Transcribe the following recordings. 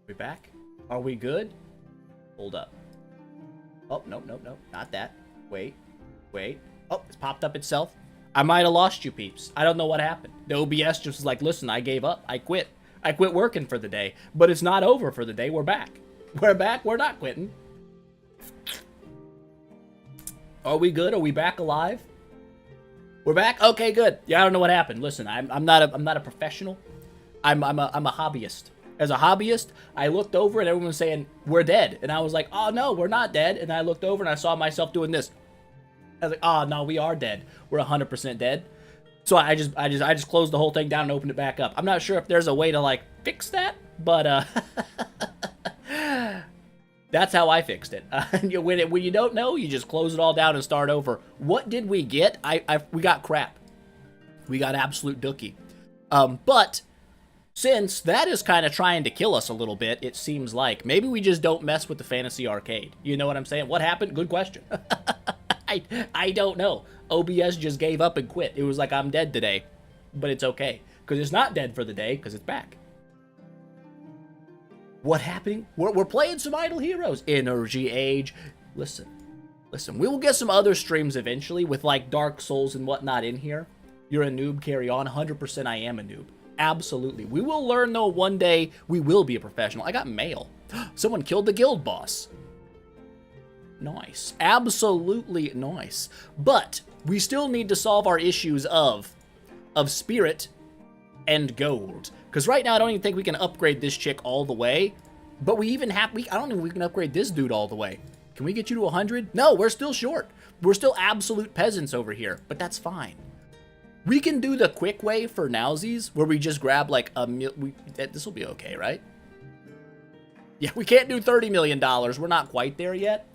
We back? Are we good? Hold up. Oh, nope, nope, nope. Not that. Wait. Wait. Oh, it's popped up itself. I might have lost you peeps. I don't know what happened. The OBS just was like, listen, I gave up. I quit. I quit working for the day. But it's not over for the day. We're back. We're back. We're not quitting. Are we good? Are we back alive? We're back? Okay, good. Yeah, I don't know what happened. Listen, I'm not a professional. I'm a hobbyist. As a hobbyist, I looked over and everyone was saying, we're dead. And I was like, oh no, we're not dead. And I looked over and I saw myself doing this. I was like, oh no, we are dead. We're 100% dead. So I just closed the whole thing down and opened it back up. I'm not sure if there's a way to like fix that, but that's how I fixed it. When you don't know, you just close it all down and start over. What did we get? We got crap. We got absolute dookie. But since that is kind of trying to kill us a little bit, it seems like maybe we just don't mess with the fantasy arcade. You know what I'm saying? What happened? Good question. I don't know. OBS just gave up and quit. It was like, I'm dead today, but it's okay because it's not dead for the day because it's back. What happening? We're playing some Idle Heroes. Energy Age. Listen, we will get some other streams eventually with like Dark Souls and whatnot in here. You're a noob, carry on. 100% I am a noob. Absolutely. We will learn though one day we will be a professional. I got mail. Someone killed the guild boss. Nice. Absolutely nice. But we still need to solve our issues of spirit and gold. Because right now I don't even think we can upgrade this chick all the way. But we even have, I don't know if we can upgrade this dude all the way. Can we get you to 100? No, we're still short. We're still absolute peasants over here. But that's fine. We can do the quick way for nowsies, where we just grab like this will be okay, right? Yeah, we can't do $30 million. We're not quite there yet.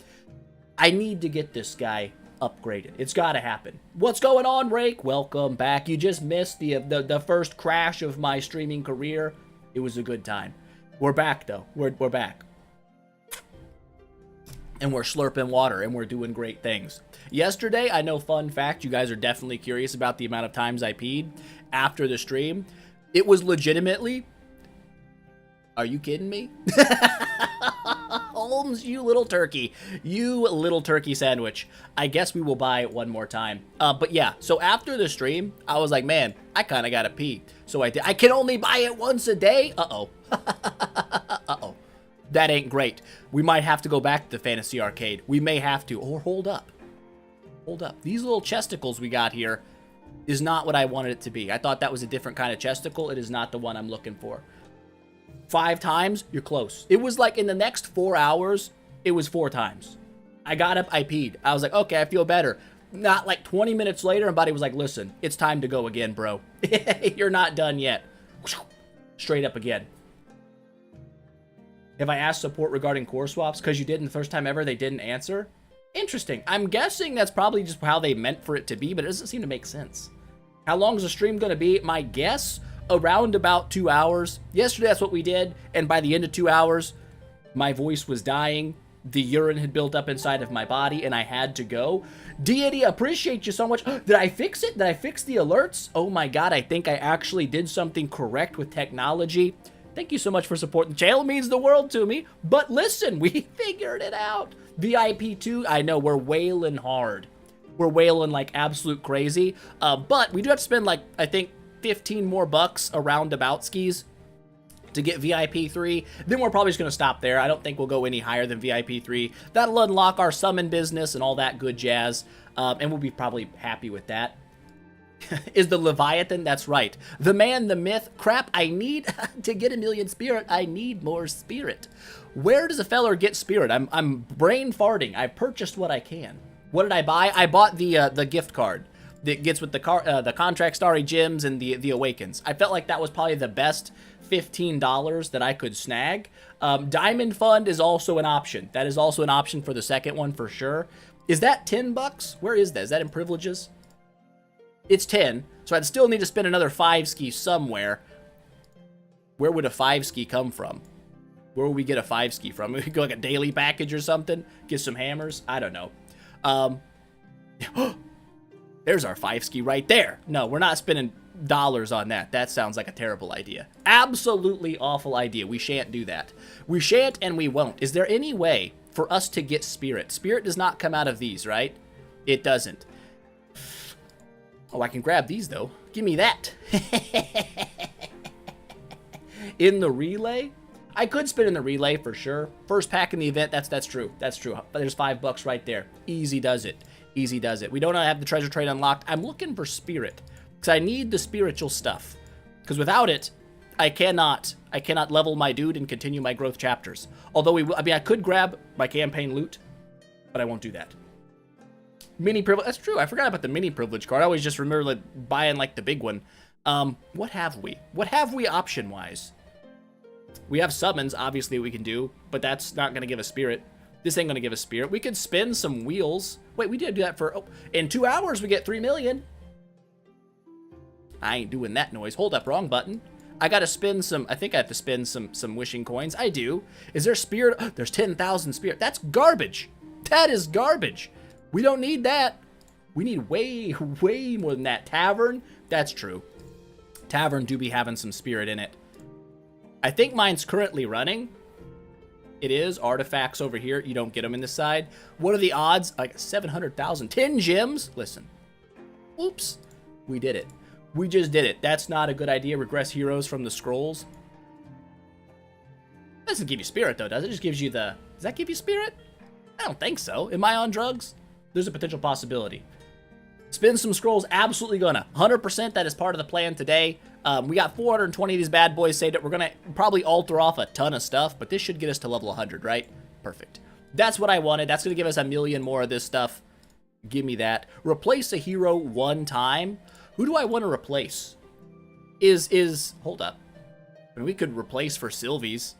I need to get this guy upgraded. It's got to happen. What's going on, Rake? Welcome back. You just missed the first crash of my streaming career. It was a good time. We're back, though. We're back. And we're slurping water, and we're doing great things. Yesterday, I know, fun fact, you guys are definitely curious about the amount of times I peed after the stream. It was legitimately... Are you kidding me? Holmes, you little turkey. You little turkey sandwich. I guess we will buy it one more time. But yeah, so after the stream, I was like, man, I kind of got to pee. So I did. I can only buy it once a day? Uh-oh. Uh-oh. That ain't great. We might have to go back to the fantasy arcade. We may have to. Or hold up. Hold up. These little chesticles we got here is not what I wanted it to be. I thought that was a different kind of chesticle. It is not the one I'm looking for. 5 times, you're close. It was like in the next 4 hours, it was 4 times. I got up, I peed. I was like, okay, I feel better. Not like 20 minutes later, and Buddy was like, listen, it's time to go again, bro. You're not done yet. Straight up again. Have I asked support regarding core swaps? Because you didn't the first time ever, they didn't answer? Interesting. I'm guessing that's probably just how they meant for it to be, but it doesn't seem to make sense. How long is the stream going to be? My guess, around about 2 hours. Yesterday, that's what we did, and by the end of 2 hours, my voice was dying. The urine had built up inside of my body, and I had to go. Deity, appreciate you so much. Did I fix it? Did I fix the alerts? Oh my god, I think I actually did something correct with technology. Thank you so much for supporting the channel. It means the world to me. But listen, we figured it out. VIP2, I know, we're wailing hard. We're wailing like absolute crazy. But we do have to spend like, I think, 15 more bucks around about skis to get VIP 3. Then we're probably just going to stop there. I don't think we'll go any higher than VIP 3. That'll unlock our summon business and all that good jazz. And we'll be probably happy with that. Is the Leviathan? That's right. The man, the myth. Crap, I need to get 1 million spirit. I need more spirit. Where does a feller get spirit? I'm brain farting. I purchased what I can. What did I buy? I bought the gift card that gets with the contract Starry gems and the Awakens. I felt like that was probably the best $15 that I could snag. Diamond Fund is also an option. That is also an option for the second one for sure. Is that 10 bucks? Where is that? Is that in privileges? It's 10, so I'd still need to spend another 5 ski somewhere. Where would a 5 ski come from? Where would we get a 5 ski from? We could go like a daily package or something? Get some hammers? I don't know. There's our 5 ski right there. No, we're not spending dollars on that. That sounds like a terrible idea. Absolutely awful idea. We shan't do that. We shan't and we won't. Is there any way for us to get spirit? Spirit does not come out of these, right? It doesn't. Oh, I can grab these, though. Give me that. In the relay? I could spin in the relay for sure. First pack in the event, that's true. That's true. But there's $5 right there. Easy does it. Easy does it. We don't have the treasure trade unlocked. I'm looking for spirit because I need the spiritual stuff. Because without it, I cannot level my dude and continue my growth chapters. Although I could grab my campaign loot, but I won't do that. Mini privilege. That's true. I forgot about the mini privilege card. I always just remember like buying like the big one. What have we? What have we option wise? We have summons, obviously, we can do, but that's not going to give us spirit. This ain't going to give us spirit. We could spin some wheels. Wait, we did do that for... Oh, in 2 hours, we get 3 million. I ain't doing that noise. Hold up, wrong button. I got to spin some... I think I have to spin some wishing coins. I do. Is there spirit? Oh, there's 10,000 spirit. That's garbage. That is garbage. We don't need that. We need way, way more than that. Tavern? That's true. Tavern do be having some spirit in it. I think mine's currently running. It is. Artifacts over here. You don't get them in this side. What are the odds? Like 700,000. 10 gems? Listen. Oops. We did it. We just did it. That's not a good idea. Regress heroes from the scrolls. Doesn't give you spirit, though, does it? It just gives you the... Does that give you spirit? I don't think so. Am I on drugs? There's a potential possibility. Spin some scrolls. Absolutely gonna. 100% that is part of the plan today. We got 420 of these bad boys saved up. We're going to probably alter off a ton of stuff, but this should get us to level 100, right? Perfect. That's what I wanted. That's going to give us 1 million more of this stuff. Give me that. Replace a hero 1 time. Who do I want to replace? Hold up. I mean, we could replace for Sylvie's.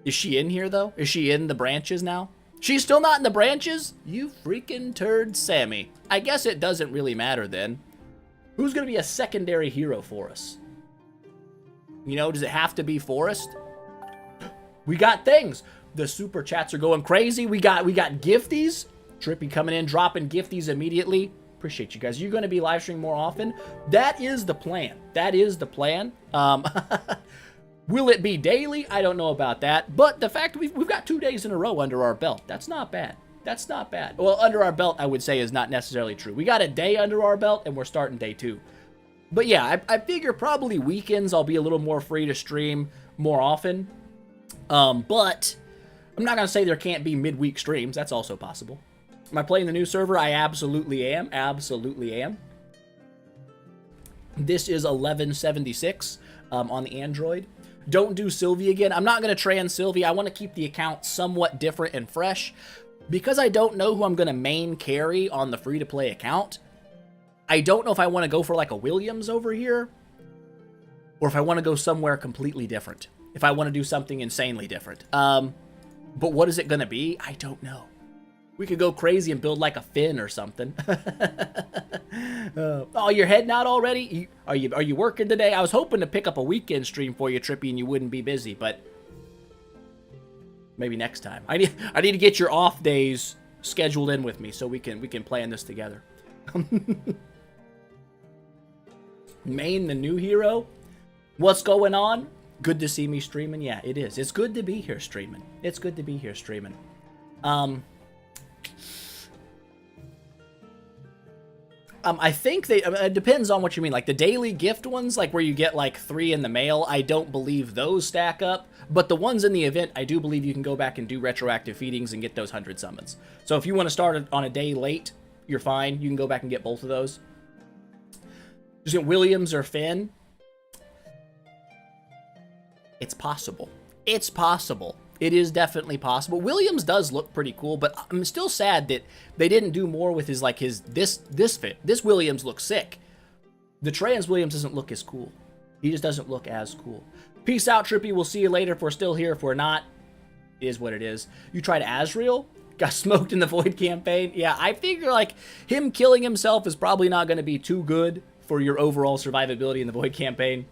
Is she in here, though? Is she in the branches now? She's still not in the branches? You freaking turd, Sammy. I guess it doesn't really matter, then. Who's going to be a secondary hero for us? You know, does it have to be Forest? We got things. The super chats are going crazy. We got gifties. Trippy coming in, dropping gifties immediately. Appreciate you guys. You're going to be live streaming more often. That is the plan. That is the plan. Will it be daily? I don't know about that. But the fact we've got 2 days in a row under our belt, that's not bad. That's not bad. Well, under our belt, I would say, is not necessarily true. We got a day under our belt, and we're starting day 2. But yeah, I figure probably weekends I'll be a little more free to stream more often. But I'm not going to say there can't be midweek streams. That's also possible. Am I playing the new server? I absolutely am. Absolutely am. This is 1176 on the Android. Don't do Sylvie again. I'm not going to trans Sylvie. I want to keep the account somewhat different and fresh. Because I don't know who I'm going to main carry on the free-to-play account, I don't know if I want to go for like a Williams over here, or if I want to go somewhere completely different. If I want to do something insanely different. But what is it going to be? I don't know. We could go crazy and build like a Finn or something. Oh, you're heading out already? Are you working today? I was hoping to pick up a weekend stream for you, Trippy, and you wouldn't be busy, but... Maybe next time. I need to get your off days scheduled in with me so we can plan this together. Main the new hero? What's going on? Good to see me streaming? Yeah, it is. It's good to be here streaming. It's good to be here streaming. I think it depends on what you mean. Like the daily gift ones, like where you get like 3 in the mail, I don't believe those stack up. But the ones in the event, I do believe you can go back and do retroactive feedings and get those 100 summons. So if you want to start on a day late, you're fine. You can go back and get both of those. Just get Williams or Finn. It's possible. It's possible. It is definitely possible. Williams does look pretty cool, but I'm still sad that they didn't do more with this fit. This Williams looks sick. The trans Williams doesn't look as cool. He just doesn't look as cool. Peace out, Trippy. We'll see you later. If we're still here. If we're not, it is what it is. You tried Azrael? Got smoked in the Void campaign? Yeah, I figure like him killing himself is probably not going to be too good for your overall survivability in the Void campaign.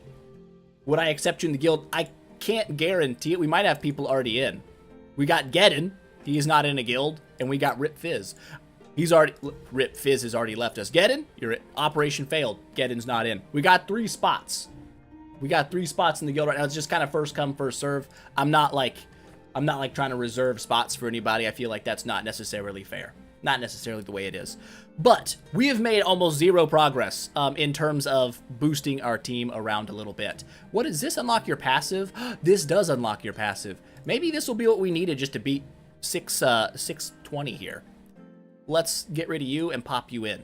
Would I accept you in the guild? I can't guarantee it. We might have people already in. We got Geddon. He is not in a guild. And we got Rip Fizz. He's already, Rip Fizz has already left us. Geddon, your operation failed. Geddon's not in. We got 3 spots. We got 3 spots in the guild right now. It's just kind of first come, first serve. I'm not like trying to reserve spots for anybody. I feel like that's not necessarily fair. Not necessarily the way it is. But we have made almost 0 progress in terms of boosting our team around a little bit. What does this unlock your passive? This does unlock your passive. Maybe this will be what we needed just to beat 620 here. Let's get rid of you and pop you in.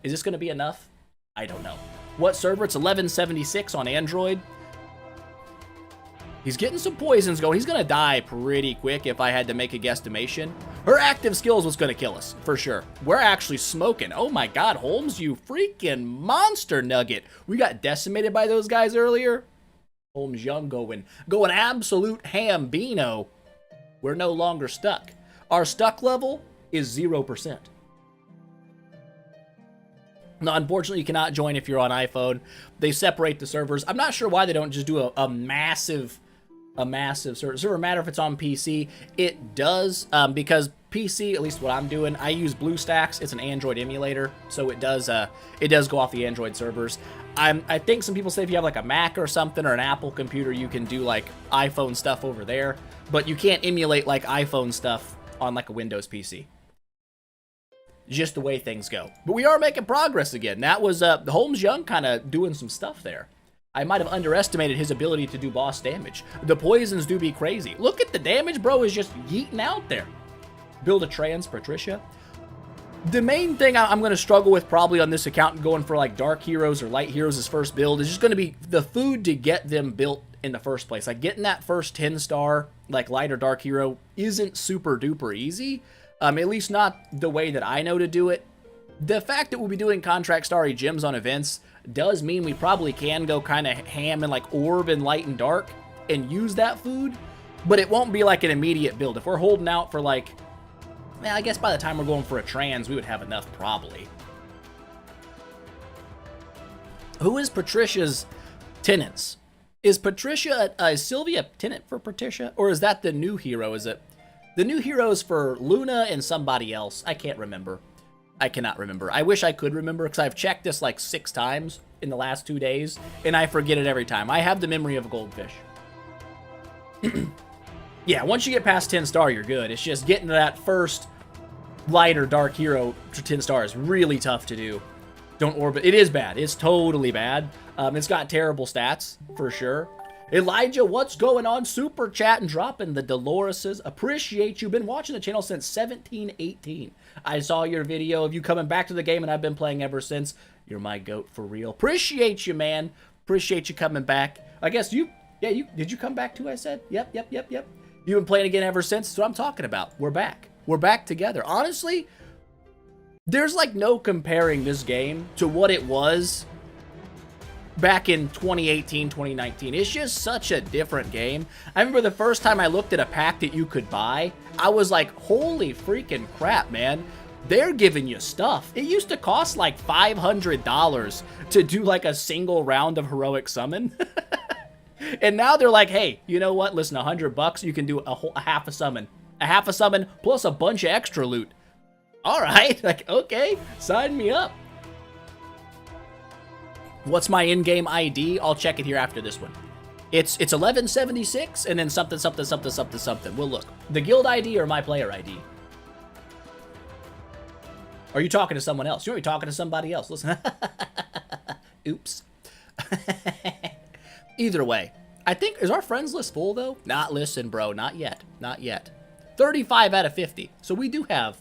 Is this going to be enough? I don't know. What server? It's 1176 on Android. He's getting some poisons going. He's going to die pretty quick if I had to make a guesstimation. Her active skills was going to kill us, for sure. We're actually smoking. Oh my god, Holmes, you freaking monster nugget. We got decimated by those guys earlier. Holmes Young going absolute hambino. We're no longer stuck. Our stuck level is 0%. Now, unfortunately, you cannot join if you're on iPhone. They separate the servers. I'm not sure why they don't just do a massive server. Matter if it's on PC. It does, because PC, at least what I'm doing, I use BlueStacks. It's an Android emulator, so it does go off the Android servers. I think some people say if you have like a Mac or something or an Apple computer, you can do like iPhone stuff over there, but you can't emulate like iPhone stuff on like a Windows PC. Just the way things go. But we are making progress again. That was Holmes Young kind of doing some stuff there. I might have underestimated his ability to do boss damage. The poisons do be crazy. Look at the damage, bro, is just yeeting out there. Build a trans Patricia. The main thing I'm going to struggle with probably on this account going for like dark heroes or light heroes as first build is just going to be the food to get them built in the first place. Like getting that first 10-star like light or dark hero isn't super duper easy. At least not the way that I know to do it. The fact that we'll be doing contract Starry gems on events does mean we probably can go kind of ham and like orb and light and dark and use that food, but it won't be like an immediate build. If we're holding out for like, I guess by the time we're going for a trans, we would have enough probably. Who is Patricia's tenants? Is Patricia, is Sylvia a tenant for Patricia? Or is that the new hero? Is it? The new heroes for Luna and somebody else. I can't remember. I cannot remember. I wish I could remember because I've checked this like 6 times in the last 2 days and I forget it every time. I have the memory of a goldfish. Yeah, once you get past 10 star, you're good. It's just getting to that first light or dark hero to 10 star is really tough to do. Don't orbit. It is bad. It's totally bad. It's got terrible stats for sure. Elijah, what's going on? Super chat and dropping the Doloreses. Appreciate you. Been watching the channel since 1718. I saw your video of you coming back to the game, and I've been playing ever since. You're my goat for real. Appreciate you, man. Appreciate you coming back. I guess did you come back too, I said? Yep. You've been playing again ever since. That's what I'm talking about. We're back. We're back together. Honestly, there's like no comparing this game to what it was back in 2018, 2019. It's just such a different game. I remember the first time I looked at a pack that you could buy, I was like, holy freaking crap, man. They're giving you stuff. It used to cost like $500 to do like a single round of heroic summon. And now they're like, hey, you know what? Listen, $100, you can do a half a summon. A half a summon plus a bunch of extra loot. All right, like, okay, sign me up. What's my in-game ID? I'll check it here after this one. It's 1176 and then something. We'll look. The guild ID or my player ID? Are you talking to someone else? You might be talking to somebody else. Listen. Oops. Either way, I think, is our friends list full though? Not listen, bro. Not yet. Not yet. 35 out of 50. So we do have,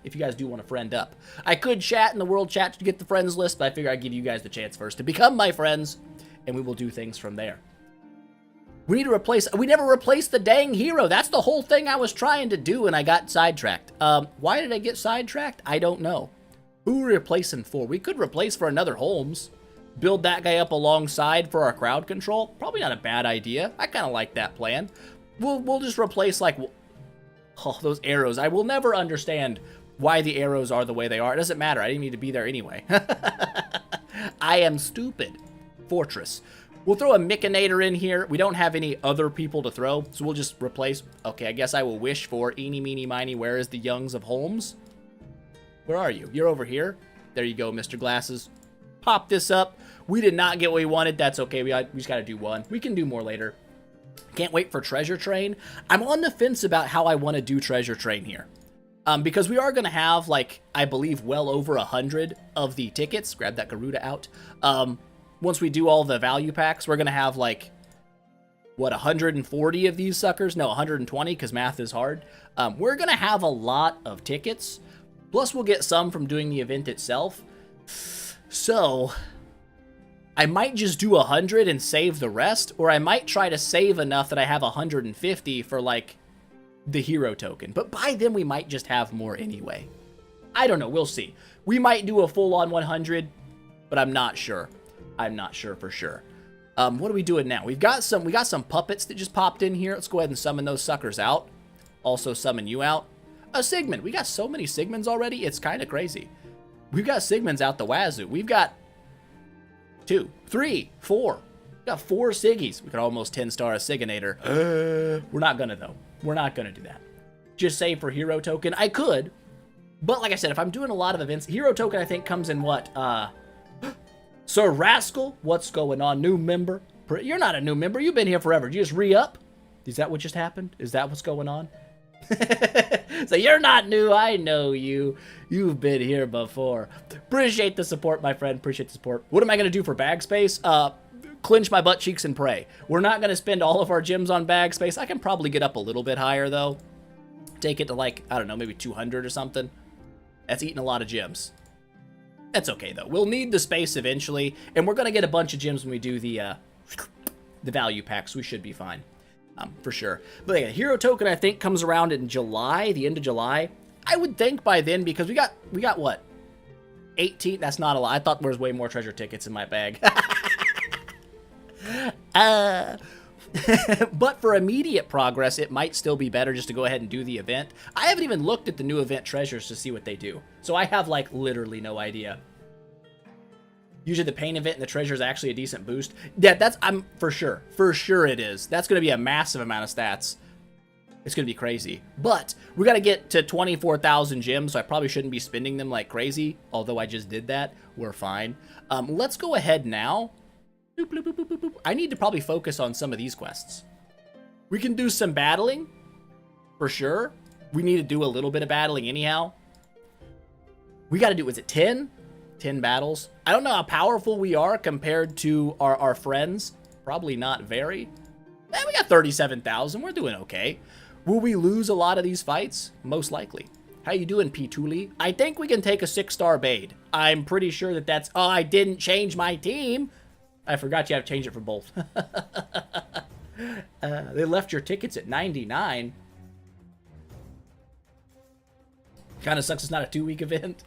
if you guys do want to friend up. I could chat in the world chat to get the friends list, but I figure I'd give you guys the chance first to become my friends, and we will do things from there. We need to replace, we never replaced the dang hero. That's the whole thing I was trying to do, and I got sidetracked. Why did I get sidetracked? I don't know. Who are we replacing for? We could replace for another Holmes. Build that guy up alongside for our crowd control. Probably not a bad idea. I kind of like that plan. We'll just replace, like, oh, those arrows. I will never understand why the arrows are the way they are. It doesn't matter. I didn't need to be there anyway. I am stupid. Fortress. We'll throw a Mechanator in here. We don't have any other people to throw, so we'll just replace. Okay, I guess I will wish for eeny, meeny, miny. Where is the Youngs of Holmes? Where are you? You're over here. There you go, Mr. Glasses. Pop this up. We did not get what we wanted. That's okay. We just got to do one. We can do more later. Can't wait for Treasure Train. I'm on the fence about how I want to do Treasure Train here. Because we are going to have, like, I believe well over 100 of the tickets. Grab that Garuda out. Once we do all the value packs, we're going to have, like, what, 140 of these suckers? No, 120, because math is hard. We're going to have a lot of tickets. Plus, we'll get some from doing the event itself. So, I might just do 100 and save the rest, or I might try to save enough that I have 150 for, like, the hero token. But by then, we might just have more anyway. I don't know. We'll see. We might do a full-on 100, but I'm not sure. I'm not sure for sure. What are we doing now? We got some puppets that just popped in here. Let's go ahead and summon those suckers out. Also summon you out. A Sigmund. We got so many Sigmunds already. It's kind of crazy. We've got Sigmunds out the wazoo. We've got 2, 3, 4. We got 4 Siggies. We could almost 10-star a Siginator. We're not gonna though. We're not gonna do that. Just save for hero token. I could, but like I said, if I'm doing a lot of events, hero token I think comes in what? Sir Rascal, what's going on? New member? You're not a new member. You've been here forever. Did you just re-up? Is that what just happened? Is that what's going on? So you're not new. I know you. You've been here before. Appreciate the support, my friend. Appreciate the support. What am I going to do for bag space? Clench my butt cheeks and pray. We're not going to spend all of our gems on bag space. I can probably get up a little bit higher, though. Take it to, like, I don't know, maybe 200 or something. That's eating a lot of gems. That's okay, though. We'll need the space eventually, and we're going to get a bunch of gems when we do the value packs. We should be fine, for sure. But yeah, hero token, I think, comes around in July, the end of July. I would think by then, because we got what? 18? That's not a lot. I thought there was way more treasure tickets in my bag. But for immediate progress, it might still be better just to go ahead and do the event. I haven't even looked at the new event treasures to see what they do. So I have, like, literally no idea. Usually the pain event and the treasure is actually a decent boost. Yeah, I'm for sure. For sure it is. That's going to be a massive amount of stats. It's going to be crazy. But we got to get to 24,000 gems, so I probably shouldn't be spending them like crazy. Although I just did that. We're fine. Let's go ahead now. Boop, boop, boop, boop, boop. I need to probably focus on some of these quests. We can do some battling, for sure. We need to do a little bit of battling anyhow. We got to do, is it 10? 10 battles. I don't know how powerful we are compared to our friends. Probably not very. We got 37,000. We're doing okay. Will we lose a lot of these fights? Most likely. How you doing, P-Tuli? I think we can take a 6-star Bade. I'm pretty sure that's... Oh, I didn't change my team. I forgot you have to change it for both. They left your tickets at 99. Kind of sucks it's not a 2-week event.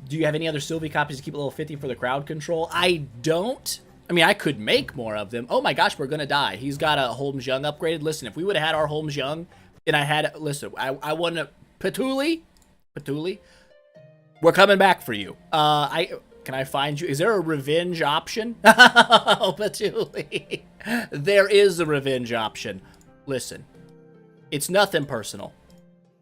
Do you have any other Sylvie copies to keep a level 50 for the crowd control? I don't. I mean, I could make more of them. Oh my gosh, we're going to die. He's got a Holmes Young upgraded. Listen, if we would have had our Holmes Young and I had... Listen, I want to... Patuli? We're coming back for you. Can I find you? Is there a revenge option? Oh, Patuli. There is a revenge option. Listen, it's nothing personal,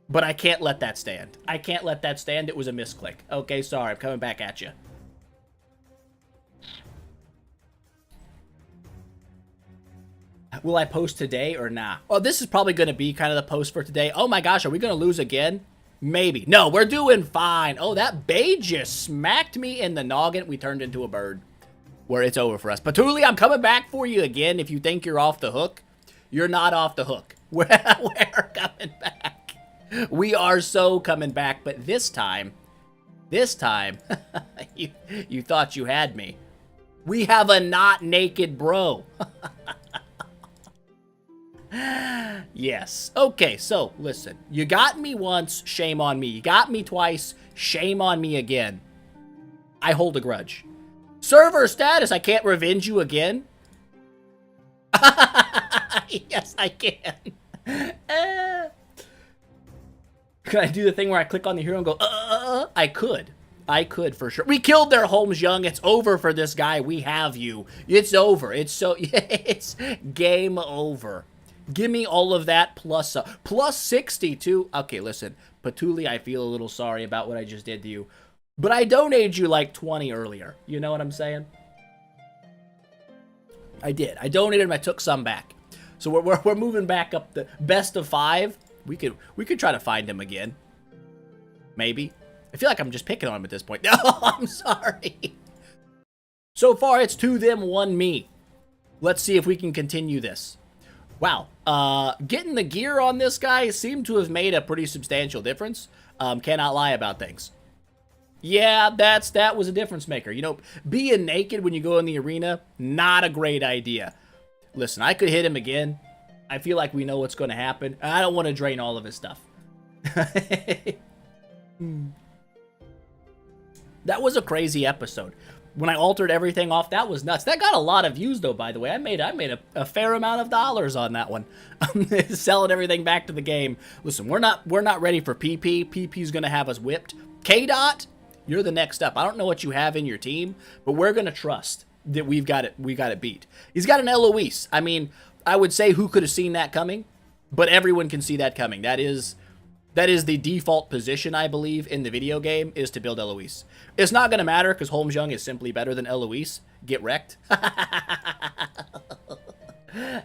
but I can't let that stand. I can't let that stand. It was a misclick. Okay, sorry. I'm coming back at you. Will I post today or nah? Oh, this is probably going to be kind of the post for today. Oh my gosh, are we going to lose again? Maybe. No, we're doing fine. Oh, that Bade just smacked me in the noggin. We turned into a bird. Where it's over for us. Patuli, I'm coming back for you again. If you think you're off the hook, you're not off the hook. We're coming back. We are so coming back. But this time, you thought you had me. We have a not naked bro. Yes. Okay, so listen. You got me once, shame on me. You got me twice, shame on me again. I hold a grudge. Server status, I can't revenge you again. Yes, I can. Can I do the thing where I click on the hero and go, I could. I could for sure. We killed their Holmes Young. It's over for this guy. We have you. It's over. It's so, it's game over. Give me all of that plus 62. Okay, listen, Patuli, I feel a little sorry about what I just did to you, but I donated you like 20 earlier. You know what I'm saying? I did. I donated him. I took some back. So we're moving back up the best of 5. We could try to find him again. Maybe. I feel like I'm just picking on him at this point. No, I'm sorry. So far, it's 2 them, 1 me. Let's see if we can continue this. Wow. Getting the gear on this guy seemed to have made a pretty substantial difference. Cannot lie about things. Yeah, that was a difference maker. You know, being naked when you go in the arena, not a great idea. Listen, I could hit him again. I feel like we know what's going to happen. I don't want to drain all of his stuff. That was a crazy episode. When I altered everything off, that was nuts. That got a lot of views, though, by the way. I made a fair amount of dollars on that one. Selling everything back to the game. Listen, we're not ready for PP. PP's going to have us whipped. K-Dot, you're the next up. I don't know what you have in your team, but we're going to trust that we got it beat. He's got an Eloise. I mean, I would say who could have seen that coming, but everyone can see that coming. That is the default position, I believe, in the video game, is to build Eloise. It's not going to matter because Holmes Young is simply better than Eloise. Get wrecked.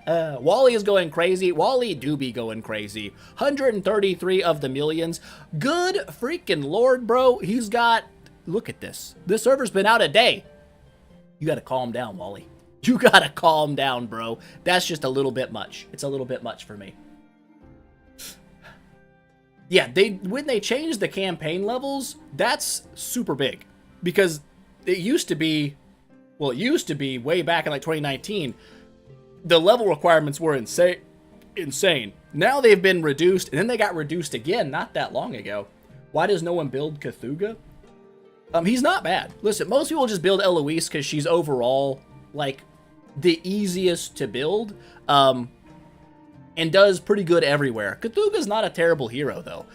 Wally is going crazy. Wally do be going crazy. 133 of the millions. Good freaking lord, bro. He's got... Look at this. This server's been out a day. You got to calm down, Wally. You got to calm down, bro. That's just a little bit much. It's a little bit much for me. Yeah, when they changed the campaign levels, that's super big. Because it used to be, well, it used to be way back in like 2019, the level requirements were insane. Now they've been reduced, and then they got reduced again not that long ago. Why does no one build Cthulhu? He's not bad. Listen, most people just build Eloise because she's overall, like, the easiest to build. And does pretty good everywhere. Cthulhu's not a terrible hero, though.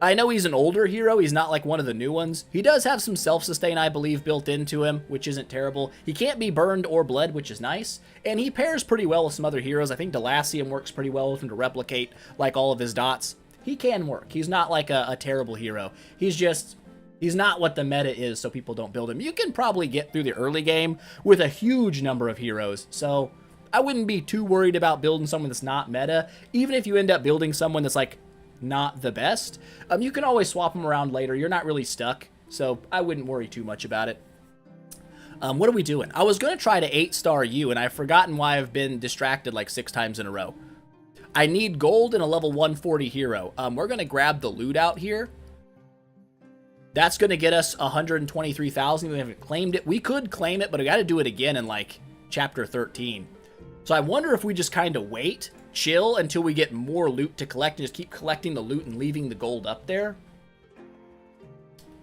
I know he's an older hero. He's not like one of the new ones. He does have some self-sustain, I believe, built into him, which isn't terrible. He can't be burned or bled, which is nice. And he pairs pretty well with some other heroes. I think Delacium works pretty well with him to replicate, like, all of his dots. He can work. He's not like a terrible hero. He's not what the meta is, so people don't build him. You can probably get through the early game with a huge number of heroes, so I wouldn't be too worried about building someone that's not meta. Even if you end up building someone that's, like, not the best, you can always swap them around later. You're not really stuck, so I wouldn't worry too much about it. What are we doing? I was going to try to 8-star you, and I've forgotten why I've been distracted like 6 times in a row. I need gold and a level 140 hero. We're going to grab the loot out here. That's going to get us 123,000. We haven't claimed it. We could claim it, but I got to do it again in, like, chapter 13. So I wonder if we just kind of wait, chill, until we get more loot to collect, and just keep collecting the loot and leaving the gold up there.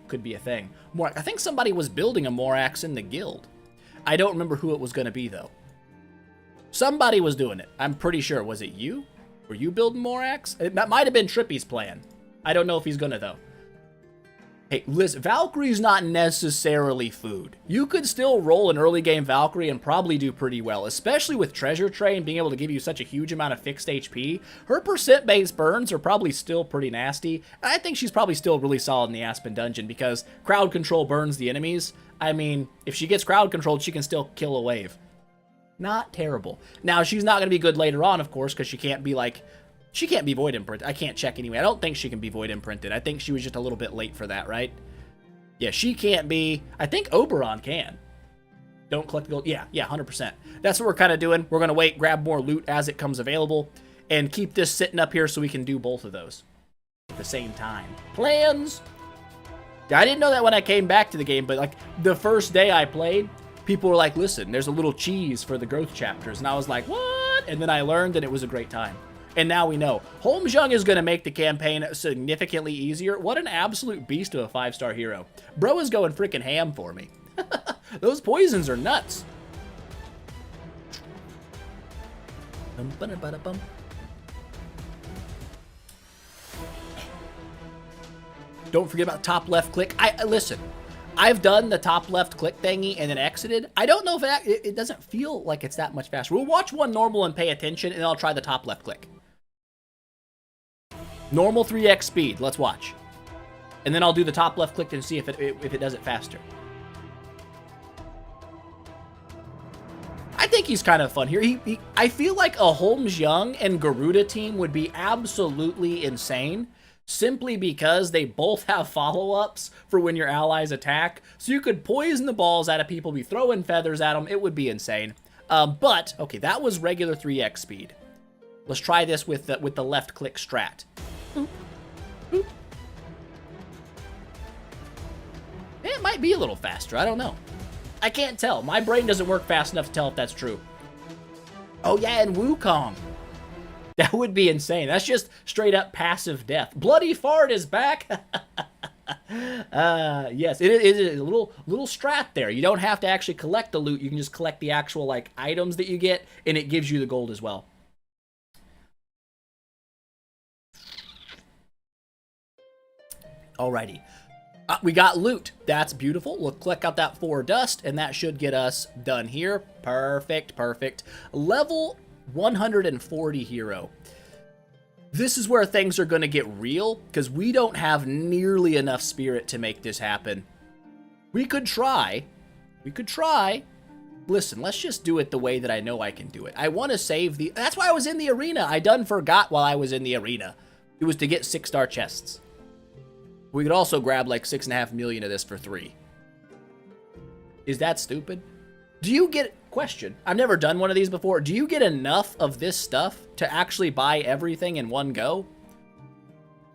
Could be a thing. I think somebody was building a Morax in the guild. I don't remember who it was going to be, though. Somebody was doing it. I'm pretty sure. Was it you? Were you building Morax? That might have been Trippy's plan. I don't know if he's going to, though. Hey, listen, Valkyrie's not necessarily food. You could still roll an early game Valkyrie and probably do pretty well, especially with Treasure Tray and being able to give you such a huge amount of fixed HP. Her percent-based burns are probably still pretty nasty. I think she's probably still really solid in the Aspen Dungeon because crowd control burns the enemies. I mean, if she gets crowd controlled, she can still kill a wave. Not terrible. Now, she's not going to be good later on, of course, because she can't be like... She can't be void imprinted. I can't check anyway. I don't think she can be void imprinted. I think she was just a little bit late for that, right? Yeah, she can't be. I think Oberon can. Don't collect the gold. Yeah, 100%. That's what we're kind of doing. We're going to wait, grab more loot as it comes available, and keep this sitting up here so we can do both of those at the same time. Plans! I didn't know that when I came back to the game, but like the first day I played, people were like, listen, there's a little cheese for the growth chapters. And I was like, what? And then I learned, and it was a great time. And now we know. Holmes Young is going to make the campaign significantly easier. What an absolute beast of a 5-star hero. Bro is going freaking ham for me. Those poisons are nuts. Don't forget about top left click. Listen, I've done the top left click thingy and then exited. I don't know if it doesn't feel like it's that much faster. We'll watch one normal and pay attention, and then I'll try the top left click. Normal 3x speed. Let's watch. And then I'll do the top left click and see if it does it faster. I think he's kind of fun here. I feel like a Holmes Young and Garuda team would be absolutely insane, simply because they both have follow-ups for when your allies attack. So you could poison the balls out of people, be throwing feathers at them. It would be insane. But, okay, that was regular 3x speed. Let's try this with the left click strat. Boop. Boop. It might be a little faster. I don't know. I can't tell. My brain doesn't work fast enough to tell if that's true. Oh, yeah, and Wukong. That would be insane. That's just straight up passive death. Bloody Fart is back. Yes, it is a little strat there. You don't have to actually collect the loot. You can just collect the actual like items that you get, and it gives you the gold as well. Alrighty. We got loot. That's beautiful. We'll click out that 4 dust, and that should get us done here. Perfect, perfect. Level 140 hero. This is where things are going to get real, because we don't have nearly enough spirit to make this happen. We could try. We could try. Listen, let's just do it the way that I know I can do it. I want to save the... That's why I was in the arena. I done forgot while I was in the arena. It was to get 6-star chests. We could also grab like 6.5 million of this for 3. Is that stupid? Do you get... Question. I've never done one of these before. Do you get enough of this stuff to actually buy everything in one go?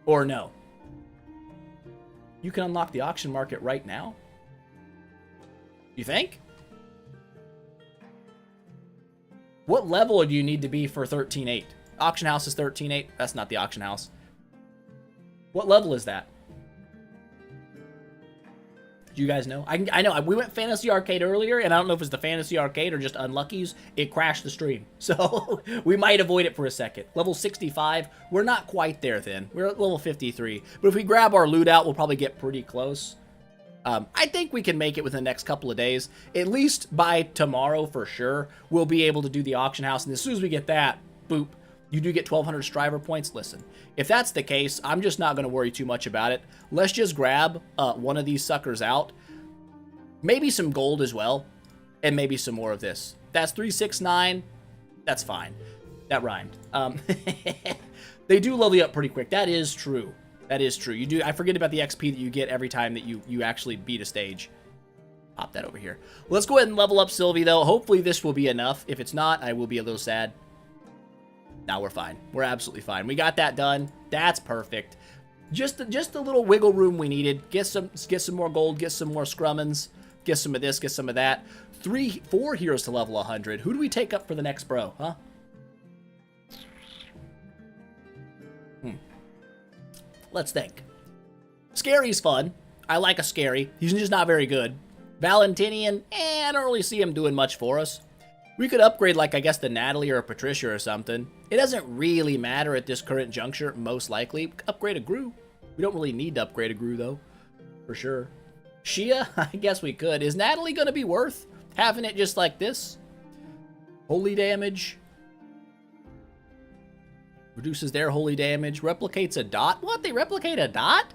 Or no? You can unlock the auction market right now? You think? What level do you need to be for 13.8? Auction house is 13.8. That's not the auction house. What level is that? Do you guys know? I know. We went Fantasy Arcade earlier, and I don't know if it's the Fantasy Arcade or just Unluckies. It crashed the stream. So we might avoid it for a second. Level 65. We're not quite there then. We're at level 53. But if we grab our loot out, we'll probably get pretty close. I think we can make it within the next couple of days. At least by tomorrow for sure, we'll be able to do the auction house. And as soon as we get that, boop. You do get 1,200 striver points. Listen, if that's the case, I'm just not going to worry too much about it. Let's just grab one of these suckers out. Maybe some gold as well. And maybe some more of this. That's 369. That's fine. That rhymed. They do level you up pretty quick. That is true. That is true. You do. I forget about the XP that you get every time that you actually beat a stage. Pop that over here. Let's go ahead and level up Sylvie, though. Hopefully this will be enough. If it's not, I will be a little sad. Now we're fine. We're absolutely fine. We got that done. That's perfect. Just the little wiggle room we needed. Get some more gold. Get some more scrummins. Get some of this. Get some of that. 4 heroes to level 100. Who do we take up for the next bro? Huh? Let's think. Scary's fun. I like a Scary. He's just not very good. Valentinian. I don't really see him doing much for us. We could upgrade, like, I guess, the Natalie or a Patricia or something. It doesn't really matter at this current juncture, most likely. Upgrade a Gru. We don't really need to upgrade a Gru, though. For sure. Shia? I guess we could. Is Natalie going to be worth having it just like this? Holy damage. Reduces their holy damage. Replicates a dot. What? They replicate a dot?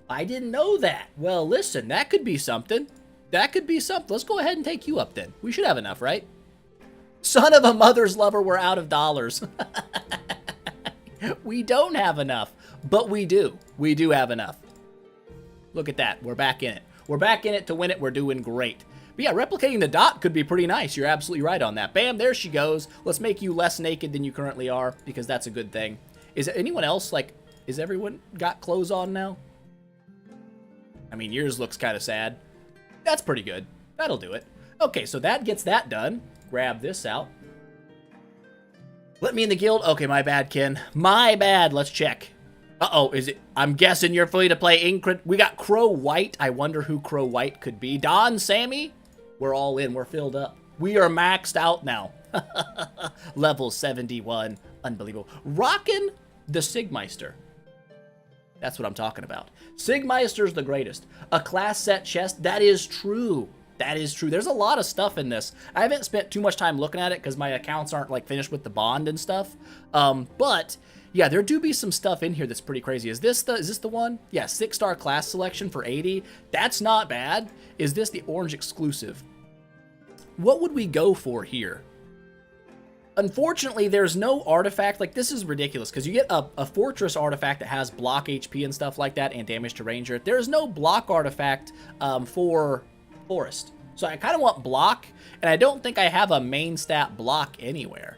I didn't know that. Well, listen, that could be something. That could be something. Let's go ahead and take you up, then. We should have enough, right? Son of a mother's lover, we're out of dollars. We don't have enough, but we do. We do have enough. Look at that. We're back in it. We're back in it to win it. We're doing great. But yeah, replicating the dot could be pretty nice. You're absolutely right on that. Bam, there she goes. Let's make you less naked than you currently are, because that's a good thing. Is anyone else, like, is everyone got clothes on now? I mean, yours looks kind of sad. That's pretty good. That'll do it. Okay, so that gets that done. Grab this out. Let me in the guild. Okay, my bad, Ken. My bad. Let's check. Uh-oh, is it? I'm guessing you're free to play Incred. We got Crow White. I wonder who Crow White could be. Don, Sammy? We're all in. We're filled up. We are maxed out now. Level 71. Unbelievable. Rockin' the Sigmeister. That's what I'm talking about. Sigmeister's the greatest. A class set chest, that is true. That is true. There's a lot of stuff in this. I haven't spent too much time looking at it because my accounts aren't like finished with the bond and stuff. But yeah, there do be some stuff in here that's pretty crazy. Is this the one? Yeah, 6-star class selection for 80. That's not bad. Is this the orange exclusive? What would we go for here? Unfortunately, there's no artifact. Like, this is ridiculous because you get a fortress artifact that has block HP and stuff like that and damage to ranger. There's no block artifact for forest. So I kind of want block, and I don't think I have a main stat block anywhere.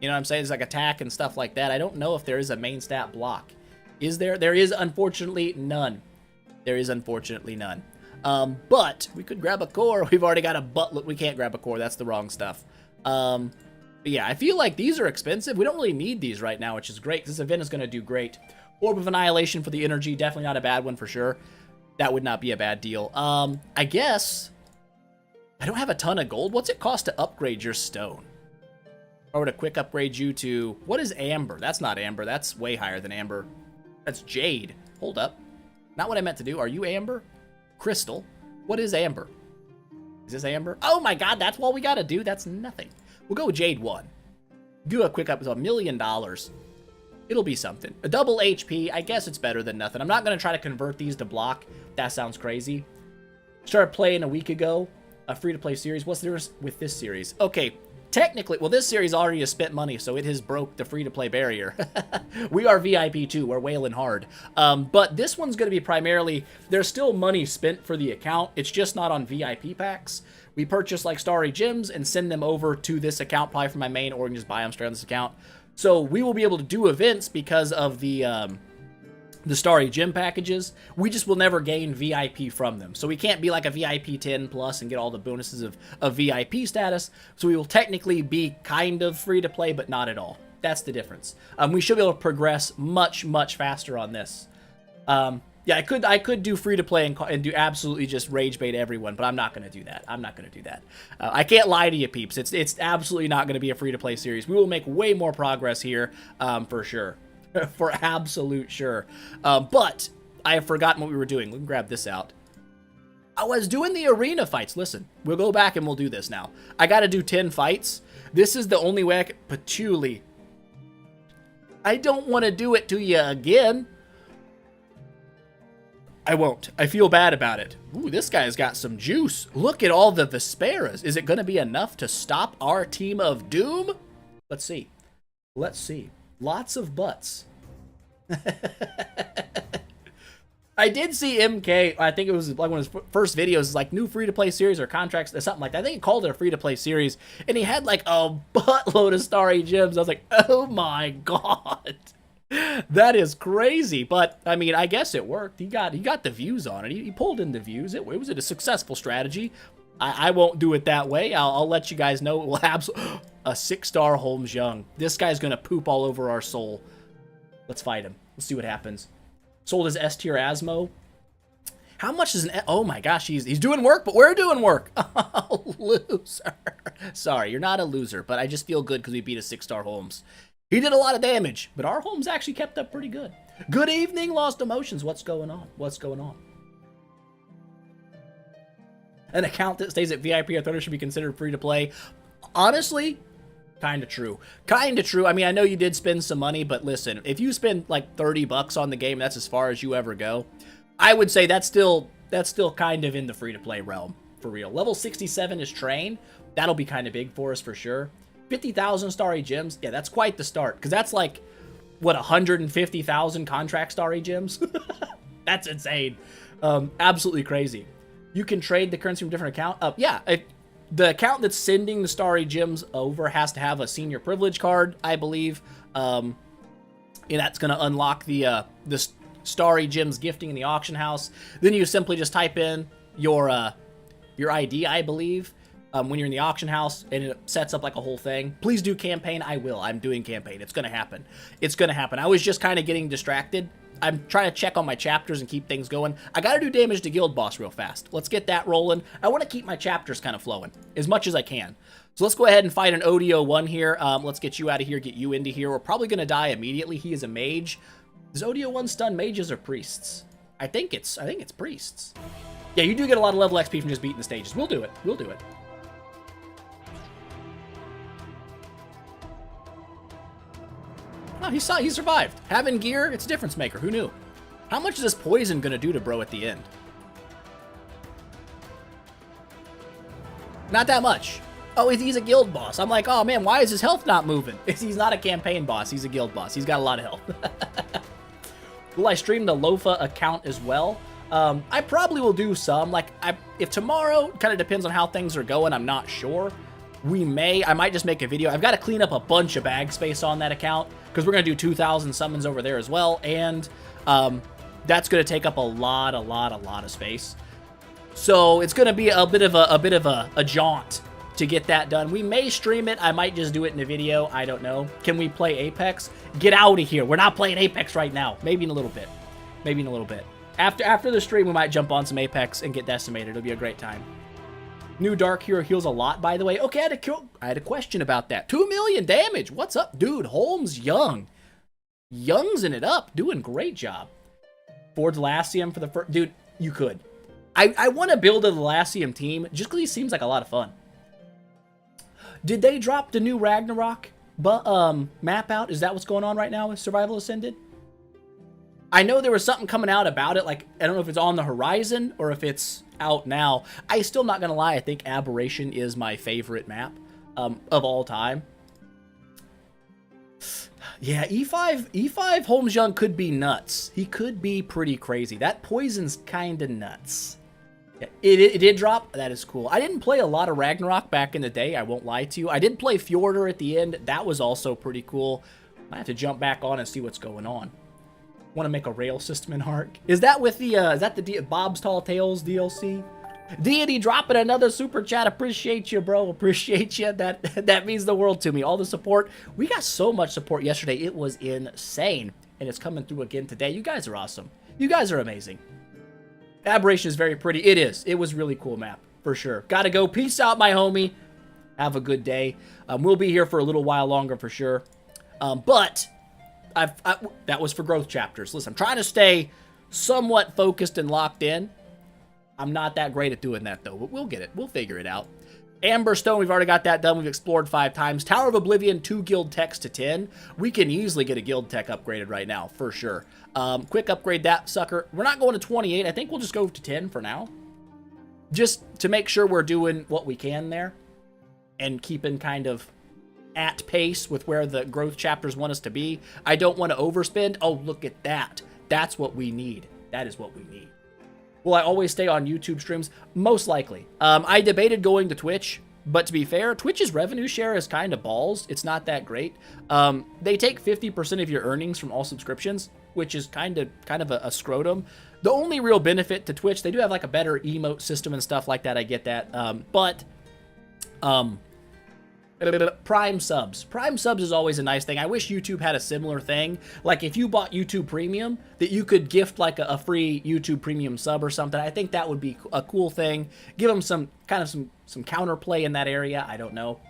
You know what I'm saying? It's like attack and stuff like that. I don't know if there is a main stat block. Is there? There is unfortunately none. There is unfortunately none. But we could grab a core. We've already got a buttload. We can't grab a core. That's the wrong stuff. But yeah, I feel like these are expensive. We don't really need these right now, which is great because this event is going to do great. Orb of Annihilation for the energy. Definitely not a bad one for sure. That would not be a bad deal. I guess I don't have a ton of gold. What's it cost to upgrade your stone? Or to quick upgrade you to, what is amber? That's not amber. That's way higher than amber. That's jade. Hold up. Not what I meant to do. Are you amber? Crystal. What is amber? Is this amber? Oh my god, that's what we gotta do? That's nothing. We'll go with jade 1. Do a quick up to $1 million. It'll be something. A double HP, I guess it's better than nothing. I'm not gonna try to convert these to block. That sounds crazy. Started playing a week ago. A free-to-play series. What's there with this series? Okay, technically, well, this series already has spent money, so it has broke the free-to-play barrier. We are VIP too. We're wailing hard. But this one's going to be primarily, there's still money spent for the account. It's just not on VIP packs. We purchase like Starry gems and send them over to this account, probably from my main, or you can just buy them straight on this account. So we will be able to do events because of the Starry gem packages. We just will never gain VIP from them. So we can't be like a VIP 10 plus and get all the bonuses of VIP status. So we will technically be kind of free to play, but not at all. That's the difference. We should be able to progress much, much faster on this. Yeah, I could do free to play and do absolutely just rage bait everyone, but I'm not going to do that. I'm not going to do that. I can't lie to you, peeps. It's absolutely not going to be a free to play series. We will make way more progress here for sure. For absolute sure. But I have forgotten what we were doing. We can grab this out. I was doing the arena fights. Listen, we'll go back and we'll do this now. I got to do 10 fights. This is the only way I can... Patchouli. I don't want to do it to you again. I won't. I feel bad about it. Ooh, this guy's got some juice. Look at all the Vesperas. Is it going to be enough to stop our team of doom? Let's see. Let's see. Lots of butts. I did see MK, I think it was like one of his first videos, like new free-to-play series or contracts or something like that. I think he called it a free-to-play series, and he had like a buttload of Starry gems. I was like, oh my god. That is crazy, but I mean, I guess it worked. He got the views on it. He pulled in the views. It was a successful strategy. I won't do it that way. I'll let you guys know. We'll have a 6-star Holmes Young. This guy's gonna poop all over our soul. Let's fight him. Let's see what happens. Sold his S tier Asmo. How much is an... Oh my gosh, he's doing work, but we're doing work. Oh, loser. Sorry, you're not a loser, but I just feel good because we beat a 6-star Holmes. He did a lot of damage, but our Holmes actually kept up pretty good. Good evening, Lost Emotions. What's going on? What's going on? An account that stays at VIP or Thunder should be considered free to play. Honestly, kind of true. Kind of true. I mean, I know you did spend some money, but listen, if you spend like 30 bucks on the game, that's as far as you ever go. I would say that's still kind of in the free to play realm, for real. Level 67 is train. That'll be kind of big for us for sure. 50,000 Starry gems. Yeah, that's quite the start, because that's like, what, 150,000 contract Starry gems? That's insane. Absolutely crazy. You can trade the currency from a different account. Yeah, the account that's sending the Starry gems over has to have a senior privilege card, I believe. And that's going to unlock the Starry gems gifting in the auction house. Then you simply just type in your ID, I believe, when you're in the auction house, and it sets up like a whole thing. Please do campaign. I will. I'm doing campaign. It's going to happen. It's going to happen. I was just kind of getting distracted. I'm trying to check on my chapters and keep things going. I got to do damage to guild boss real fast. Let's get that rolling. I want to keep my chapters kind of flowing as much as I can. So let's go ahead and fight an ODO1 here. Let's get you out of here, get you into here. We're probably going to die immediately. He is a mage. Zodio 1 stun mages or priests? I think it's priests. Yeah, you do get a lot of level XP from just beating the stages. We'll do it. We'll do it. Oh, he survived. Having gear, it's a difference maker. Who knew? How much is this poison gonna do to bro at the end? Not that much. Oh, he's a guild boss. I'm like, oh man, why is his health not moving? He's not a campaign boss. He's a guild boss. He's got a lot of health. Will I stream the Lofa account as well? I probably will do some. Like, if tomorrow, kind of depends on how things are going, I'm not sure. I might just make a video. I've got to clean up a bunch of bag space on that account because we're going to do 2,000 summons over there as well. And that's going to take up a lot of space. So it's going to be a bit of a jaunt to get that done. We may stream it. I might just do it in a video. I don't know. Can we play Apex? Get out of here. We're not playing Apex right now. Maybe in a little bit. Maybe in a little bit. After the stream, we might jump on some Apex and get decimated. It'll be a great time. New Dark Hero heals a lot, by the way. Okay, I had a question about that. 2 million damage. What's up, dude? Holmes Young. Young's in it up. Doing great job. Forge Lassium for the first... Dude, you could. I want to build a Lassium team just because he seems like a lot of fun. Did they drop the new Ragnarok map out? Is that what's going on right now with Survival Ascended? I know there was something coming out about it. Like, I don't know if it's on the horizon or if it's out now. I still not going to lie. I think Aberration is my favorite map of all time. Yeah, E5 Holmes Young could be nuts. He could be pretty crazy. That poison's kind of nuts. Yeah, it did drop. That is cool. I didn't play a lot of Ragnarok back in the day. I won't lie to you. I did play Fjordur at the end. That was also pretty cool. I have to jump back on and see what's going on. Want to make a rail system in Ark? Is that with the Bob's Tall Tales DLC? Deity dropping another super chat. Appreciate you, bro. Appreciate you. That means the world to me. All the support. We got so much support yesterday. It was insane. And it's coming through again today. You guys are awesome. You guys are amazing. Aberration is very pretty. It is. It was really cool map. For sure. Gotta go. Peace out, my homie. Have a good day. We'll be here for a little while longer for sure. But... that was for growth chapters. Listen, I'm trying to stay somewhat focused and locked in. I'm not that great at doing that, though, but we'll get it. We'll figure it out. Amber Stone, we've already got that done. We've explored 5 times. Tower of Oblivion, 2 guild techs to 10. We can easily get a guild tech upgraded right now, for sure. Quick upgrade that sucker. We're not going to 28. I think we'll just go to 10 for now. Just to make sure we're doing what we can there. And keeping kind of... at pace with where the growth chapters want us to be. I don't want to overspend. Oh, look at that. That's what we need. That is what we need. Will I always stay on YouTube streams? Most likely. I debated going to Twitch, but to be fair, Twitch's revenue share is kind of balls. It's not that great. They take 50% of your earnings from all subscriptions, which is kind of a scrotum. The only real benefit to Twitch, they do have like a better emote system and stuff like that. I get that. Prime subs. Prime subs is always a nice thing. I wish YouTube had a similar thing. Like if you bought YouTube Premium, that you could gift like a free YouTube Premium sub or something. I think that would be a cool thing. Give them some counterplay in that area. I don't know.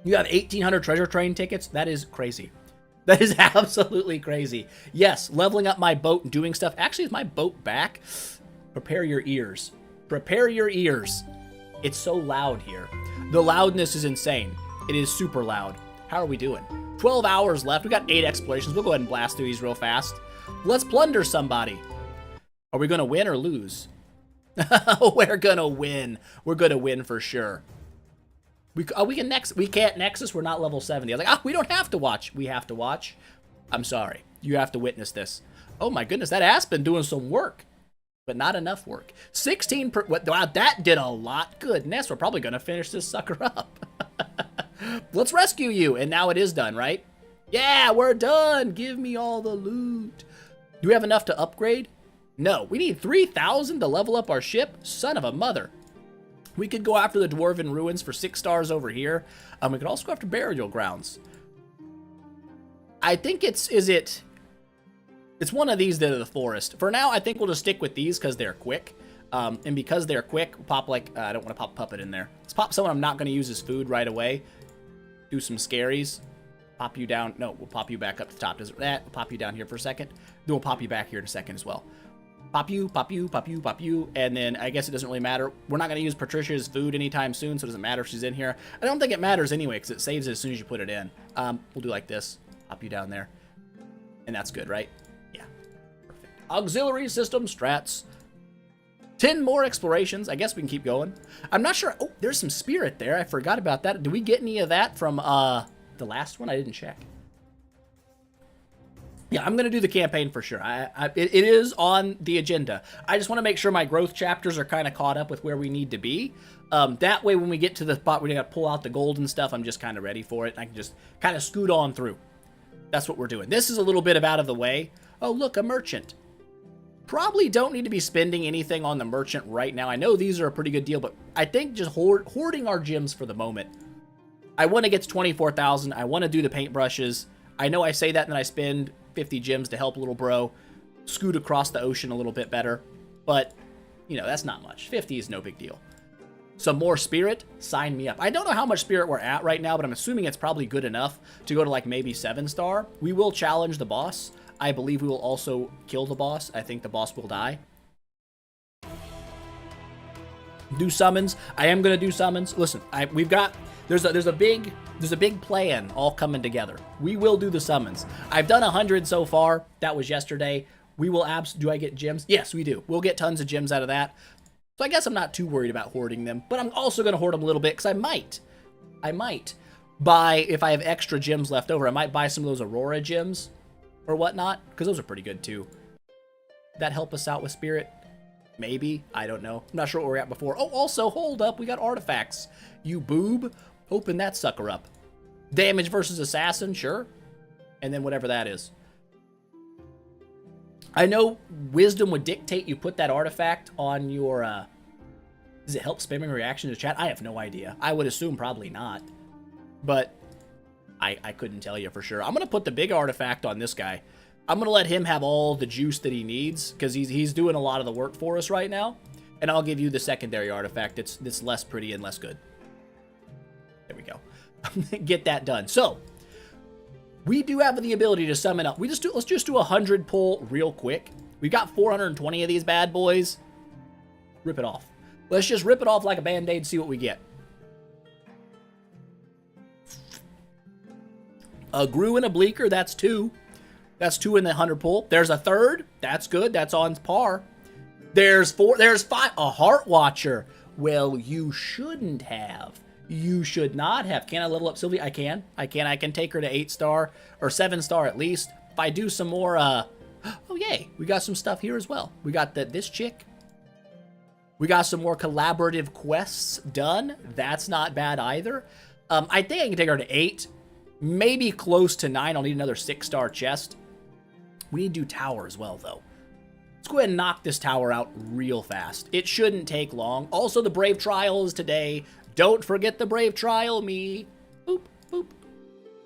You have 1,800 treasure train tickets? That is crazy. That is absolutely crazy. Yes, leveling up my boat and doing stuff. Actually, is my boat back? Prepare your ears. Prepare your ears. It's so loud here. The loudness is insane. It is super loud. How are we doing? 12 hours left. We got 8 explorations. We'll go ahead and blast through these real fast. Let's plunder somebody. Are we going to win or lose? We're going to win. We're going to win for sure. We can't Nexus. We're not level 70. I was like, we don't have to watch. We have to watch. I'm sorry. You have to witness this. Oh my goodness. That Aspen doing some work. But not enough work. 16 per... Wow, that did a lot. Goodness, we're probably going to finish this sucker up. Let's rescue you. And now it is done, right? Yeah, we're done. Give me all the loot. Do we have enough to upgrade? No, we need 3,000 to level up our ship. Son of a mother. We could go after the Dwarven Ruins for 6 stars over here. We could also go after Burial Grounds. I think it's one of these that are the forest. For now, I think we'll just stick with these because they're quick. And because they're quick, we'll pop like... I don't want to pop Puppet in there. Let's pop someone I'm not going to use as food right away. do some scaries. Pop you down. No, we'll pop you back up to the top. Does that? We'll pop you down here for a second. Then we'll pop you back here in a second as well. Pop you, pop you, pop you, pop you. And then I guess it doesn't really matter. We're not going to use Patricia's food anytime soon, so it doesn't matter if she's in here. I don't think it matters anyway, because it saves it as soon as you put it in. We'll do like this. Pop you down there. And that's good, right? Yeah. Perfect. Auxiliary system strats. 10 more explorations. I guess we can keep going. I'm not sure. Oh, there's some spirit there. I forgot about that. Did we get any of that from the last one? I didn't check. Yeah, I'm going to do the campaign for sure. It is on the agenda. I just want to make sure my growth chapters are kind of caught up with where we need to be. That way, when we get to the spot where we got to pull out the gold and stuff, I'm just kind of ready for it. And I can just kind of scoot on through. That's what we're doing. This is a little bit of out of the way. Oh, look, a merchant. Probably don't need to be spending anything on the merchant right now. I know these are a pretty good deal, but I think just hoarding our gems for the moment. I want to get to 24,000. I want to do the paintbrushes. I know I say that and then I spend 50 gems to help little bro scoot across the ocean a little bit better. But, you know, that's not much. 50 is no big deal. Some more spirit? Sign me up. I don't know how much spirit we're at right now, but I'm assuming it's probably good enough to go to like maybe 7-star. We will challenge the boss. I believe we will also kill the boss. I think the boss will die. Do summons. I am going to do summons. Listen, we've got... There's a big plan all coming together. We will do the summons. I've done 100 so far. That was yesterday. We will do I get gems? Yes, we do. We'll get tons of gems out of that. So I guess I'm not too worried about hoarding them, but I'm also going to hoard them a little bit because I might buy, if I have extra gems left over, I might buy some of those Aurora gems or whatnot, because those are pretty good too. That help us out with spirit? Maybe. I don't know. I'm not sure what we're at before. Oh, also, hold up. We got artifacts. You boob. Open that sucker up. Damage versus assassin, sure. And then whatever that is. I know wisdom would dictate you put that artifact on your, does it help spamming reaction to chat? I have no idea. I would assume probably not. But I couldn't tell you for sure. I'm going to put the big artifact on this guy. I'm going to let him have all the juice that he needs, because he's doing a lot of the work for us right now. And I'll give you the secondary artifact that's less pretty and less good. There we go. Get that done. So, we do have the ability to summon up. Let's just do 100 pull real quick. We've got 420 of these bad boys. Rip it off. Let's just rip it off like a band-aid, see what we get. A Grew and a Bleaker, that's 2. That's 2 in the 100 pull. There's a third. That's good. That's on par. There's 4. There's 5. A Heart Watcher. Well, you shouldn't have. You should not have. Can I level up Sylvia? I can. I can take her to 8-star or 7-star at least. If I do some more, oh yay, we got some stuff here as well. We got this chick. We got some more collaborative quests done. That's not bad either. I think I can take her to 8, maybe close to 9. I'll need another 6-star chest. We need to do tower as well, though. Let's go ahead and knock this tower out real fast. It shouldn't take long. Also, the Brave Trial is today. Don't forget the Brave Trial, me. Boop, boop.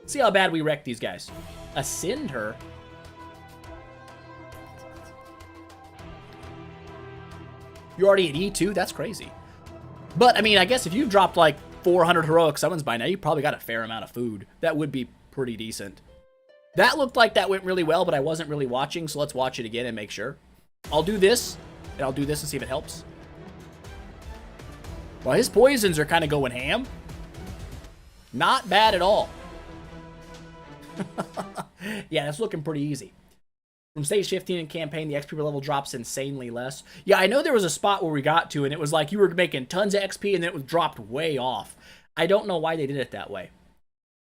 See how bad we wrecked these guys. Ascend her. You're already at E2? That's crazy. But, I mean, I guess if you've dropped like 400 heroic summons by now, you probably got a fair amount of food. That would be pretty decent. That looked like that went really well, but I wasn't really watching, so let's watch it again and make sure. I'll do this, and I'll do this and see if it helps. Well, his poisons are kind of going ham. Not bad at all. Yeah, that's looking pretty easy. From stage 15 in campaign, the XP per level drops insanely less. Yeah, I know there was a spot where we got to, and it was like you were making tons of XP, and then it was dropped way off. I don't know why they did it that way.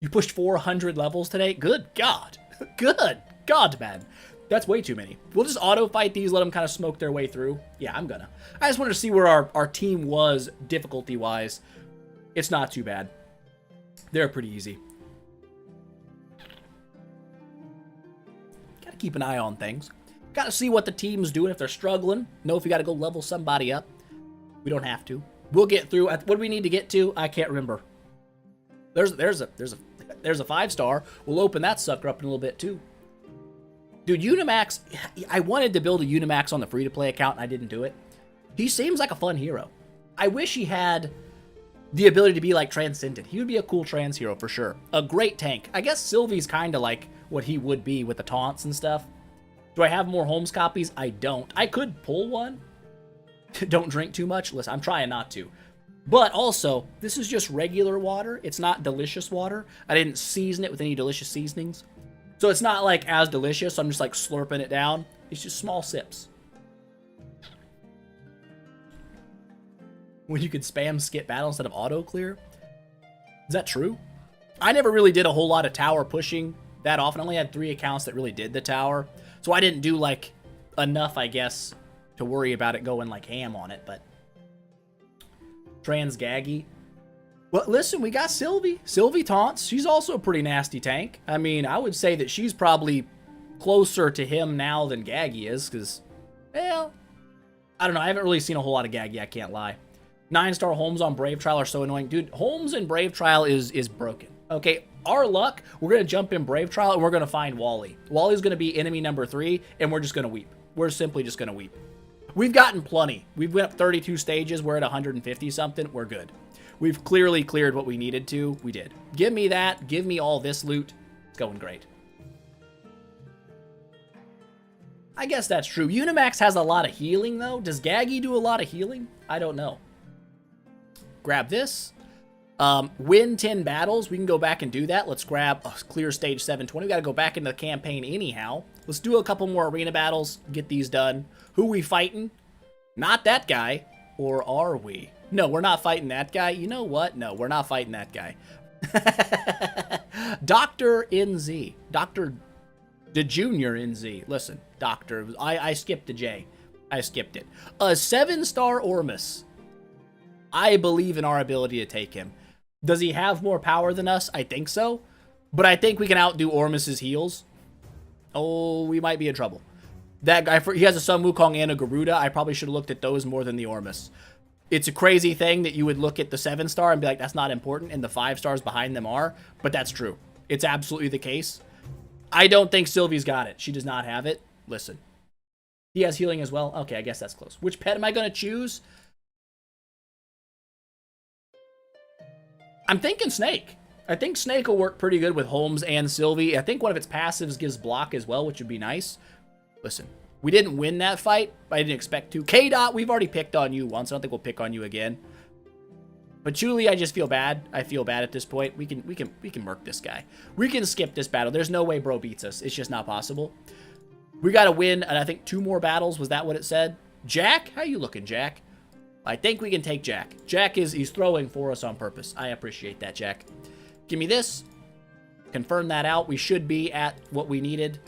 You pushed 400 levels today? Good God. Good God, man. That's way too many. We'll just auto-fight these, let them kind of smoke their way through. Yeah, I'm gonna. I just wanted to see where our team was difficulty-wise. It's not too bad. They're pretty easy. Gotta keep an eye on things. Gotta see what the team's doing if they're struggling. Know if you gotta go level somebody up. We don't have to. We'll get through. What do we need to get to? I can't remember. There's a 5-star. We'll open that sucker up in a little bit too. Dude, Unimax, I wanted to build a Unimax on the free-to-play account, and I didn't do it. He seems like a fun hero. I wish he had the ability to be like transcendent. He would be a cool trans hero for sure. A great tank. I guess Sylvie's kind of like what he would be with the taunts and stuff. Do I have more Holmes copies? I don't. I could pull one. Don't drink too much. Listen, I'm trying not to. But also, this is just regular water. It's not delicious water. I didn't season it with any delicious seasonings. So it's not like as delicious. So I'm just like slurping it down. It's just small sips. When you could spam skip battle instead of auto clear. Is that true? I never really did a whole lot of tower pushing that often. I only had 3 accounts that really did the tower. So I didn't do like enough, I guess, to worry about it going like ham on it. But trans gaggy. Well, listen, we got Sylvie. Sylvie taunts. She's also a pretty nasty tank. I mean, I would say that she's probably closer to him now than Gaggy is, because, well, I don't know. I haven't really seen a whole lot of Gaggy, I can't lie. 9-star Holmes on Brave Trial are so annoying. Dude, Holmes in Brave Trial is broken. Okay, our luck, we're going to jump in Brave Trial and we're going to find Wally. Wally's going to be enemy number 3, and we're just going to weep. We're simply just going to weep. We've gotten plenty. We've went up 32 stages. We're at 150 something. We're good. We've clearly cleared what we needed to. We did. Give me that. Give me all this loot. It's going great. I guess that's true. Unimax has a lot of healing, though. Does Gaggy do a lot of healing? I don't know. Grab this. Win 10 battles. We can go back and do that. Let's grab clear stage 720. We got to go back into the campaign anyhow. Let's do a couple more arena battles. Get these done. Who we fighting? Not that guy. Or are we? No, we're not fighting that guy. You know what? No, we're not fighting that guy. Dr. NZ. Dr. The Junior NZ. Listen, Doctor. I skipped the J. I skipped it. A 7-star Ormus. I believe in our ability to take him. Does he have more power than us? I think so. But I think we can outdo Ormus's heals. Oh, we might be in trouble. That guy, he has a Sun Wukong and a Garuda. I probably should have looked at those more than the Ormus. It's a crazy thing that you would look at the 7-star and be like, that's not important, and the 5 stars behind them are, but that's true. It's absolutely the case. I don't think Sylvie's got it. She does not have it. Listen. He has healing as well. Okay, I guess that's close. Which pet am I going to choose? I'm thinking Snake. I think Snake will work pretty good with Holmes and Sylvie. I think one of its passives gives block as well, which would be nice. Listen. We didn't win that fight. I didn't expect to. K-Dot, we've already picked on you once. I don't think we'll pick on you again. But Julie, I just feel bad. I feel bad at this point. We can murk this guy. We can skip this battle. There's no way bro beats us. It's just not possible. We got to win, and I think 2 more battles. Was that what it said? Jack? How you looking, Jack? I think we can take Jack. Jack he's throwing for us on purpose. I appreciate that, Jack. Give me this. Confirm that out. We should be at what we needed.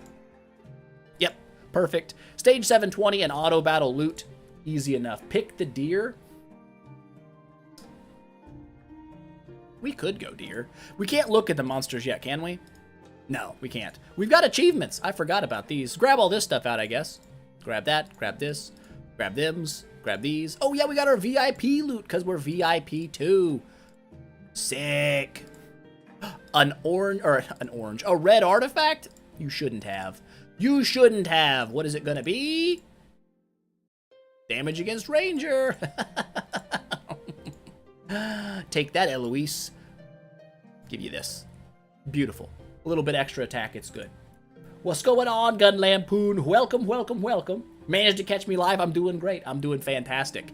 Yep. Perfect. Stage 720 and auto battle loot. Easy enough. Pick the deer. We could go deer. We can't look at the monsters yet, can we? No, we can't. We've got achievements. I forgot about these. Grab all this stuff out, I guess. Grab that. Grab this. Grab thems. Grab these. Oh, yeah, we got our VIP loot because we're VIP too. Sick. A red artifact? You shouldn't have. You shouldn't have. What is it going to be? Damage against Ranger. Take that, Eloise. Give you this. Beautiful. A little bit extra attack. It's good. What's going on, Gun Lampoon? Welcome, welcome, welcome. Managed to catch me live. I'm doing great. I'm doing fantastic.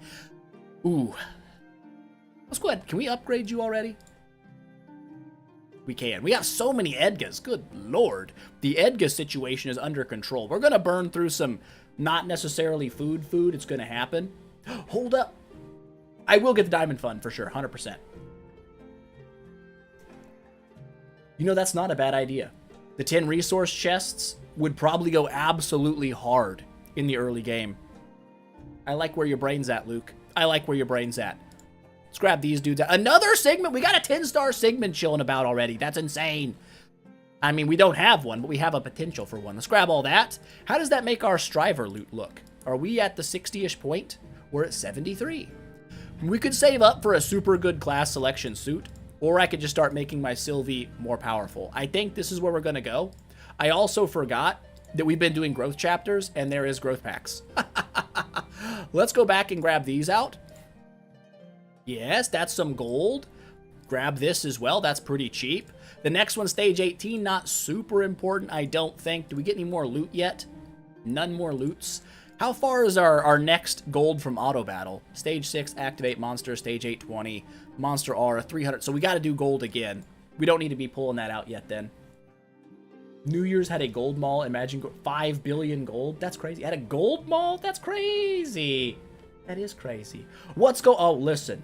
Ooh. Let's go ahead. Can we upgrade you already? We can. We have so many Edgas. Good lord. The Edga situation is under control. We're going to burn through some not necessarily food. It's going to happen. Hold up. I will get the Diamond Fund for sure. 100%. You know, that's not a bad idea. The 10 resource chests would probably go absolutely hard in the early game. I like where your brain's at, Luke. I like where your brain's at. Let's grab these dudes. Another Sigmund. We got a 10-star Sigmund chilling about already. That's insane. I mean, we don't have one, but we have a potential for one. Let's grab all that. How does that make our Striver loot look? Are we at the 60-ish point? We're at 73. We could save up for a super good class selection suit, or I could just start making my Sylvie more powerful. I think this is where we're going to go. I also forgot that we've been doing growth chapters, and there is growth packs. Let's go back and grab these out. Yes, that's some gold. Grab this as well. That's pretty cheap. The next one, stage 18, not super important, I don't think. Do we get any more loot yet? None more loots. How far is our next gold from auto battle? Stage 6, activate monster. Stage 820, monster aura, 300. So we got to do gold again. We don't need to be pulling that out yet then. New Year's had a gold mall. Imagine 5 billion gold. That's crazy. Had a gold mall? That's crazy. That is crazy. Oh, listen.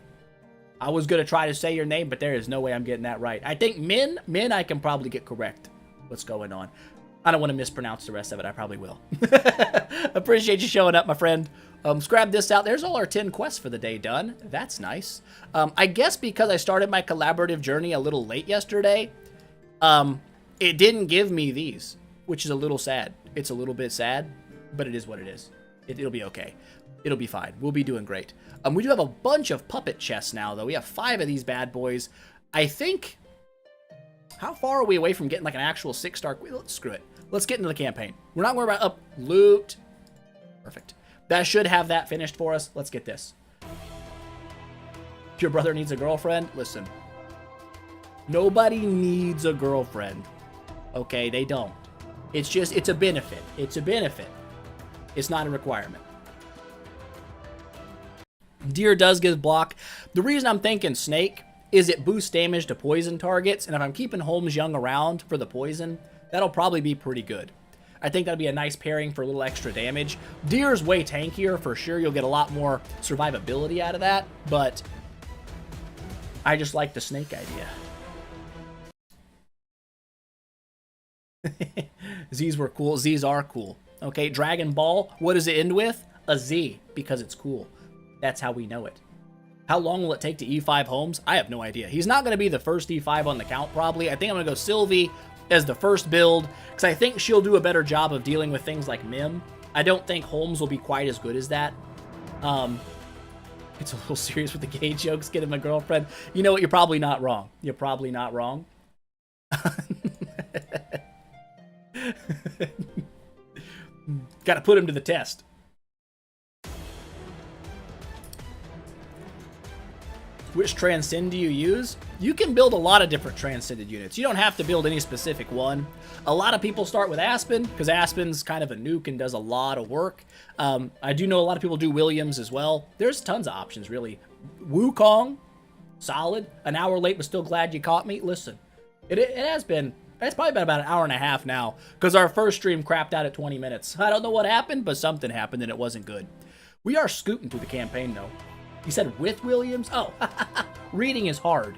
I was going to try to say your name, but there is no way I'm getting that right. I think Min I can probably get correct. What's going on? I don't want to mispronounce the rest of it. I probably will. Appreciate you showing up, my friend. Let's grab this out. There's all our 10 quests for the day done. That's nice. I guess because I started my collaborative journey a little late yesterday, it didn't give me these, which is a little sad. It's a little bit sad, but it is what it is. It'll be okay. It'll be fine. We'll be doing great. We do have a bunch of puppet chests now, though. We have 5 of these bad boys. I think... How far are we away from getting like an actual 6-star? Screw it. Let's get into the campaign. We're not worried about loot. Perfect. That should have that finished for us. Let's get this. If your brother needs a girlfriend, listen. Nobody needs a girlfriend. Okay, they don't. It's a benefit. It's a benefit. It's not a requirement. Deer does give block. The reason I'm thinking snake is it boosts damage to poison targets, and if I'm keeping Holmes Young around for the poison, that'll probably be pretty good. I think that'd be a nice pairing for a little extra damage. Deer's way tankier for sure. You'll get a lot more survivability out of that, but I just like the snake idea. Z's were cool. Z's are cool. Okay, Dragon Ball, what does it end with? A Z, because it's cool. That's how we know it. How long will it take to E5 Holmes? I have no idea. He's not going to be the first E5 on the count, probably. I think I'm going to go Sylvie as the first build, because I think she'll do a better job of dealing with things like Mim. I don't think Holmes will be quite as good as that. It's a little serious with the gay jokes, getting my girlfriend. You know what? You're probably not wrong. You're probably not wrong. Got to put him to the test. Which Transcend do you use? You can build a lot of different Transcended units. You don't have to build any specific one. A lot of people start with Aspen, because Aspen's kind of a nuke and does a lot of work. I do know a lot of people do Williams as well. There's tons of options, really. Wukong, solid. An hour late, but still glad you caught me. Listen, it has been... It's probably been about an hour and a half now, because our first stream crapped out at 20 minutes. I don't know what happened, but something happened and it wasn't good. We are scooting through the campaign, though. You said with Williams? Oh, reading is hard.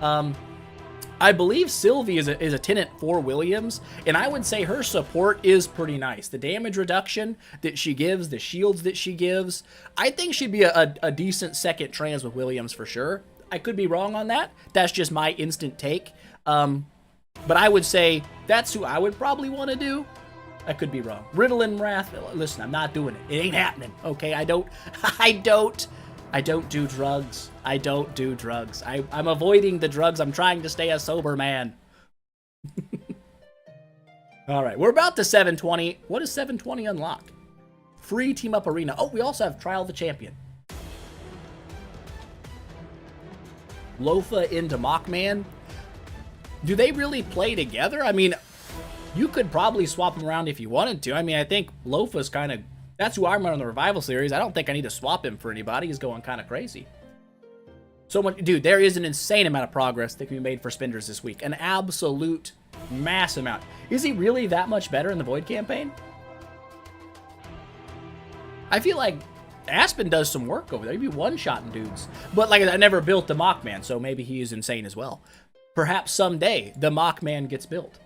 I believe Sylvie is a tenant for Williams, and I would say her support is pretty nice. The damage reduction that she gives, the shields that she gives, I think she'd be a decent second trans with Williams for sure. I could be wrong on that. That's just my instant take. But I would say that's who I would probably want to do. I could be wrong. Ritalin Wrath, listen, I'm not doing it. It ain't happening, okay? I don't do drugs. I don't do drugs. I'm avoiding the drugs. I'm trying to stay a sober man. All right, we're about to 720. What does 720 unlock? Free Team Up Arena. Oh, we also have Trial of the Champion. Lofa into Mockman. Do they really play together? I mean, you could probably swap them around if you wanted to. I mean, I think Lofa's kind of... That's who I'm running the Revival series. I don't think I need to swap him for anybody. He's going kind of crazy. So much... Dude, there is an insane amount of progress that can be made for Spenders this week. An absolute mass amount. Is he really that much better in the Void campaign? I feel like Aspen does some work over there. He'd be one-shotting dudes. But like I never built the Mockman, so maybe he is insane as well. Perhaps someday the Mockman gets built.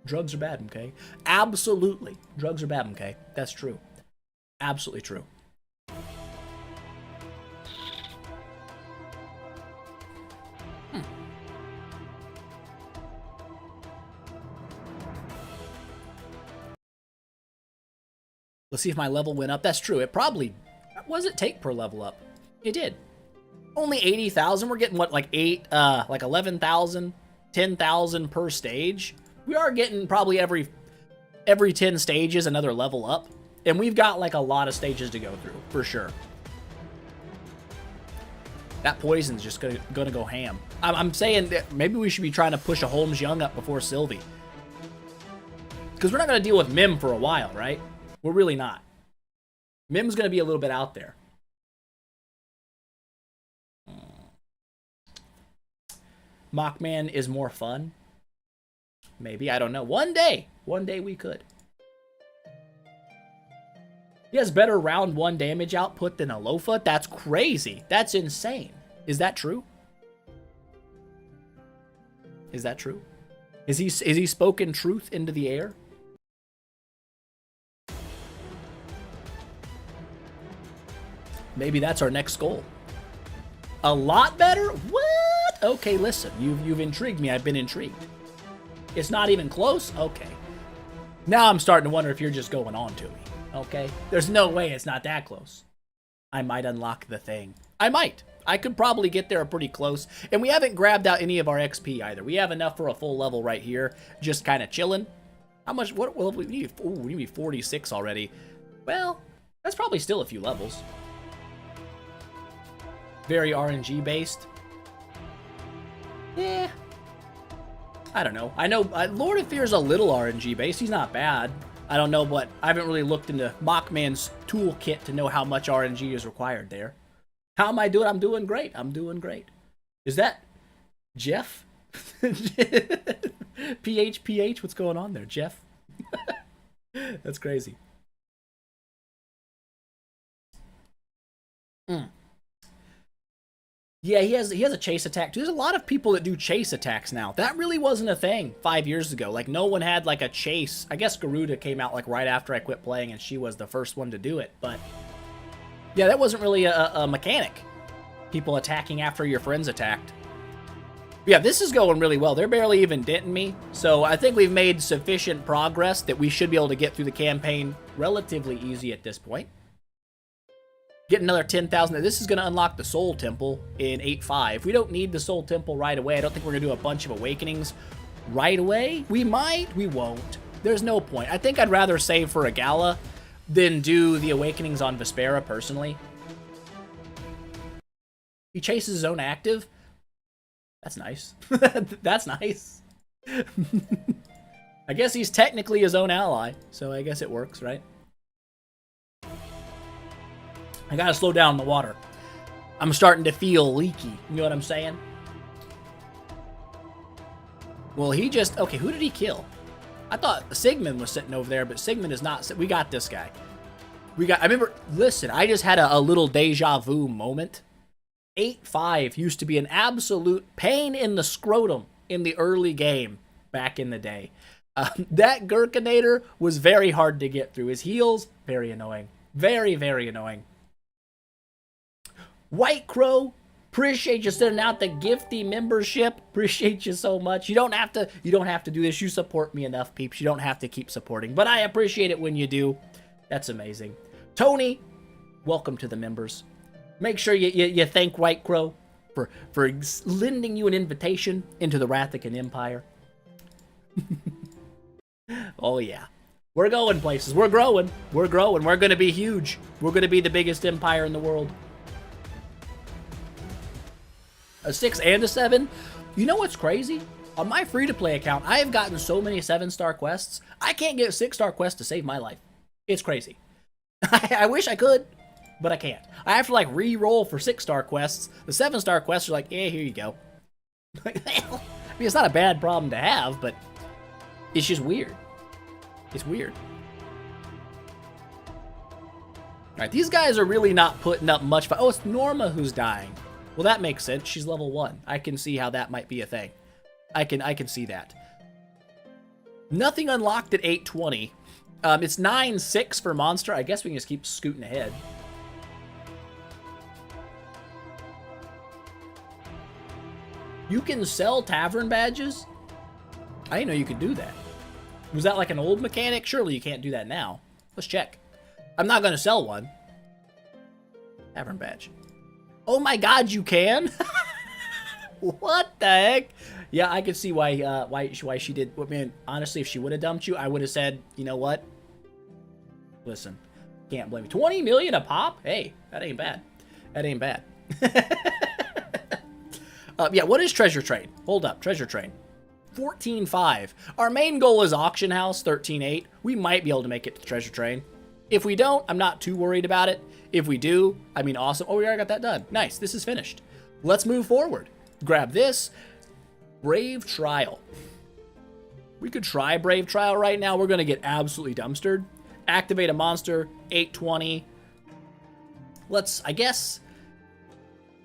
Drugs are bad, okay? Absolutely. Drugs are bad, okay? That's true. Absolutely true. Let's see if my level went up. That's true. It probably... What does it take per level up? It did. Only 80,000. We're getting, what, like 11,000, 10,000 per stage? We are getting probably every 10 stages another level up. And we've got, like, a lot of stages to go through, for sure. That poison's just gonna go ham. I'm saying that maybe we should be trying to push a Holmes Young up before Sylvie. Because we're not gonna deal with Mim for a while, right? We're really not. Mim's gonna be a little bit out there. Mockman is more fun. Maybe, I don't know. One day we could. He has better round 1 damage output than Alofa? That's crazy. That's insane. Is that true? Is that true? Is he spoken truth into the air? Maybe that's our next goal. A lot better? What? Okay, listen. You've intrigued me. I've been intrigued. It's not even close? Okay. Now I'm starting to wonder if you're just going on to me. Okay? There's no way it's not that close. I might unlock the thing. I might. I could probably get there pretty close. And we haven't grabbed out any of our XP either. We have enough for a full level right here. Just kind of chilling. How much? What will we need? Ooh, we need 46 already. Well, that's probably still a few levels. Very RNG based. Yeah. I don't know. I know Lord of Fear is a little RNG based. He's not bad. I don't know what. I haven't really looked into Mockman's toolkit to know how much RNG is required there. How am I doing? I'm doing great. I'm doing great. Is that Jeff? PH? What's going on there, Jeff? That's crazy. Yeah, he has a chase attack. There's a lot of people that do chase attacks now. That really wasn't a thing 5 years ago. Like, no one had, like, a chase. I guess Garuda came out, like, right after I quit playing, and she was the first one to do it. But, yeah, that wasn't really a mechanic. People attacking after your friends attacked. Yeah, this is going really well. They're barely even denting me. So I think we've made sufficient progress that we should be able to get through the campaign relatively easy at this point. Get another 10,000. This is going to unlock the Soul Temple in 8.5. We don't need the Soul Temple right away. I don't think we're going to do a bunch of awakenings right away. We might. We won't. There's no point. I think I'd rather save for a gala than do the awakenings on Vespera, personally. He chases his own active. That's nice. That's nice. I guess he's technically his own ally, so I guess it works, right? I gotta slow down the water. I'm starting to feel leaky. You know what I'm saying? Well, he just... Okay, who did he kill? I thought Sigmund was sitting over there, but Sigmund is not. We got this guy. I remember... Listen, I just had a little deja vu moment. 8.5 used to be an absolute pain in the scrotum in the early game back in the day. That Gherkinator was very hard to get through. His heals, very annoying. Very, very annoying. White Crow, appreciate you sending out the gifty membership. Appreciate you so much. You don't have to do this. You support me enough, peeps. You don't have to keep supporting, but I appreciate it when you do. That's amazing. Tony, welcome to the members. Make sure you thank White Crow for lending you an invitation into the Rathican Empire. Oh yeah. We're going places. We're growing. We're growing. We're going to be huge. We're going to be the biggest empire in the world. A 6 and a 7. You know what's crazy? On my free-to-play account, I have gotten so many 7-star quests. I can't get 6-star quests to save my life. It's crazy. I wish I could, but I can't. I have to, like, re-roll for 6-star quests. The 7-star quests are like, here you go. I mean, it's not a bad problem to have, but it's just weird. It's weird. Alright, these guys are really not putting up much fight. Oh, it's Norma who's dying. Well, that makes sense. She's level 1. I can see how that might be a thing. I can see that. Nothing unlocked at 820. It's 9.6 for Monster. I guess we can just keep scooting ahead. You can sell tavern badges? I didn't know you could do that. Was that like an old mechanic? Surely you can't do that now. Let's check. I'm not going to sell one. Tavern badge. Oh my god, you can? What the heck? Yeah, I could see why she did. I mean, honestly, if she would have dumped you, I would have said, you know what? Listen, can't blame you. 20 million a pop? Hey, that ain't bad. That ain't bad. Yeah, what is treasure train? Hold up, treasure train. 14.5. Our main goal is auction house, 13.8. We might be able to make it to treasure train. If we don't, I'm not too worried about it. If we do, I mean, awesome. Oh, we already got that done. Nice, this is finished. Let's move forward. Grab this. Brave Trial. We could try Brave Trial right now. We're going to get absolutely dumpstered. Activate a monster, 820. Let's, I guess,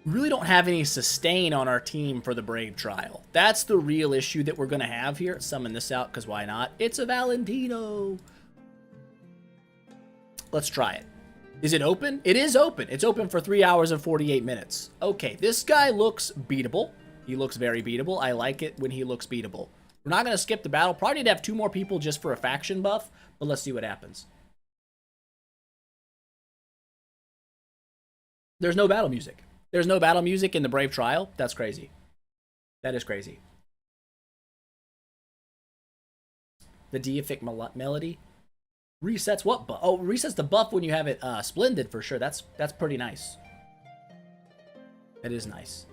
really don't have any sustain on our team for the Brave Trial. That's the real issue that we're going to have here. Summon this out, because why not? It's a Valentino. Let's try it. Is it open? It is open. It's open for 3 hours and 48 minutes. Okay, this guy looks beatable. He looks very beatable. I like it when he looks beatable. We're not going to skip the battle. Probably need to have 2 more people just for a faction buff, but let's see what happens. There's no battle music. There's no battle music in the Brave Trial. That's crazy. That is crazy. The deific melody. Resets what buff? Oh, resets the buff when you have it splendid for sure. That's pretty nice. That is nice.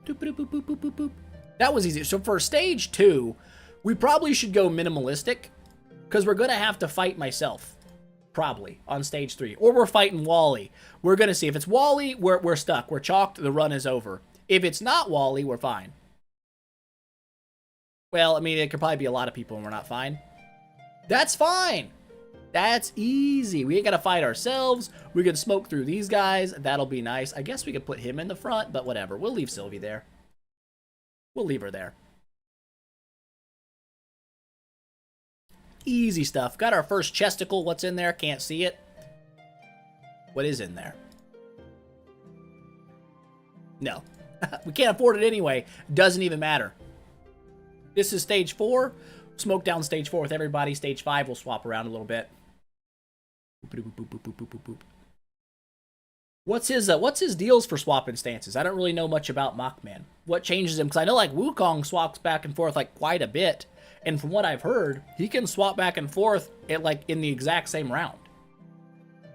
Doop, boop, boop, boop, boop, boop, boop. That was easy. So for stage 2, we probably should go minimalistic because we're going to have to fight myself. Probably on stage 3. Or we're fighting Wally. We're going to see. If it's Wally, we're stuck. We're chalked. The run is over. If it's not Wally, we're fine. Well, I mean, it could probably be a lot of people and we're not fine. That's fine. That's easy. We ain't got to fight ourselves. We can smoke through these guys. That'll be nice. I guess we could put him in the front, but whatever. We'll leave Sylvie there. We'll leave her there. Easy stuff. Got our first chesticle. What's in there? Can't see it. What is in there? No. We can't afford it anyway. Doesn't even matter. This is stage 4. Smoke down stage 4 with everybody. Stage 5 we'll swap around a little bit. What's his deals for swapping stances? I don't really know much about Mockman. What changes him? Because I know like Wukong swaps back and forth like quite a bit. And from what I've heard, he can swap back and forth at like in the exact same round.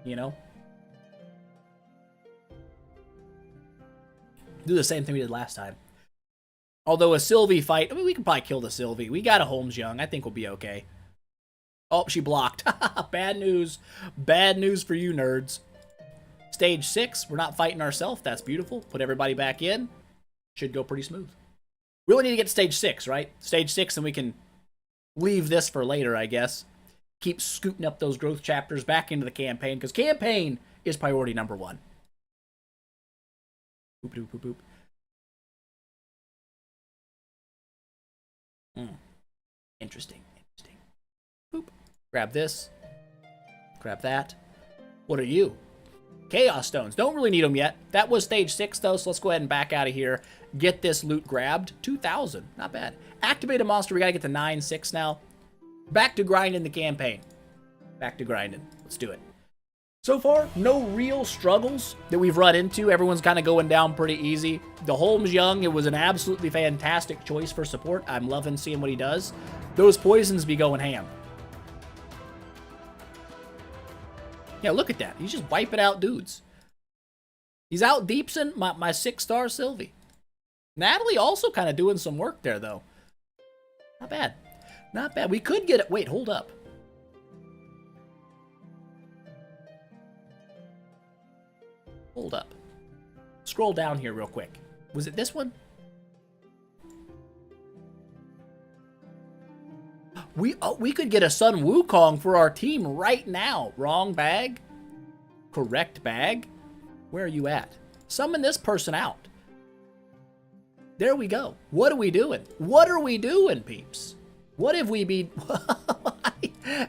You know? Do the same thing we did last time. Although a Sylvie fight, I mean, we can probably kill the Sylvie. We got a Holmes Young. I think we'll be okay. Oh, she blocked. Bad news. Bad news for you, nerds. Stage 6, we're not fighting ourselves. That's beautiful. Put everybody back in. Should go pretty smooth. We only need to get to stage 6, right? Stage 6, and we can leave this for later, I guess. Keep scooting up those growth chapters back into the campaign, because campaign is priority number 1. Boop, boop, boop, boop. Interesting. Interesting. Boop. Grab this. Grab that. What are you? Chaos Stones. Don't really need them yet. That was stage 6, though, so let's go ahead and back out of here. Get this loot grabbed. 2,000. Not bad. Activate a monster. We gotta get to 9-6 now. Back to grinding the campaign. Back to grinding. Let's do it. So far, no real struggles that we've run into. Everyone's kind of going down pretty easy. The Holmes Young, it was an absolutely fantastic choice for support. I'm loving seeing what he does. Those poisons be going ham. Yeah, look at that. He's just wiping out dudes. He's out deepsing my 6-star Sylvie. Natalie also kind of doing some work there, though. Not bad. Not bad. We could get it. Wait, hold up. Hold up. Scroll down here real quick. Was it this one? We could get a Sun Wukong for our team right now. Wrong bag. Correct bag. Where are you at? Summon this person out. There we go. What are we doing? What are we doing, peeps? What have we been...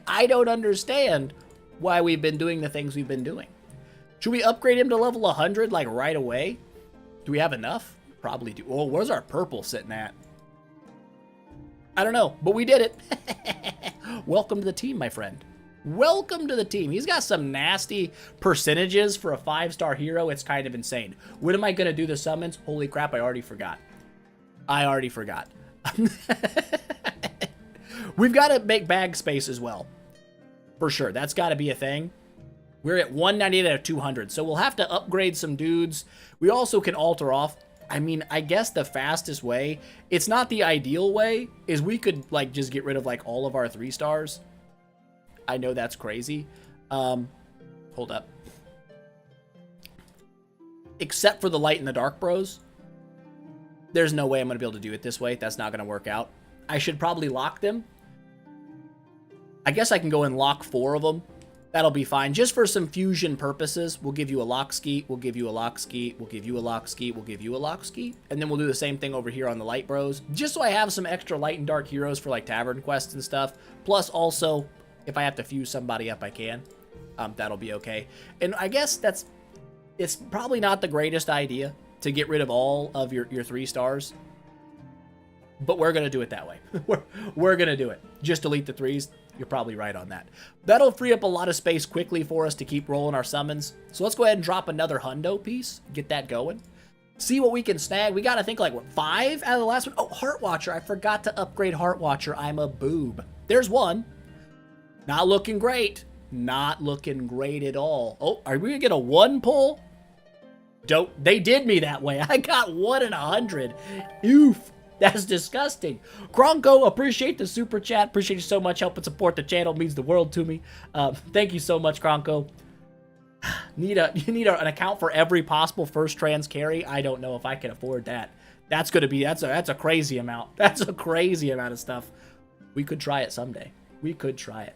I don't understand why we've been doing the things we've been doing. Should we upgrade him to level 100, like, right away? Do we have enough? Probably do. Oh, where's our purple sitting at? I don't know, but we did it. Welcome to the team, my friend. Welcome to the team. He's got some nasty percentages for a 5-star hero. It's kind of insane. When am I going to do the summons? Holy crap, I already forgot. I already forgot. We've got to make bag space as well. For sure. That's got to be a thing. We're at 198 out of 200, so we'll have to upgrade some dudes. We also can alter off I mean, I guess the fastest way, it's not the ideal way, is we could, like, just get rid of, like, all of our 3 stars. I know that's crazy. Hold up. Except for the light and the dark bros. There's no way I'm going to be able to do it this way. That's not going to work out. I should probably lock them. I guess I can go and lock 4 of them. That'll be fine. Just for some fusion purposes, we'll give you a lock skeet, we'll give you a lock skeet, we'll give you a lock skeet, we'll give you a lock skeet. And then we'll do the same thing over here on the light bros. Just so I have some extra light and dark heroes for like tavern quests and stuff. Plus also, if I have to fuse somebody up, I can. That'll be okay. And I guess it's probably not the greatest idea to get rid of all of your 3 stars. But we're going to do it that way. we're going to do it. Just delete the 3s. You're probably right on that. That'll free up a lot of space quickly for us to keep rolling our summons. So let's go ahead and drop another hundo piece. Get that going. See what we can snag. We got, I think, like, what, 5 out of the last one? Oh, Heart Watcher. I forgot to upgrade Heart Watcher. I'm a boob. There's 1. Not looking great. Not looking great at all. Oh, are we going to get a 1 pull? Don't. They did me that way. I got 1 in 100. Oof. That's disgusting. Kronko, appreciate the super chat. Appreciate you so much. Helping support the channel means the world to me. Thank you so much, Kronko. You need an account for every possible first trans carry. I don't know if I can afford that. That's a crazy amount. That's a crazy amount of stuff. We could try it someday. We could try it.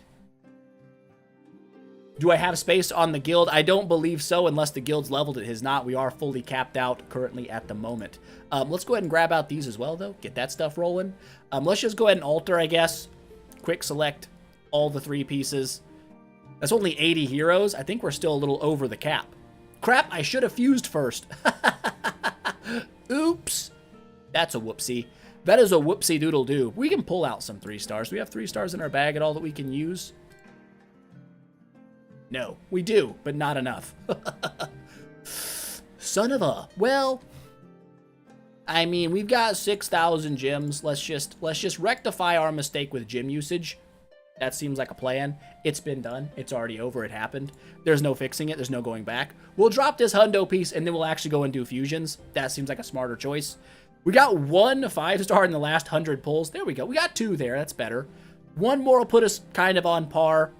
Do I have space on the guild? I don't believe so, unless the guild's leveled. It has not. We are fully capped out currently at the moment. Let's go ahead and grab out these as well, though. Get that stuff rolling. Let's just go ahead and alter, I guess. Quick select all the 3 pieces. That's only 80 heroes. I think we're still a little over the cap. Crap, I should have fused first. Oops. That's a whoopsie. That is a whoopsie doodle doo. We can pull out some 3 stars. We have 3 stars in our bag at all that we can use. No, we do, but not enough. Son of a... Well, I mean, we've got 6,000 gems. Let's just rectify our mistake with gem usage. That seems like a plan. It's been done. It's already over. It happened. There's no fixing it. There's no going back. We'll drop this hundo piece, and then we'll actually go and do fusions. That seems like a smarter choice. We got 1 5-star in the last 100 pulls. There we go. We got 2 there. That's better. 1 more will put us kind of on par.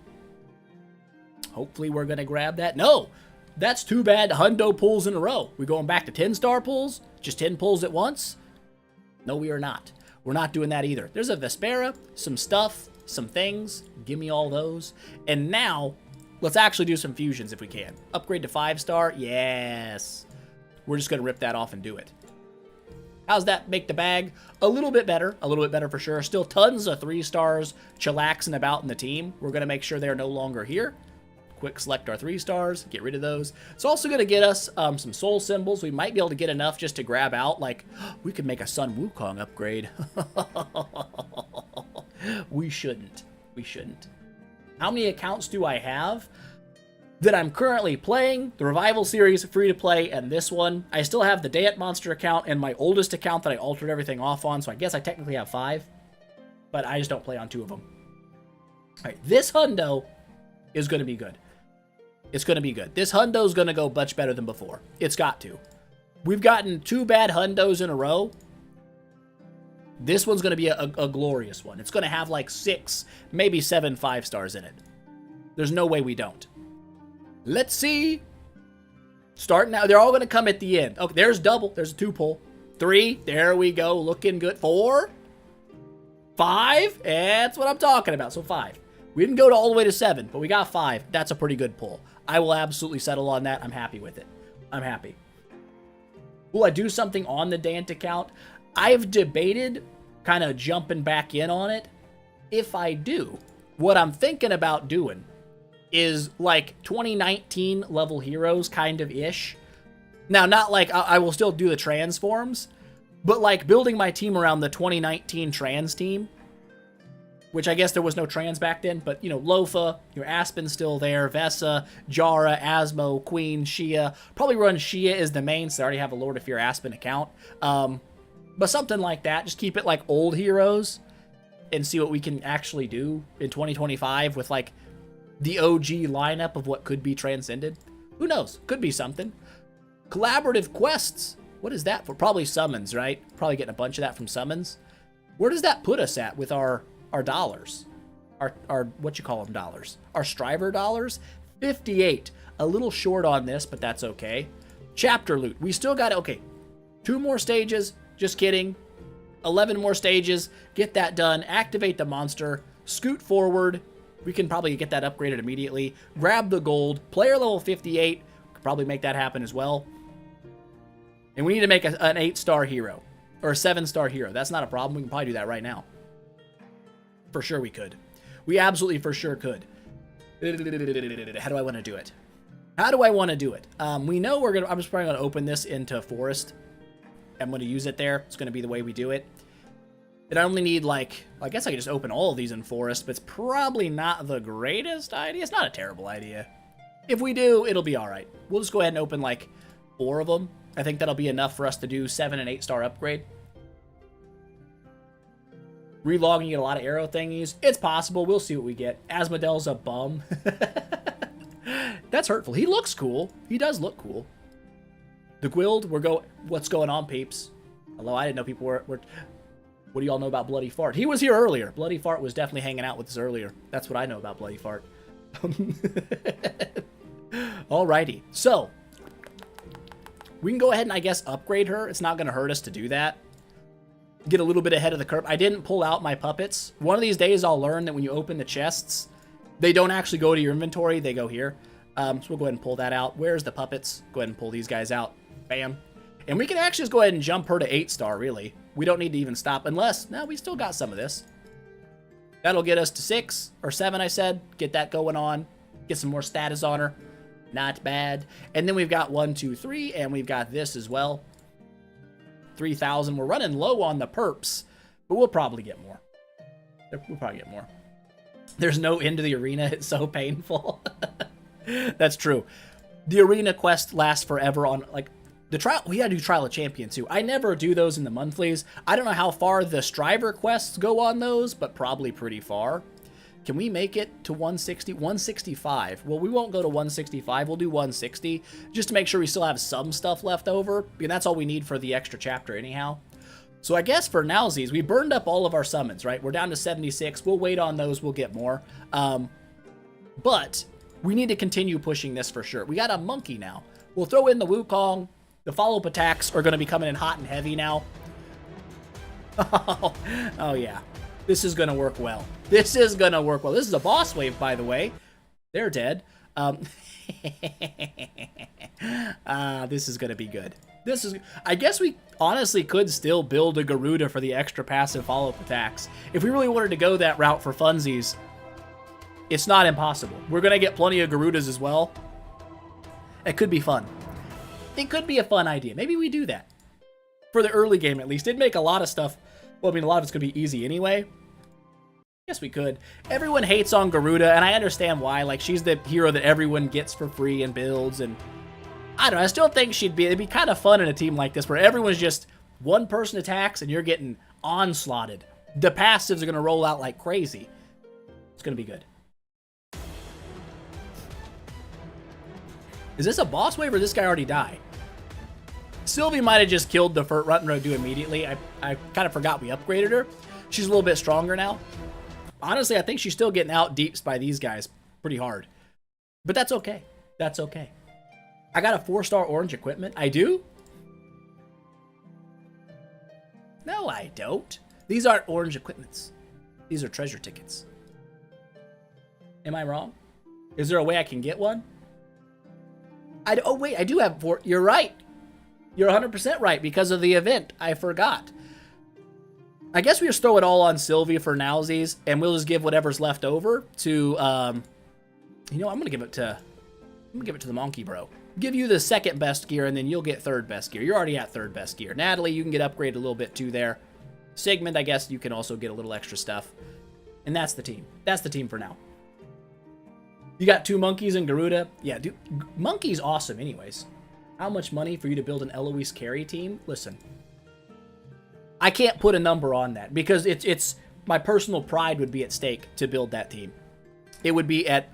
Hopefully we're going to grab that. No, that's too bad. Hundo pulls in a row. We going back to 10-star pulls? Just 10 pulls at once? No, we are not. We're not doing that either. There's a Vespera, some stuff, some things. Give me all those. And now, let's actually do some fusions if we can. Upgrade to 5-star? Yes. We're just going to rip that off and do it. How's that make the bag? A little bit better. A little bit better for sure. Still tons of 3 stars chillaxing about in the team. We're going to make sure they're no longer here. Quick select our 3 stars, get rid of those. It's also going to get us some soul symbols. We might be able to get enough just to grab out, like, we could make a Sun Wukong upgrade. We shouldn't. We shouldn't. How many accounts do I have that I'm currently playing? The Revival series, free to play, and this one. I still have the Dayet Monster account and my oldest account that I altered everything off on, so I guess I technically have 5. But I just don't play on 2 of them. All right, this hundo is going to be good. It's going to be good. This hundo's going to go much better than before. It's got to. We've gotten 2 bad hundos in a row. This one's going to be a glorious one. It's going to have like 6, maybe 7 5-stars in it. There's no way we don't. Let's see. Starting out. They're all going to come at the end. Okay, there's double. There's a 2 pull. 3. There we go. Looking good. 4. 5. That's what I'm talking about. So 5. We didn't go all the way to 7, but we got 5. That's a pretty good pull. I will absolutely settle on that. I'm happy with it. I'm happy. Will I do something on the Dant account? I've debated kind of jumping back in on it. If I do, what I'm thinking about doing is like 2019 level heroes kind of ish. Now, not like I will still do the transforms, but like building my team around the 2019 trans team. Which I guess there was no trans back then, but, you know, Lofa, your Aspen's still there, Vesa, Jara, Asmo, Queen, Shia. Probably run Shia as the main, so I already have a Lord of Fear Aspen account. But something like that, just keep it like old heroes and see what we can actually do in 2025 with, like, the OG lineup of what could be transcended. Who knows? Could be something. Collaborative quests. What is that for? Probably summons, right? Probably getting a bunch of that from summons. Where does that put us at with our dollars? Our what you call them dollars? Our striver dollars? 58. A little short on this, but that's okay. Chapter loot. We still got, okay, 2 more stages. Just kidding. 11 more stages. Get that done. Activate the monster. Scoot forward. We can probably get that upgraded immediately. Grab the gold. Player level 58. Could probably make that happen as well. And we need to make an 8-star hero. Or a 7-star hero. That's not a problem. We can probably do that right now. For sure we could. We absolutely for sure could. How do I want to do it? How do I want to do it? We know we're going to... I'm just probably going to open this into Forest. I'm going to use it there. It's going to be the way we do it. And I only need, like... I guess I could just open all of these in Forest, but it's probably not the greatest idea. It's not a terrible idea. If we do, it'll be alright. We'll just go ahead and open, like, 4 of them. I think that'll be enough for us to do 7 and 8-star upgrade. Relogging, you get a lot of arrow thingies. It's possible. We'll see what we get. Asmodel's a bum. That's hurtful. He looks cool. He does look cool. The Guild, what's going on, peeps? Hello, I didn't know people were... What do y'all know about Bloody Fart? He was here earlier. Bloody Fart was definitely hanging out with us earlier. That's what I know about Bloody Fart. Alrighty. So, we can go ahead and, I guess, upgrade her. It's not going to hurt us to do that. Get a little bit ahead of the curve. I didn't pull out my puppets. One of these days, I'll learn that when you open the chests, they don't actually go to your inventory. They go here. So we'll go ahead and pull that out. Where's the puppets? Go ahead and pull these guys out. Bam. And we can actually just go ahead and jump her to 8-star, really. We don't need to even stop unless... No, we still got some of this. That'll get us to 6 or 7, I said. Get that going on. Get some more status on her. Not bad. And then we've got 1, 2, 3, and we've got this as well. 3,000. We're running low on the perps, but we'll probably get more. We'll probably get more. There's no end to the arena. It's so painful. That's true. The arena quest lasts forever on, like, the trial. We gotta do Trial of Champions too. I never do those in the monthlies. I don't know how far the striver quests go on those, but probably pretty far. Can we make it to 160? 165. Well, we won't go to 165. We'll do 160 just to make sure we still have some stuff left over. And that's all we need for the extra chapter anyhow. So I guess for nowsies, we burned up all of our summons, right? We're down to 76. We'll wait on those. We'll get more. But we need to continue pushing this for sure. We got a monkey now. We'll throw in the Wukong. The follow-up attacks are going to be coming in hot and heavy now. Oh, yeah. This is going to work well. This is going to work well. This is a boss wave, by the way. They're dead. This is going to be good. This is... I guess we honestly could still build a Garuda for the extra passive follow-up attacks. If we really wanted to go that route for funsies, it's not impossible. We're going to get plenty of Garudas as well. It could be fun. It could be a fun idea. Maybe we do that. For the early game, at least. It'd make a lot of stuff... Well, I mean, a lot of it's going to be easy anyway. Yes, we could. Everyone hates on Garuda, and I understand why. Like, she's the hero that everyone gets for free and builds, and... I don't know, I still think it'd be kind of fun in a team like this, where everyone's just one person attacks, and you're getting onslaughted. The passives are going to roll out like crazy. It's going to be good. Is this a boss wave, or did this guy already die? Sylvie might have just killed the front row do immediately. I kind of forgot we upgraded her. She's a little bit stronger now. Honestly, I think she's still getting out deeps by these guys pretty hard. But that's okay. That's okay. I got a 4-star orange equipment. I do? No, I don't. These aren't orange equipments. These are treasure tickets. Am I wrong? Is there a way I can get one? Oh, wait, I do have 4. You're right. You're 100% right because of the event. I forgot. I guess we just throw it all on Sylvia for nowsies, and we'll just give whatever's left over to, you know, I'm gonna give it to the monkey bro. Give you the second best gear, and then you'll get third best gear. You're already at third best gear. Natalie, you can get upgraded a little bit too there. Sigmund, I guess you can also get a little extra stuff. And that's the team. That's the team for now. You got 2 monkeys and Garuda. Yeah, dude, monkey's awesome anyways. How much money for you to build an Eloise carry team? Listen, I can't put a number on that because it's my personal pride would be at stake to build that team. It'd be a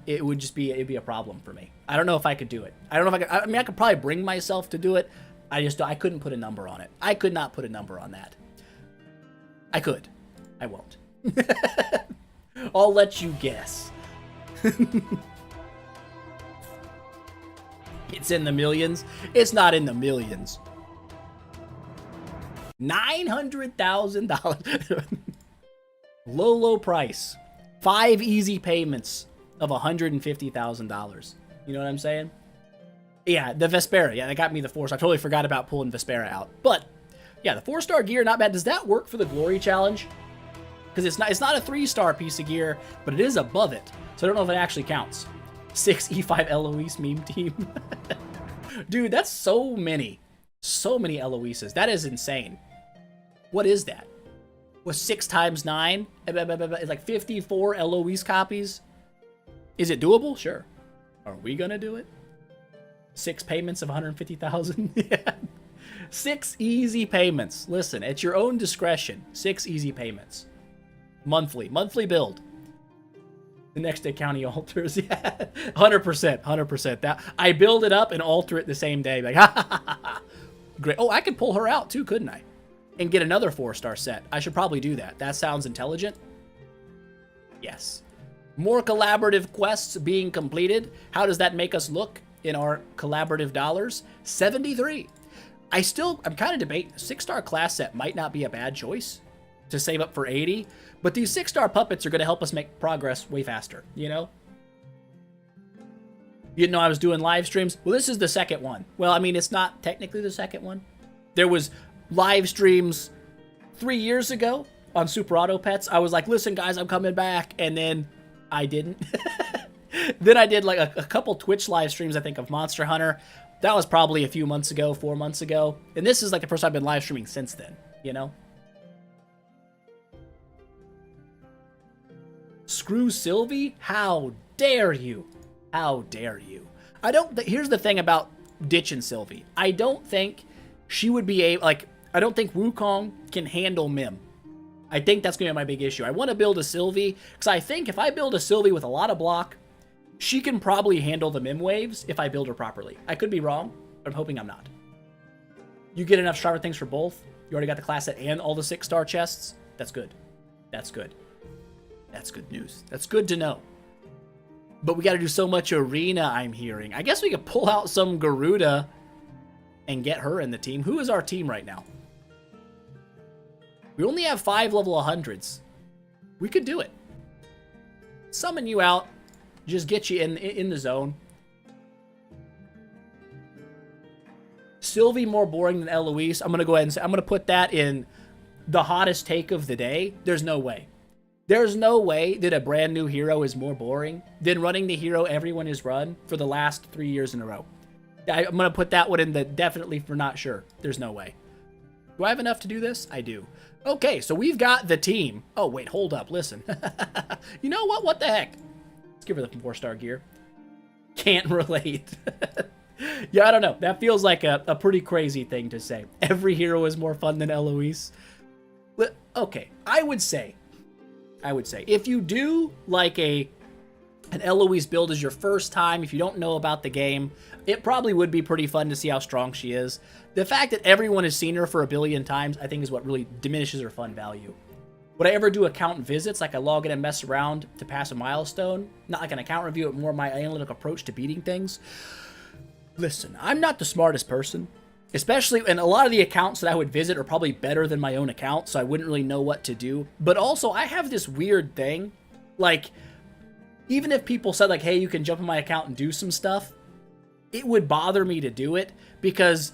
problem for me. I don't know if I could do it. I don't know if I could. I mean, I could probably bring myself to do it, I couldn't put a number on it. I could not put a number on that. I could. I won't. I'll let you guess. It's in the millions. It's not in the millions. $900,000. Low price. 5 easy payments of $150,000. You know what I'm saying? Yeah, the Vespera. Yeah, that got me the 4-star. I totally forgot about pulling Vespera out. But yeah, the 4-star gear, not bad. Does that work for the Glory Challenge? Because it's not a 3-star piece of gear, but it is above it. So I don't know if it actually counts. 6 E5 Eloise meme team. Dude, that's so many. So many Eloises. That is insane. What is that? With 6 times 9? It's like 54 Eloise copies. Is it doable? Sure. Are we gonna do it? 6 payments of 150,000? Yeah. 6 easy payments. Listen, at your own discretion. 6 easy payments. Monthly build. The next day county alters. Yeah. 100%. That I build it up and alter it the same day. Like, ha ha ha ha. Great. Oh, I could pull her out too, couldn't I? And get another 4-star set. I should probably do that. That sounds intelligent. Yes. More collaborative quests being completed. How does that make us look in our collaborative dollars? 73. I'm kind of debating. 6-star class set might not be a bad choice to save up for 80, but these 6-star puppets are going to help us make progress way faster, you know? You didn't know I was doing live streams? Well, this is the second one. Well, I mean, it's not technically the second one. There was live streams 3 years ago on Super Auto Pets. I was like, listen, guys, I'm coming back. And then I didn't. Then I did like a couple Twitch live streams, I think, of Monster Hunter. That was probably a few months ago, 4 months ago. And this is like the first time I've been live streaming since then, you know? Screw Sylvie? How dare you? How dare you? Here's the thing about ditching Sylvie. I don't think she would be able, like, I don't think Wukong can handle Mim. I think that's going to be my big issue. I want to build a Sylvie, because I think if I build a Sylvie with a lot of block, she can probably handle the Mim waves if I build her properly. I could be wrong, but I'm hoping I'm not. You get enough stronger things for both. You already got the class set and all the 6-star chests. That's good. That's good. That's good news. That's good to know. But we got to do so much arena, I'm hearing. I guess we could pull out some Garuda and get her in the team. Who is our team right now? We only have 5 level 100s. We could do it. Summon you out. Just get you in the zone. Sylvie more boring than Eloise. I'm going to go ahead and say, I'm going to put that in the hottest take of the day. There's no way. There's no way that a brand new hero is more boring than running the hero everyone has run for the last 3 years in a row. I'm going to put that one in the definitely for not sure. There's no way. Do I have enough to do this? I do. Okay, so we've got the team. Oh, wait, hold up. Listen. You know what? What the heck? Let's give her the 4-star gear. Can't relate. Yeah, I don't know. That feels like a pretty crazy thing to say. Every hero is more fun than Eloise. Okay, I would say, if you do like an Eloise build as your first time, if you don't know about the game, it probably would be pretty fun to see how strong she is. The fact that everyone has seen her for a billion times, I think is what really diminishes her fun value. Would I ever do account visits, like I log in and mess around to pass a milestone? Not like an account review, but more my analytical approach to beating things. Listen, I'm not the smartest person. Especially, and a lot of the accounts that I would visit are probably better than my own account, so I wouldn't really know what to do. But also, I have this weird thing, like, even if people said, like, hey, you can jump on my account and do some stuff, it would bother me to do it, because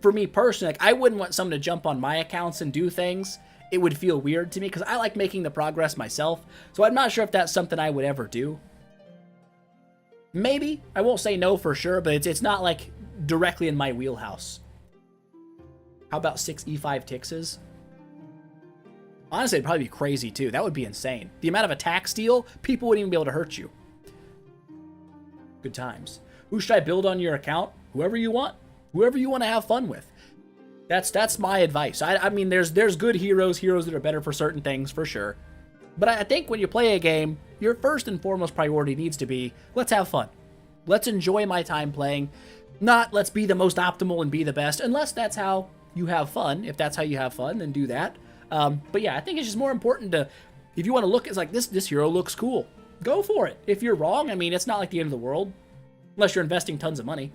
for me personally, like, I wouldn't want someone to jump on my accounts and do things. It would feel weird to me, because I like making the progress myself, so I'm not sure if that's something I would ever do. Maybe. I won't say no for sure, but it's not, like, directly in my wheelhouse. How about 6 E5 Tixes? Honestly, it'd probably be crazy too. That would be insane. The amount of attack steal, people wouldn't even be able to hurt you. Good times. Who should I build on your account? Whoever you want. Whoever you want to have fun with. That's my advice. I mean, there's good heroes that are better for certain things, for sure. But I think when you play a game, your first and foremost priority needs to be, let's have fun. Let's enjoy my time playing. Not let's be the most optimal and be the best, unless that's how you have fun. If that's how you have fun, then do that. But yeah, I think it's just more important to, if you want to look, it's like this hero looks cool. Go for it. If you're wrong, I mean, it's not like the end of the world. Unless you're investing tons of money.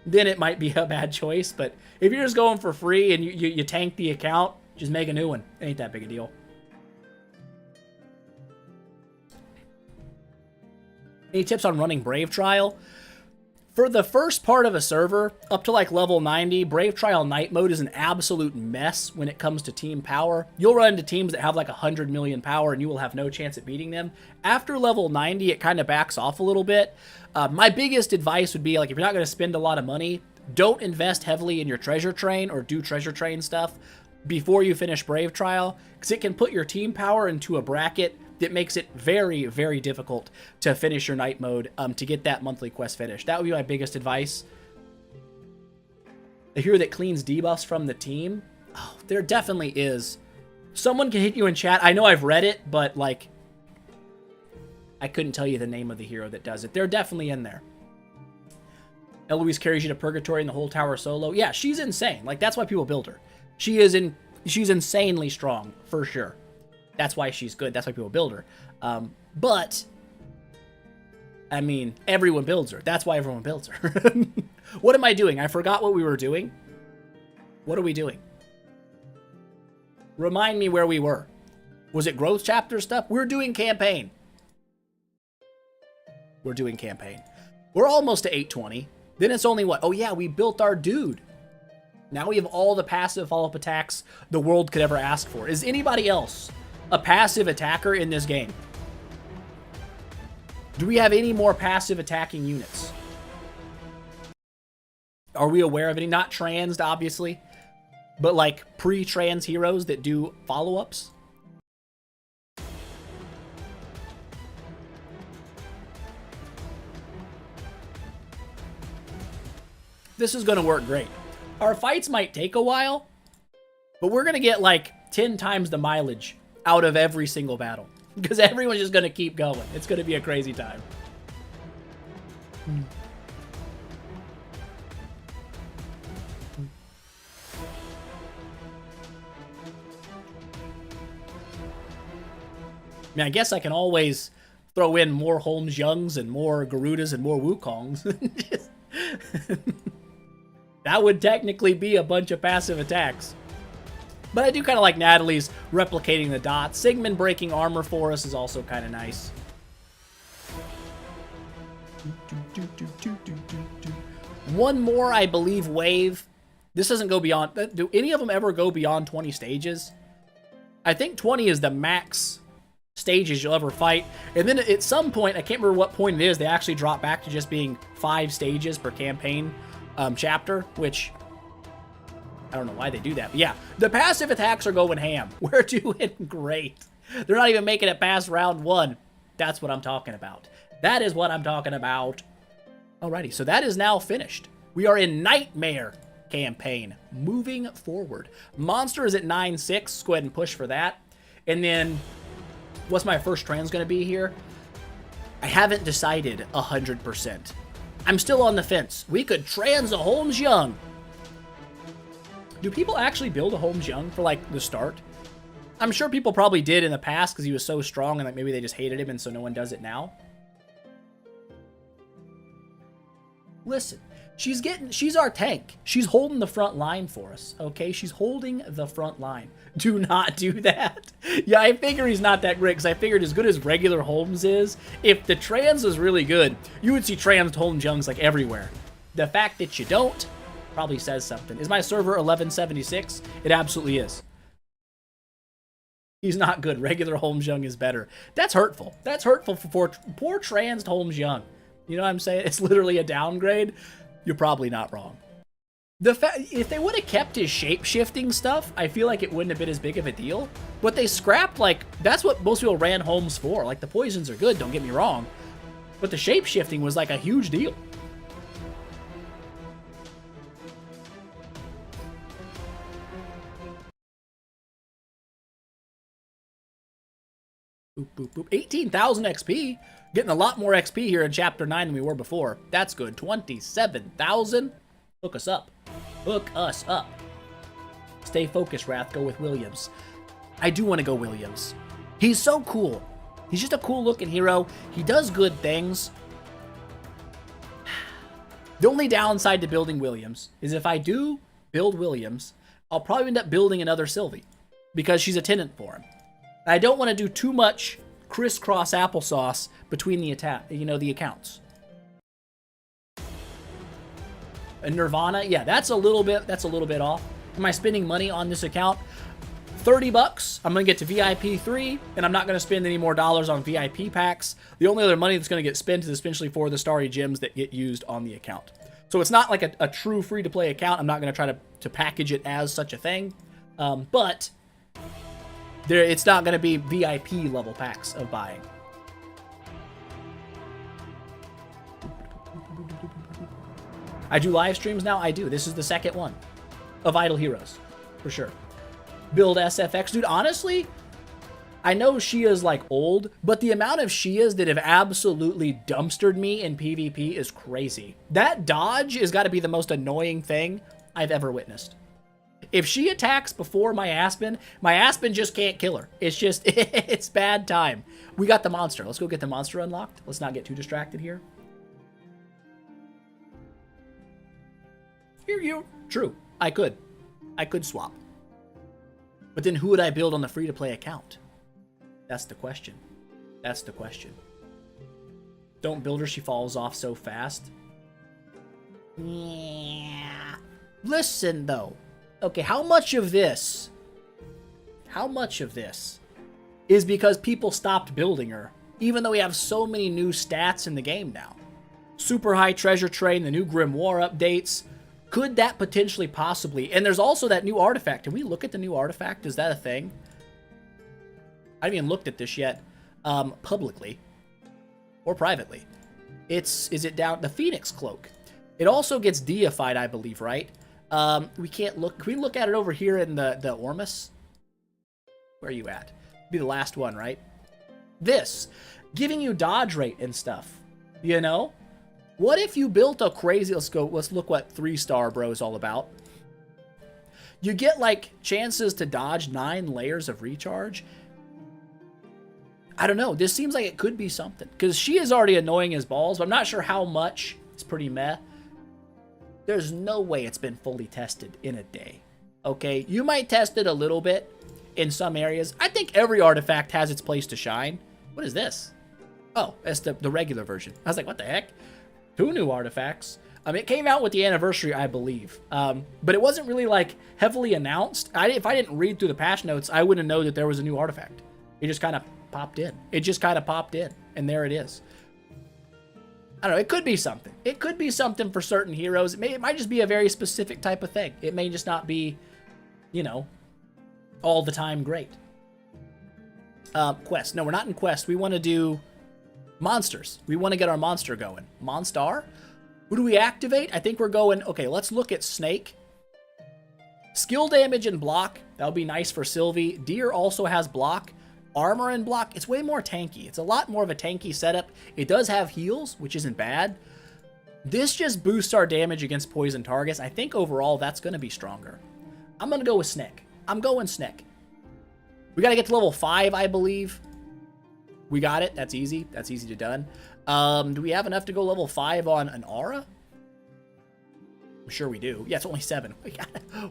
Then it might be a bad choice. But if you're just going for free and you tank the account, just make a new one. It ain't that big a deal. Any tips on running Brave Trial? For the first part of a server, up to like level 90, Brave Trial Night Mode is an absolute mess when it comes to team power. You'll run into teams that have like 100 million power and you will have no chance at beating them. After level 90, it kind of backs off a little bit. My biggest advice would be, like, if you're not going to spend a lot of money, don't invest heavily in your treasure train or do treasure train stuff before you finish Brave Trial, because it can put your team power into a bracket that makes it very, very difficult to finish your night mode, to get that monthly quest finished. That would be my biggest advice. A hero that cleans debuffs from the team? Oh, there definitely is. Someone can hit you in chat. I know I've read it, but, like, I couldn't tell you the name of the hero that does it. They're definitely in there. Eloise carries you to Purgatory in the whole tower solo. Yeah, she's insane. Like, that's why people build her. She's insanely strong, for sure. That's why she's good. That's why people build her. But, I mean, everyone builds her. That's why everyone builds her. What am I doing? I forgot what we were doing. What are we doing? Remind me where we were. Was it growth chapter stuff? We're doing campaign. We're doing campaign. We're almost to 820. Then it's only what? Oh yeah, we built our dude. Now we have all the passive follow-up attacks the world could ever ask for. Is anybody else a passive attacker in this game? Do we have any more passive attacking units? Are we aware of any? Not transed, obviously, but like pre-trans heroes that do follow-ups? This is going to work great. Our fights might take a while, but we're going to get like 10 times the mileage out of every single battle, because everyone's just going to keep going. It's going to be a crazy time. I mean, I guess I can always throw in more Holmes Youngs and more Garudas and more Wukongs. That would technically be a bunch of passive attacks. But I do kind of like Natalie's replicating the dots. Sigmund breaking armor for us is also kind of nice. One more, I believe, wave. This doesn't go beyond... Do any of them ever go beyond 20 stages? I think 20 is the max stages you'll ever fight. And then at some point, I can't remember what point it is, they actually drop back to just being 5 stages per campaign chapter, which I don't know why they do that. But yeah, the passive attacks are going ham. We're doing great. They're not even making it past round 1. That's what I'm talking about. That is what I'm talking about. Alrighty, so that is now finished. We are in Nightmare campaign. Moving forward. Monster is at 9.6. Let's go ahead and push for that. And then, what's my first trans going to be here? I haven't decided 100%. I'm still on the fence. We could trans a Holmes Young. Do people actually build a Holmes Young for, like, the start? I'm sure people probably did in the past because he was so strong and, like, maybe they just hated him and so no one does it now. Listen, she's our tank. She's holding the front line for us, okay? She's holding the front line. Do not do that. Yeah, I figure he's not that great because I figured as good as regular Holmes is, if the trans was really good, you would see trans Holmes Youngs like everywhere. The fact that you don't probably says something. Is my server 1176? It absolutely is. He's not good. Regular Holmes Young is better. That's hurtful. That's hurtful for poor trans Holmes Young. You know what I'm saying? It's literally a downgrade. You're probably not wrong. If they would have kept his shape-shifting stuff, I feel like it wouldn't have been as big of a deal. But they scrapped, like, that's what most people ran Holmes for. Like, the poisons are good, don't get me wrong. But the shape-shifting was, like, a huge deal. Boop, boop, boop. 18,000 XP. Getting a lot more XP here in Chapter 9 than we were before. That's good. 27,000. Hook us up. Hook us up. Stay focused, Wrath. Go with Williams. I do want to go Williams. He's so cool. He's just a cool-looking hero. He does good things. The only downside to building Williams is if I do build Williams, I'll probably end up building another Sylvie because she's a tenant for him. And I don't want to do too much crisscross applesauce between the the accounts. And Nirvana, yeah, that's a little bit off. Am I spending money on this account? $30. I'm going to get to VIP 3, and I'm not going to spend any more dollars on VIP packs. The only other money that's going to get spent is essentially for the Starry gems that get used on the account. So it's not like a true free-to-play account. I'm not going to try to package it as such a thing. But it's not going to be VIP level packs of buying. I do live streams now? I do. This is the second one of Idle Heroes, for sure. Build SFX. Dude, honestly, I know Shia's like old, but the amount of Shias that have absolutely dumpstered me in PvP is crazy. That dodge has got to be the most annoying thing I've ever witnessed. If she attacks before my Aspen just can't kill her. It's just, it's bad time. We got the monster. Let's go get the monster unlocked. Let's not get too distracted here. True. I could swap. But then who would I build on the free-to-play account? That's the question. That's the question. Don't build her, she falls off so fast. Yeah. Listen, though. Okay, how much of this is because people stopped building her, even though we have so many new stats in the game now? Super high treasure train, the new grimoire updates. Could that potentially possibly... And there's also that new artifact. Can we look at the new artifact? Is that a thing? I haven't even looked at this yet. Publicly. Or privately. Is it down... The Phoenix Cloak. It also gets deified, I believe, right? We can't look... Can we look at it over here in the Ormus? Where are you at? Be the last one, right? This. Giving you dodge rate and stuff. You know? What if you built a crazy... Let's look what 3-star bro is all about. You get, like, chances to dodge 9 layers of recharge. I don't know. This seems like it could be something. Because she is already annoying as balls, but I'm not sure how much. It's pretty meh. There's no way it's been fully tested in a day. Okay? You might test it a little bit in some areas. I think every artifact has its place to shine. What is this? Oh, that's the regular version. I was like, what the heck? 2 new artifacts. It came out with the anniversary, I believe. But it wasn't really, like, heavily announced. If I didn't read through the patch notes, I wouldn't know that there was a new artifact. It just kind of popped in. And there it is. I don't know. It could be something. It could be something for certain heroes. It might just be a very specific type of thing. It may just not be, you know, all the time great. Quest. No, we're not in quest. We want to do... monsters. We want to get our monster going. Monstar? Who do we activate? I think we're going... Okay, let's look at Snake. Skill damage and block. That would be nice for Sylvie. Deer also has block. Armor and block. It's way more tanky. It's a lot more of a tanky setup. It does have heals, which isn't bad. This just boosts our damage against poison targets. I think overall that's going to be stronger. I'm going to go with Snake. I'm going Snake. We got to get to level 5, I believe. We got it. That's easy. That's easy to done. Do we have enough to go level 5 on an aura? I'm sure we do. Yeah, it's only 7.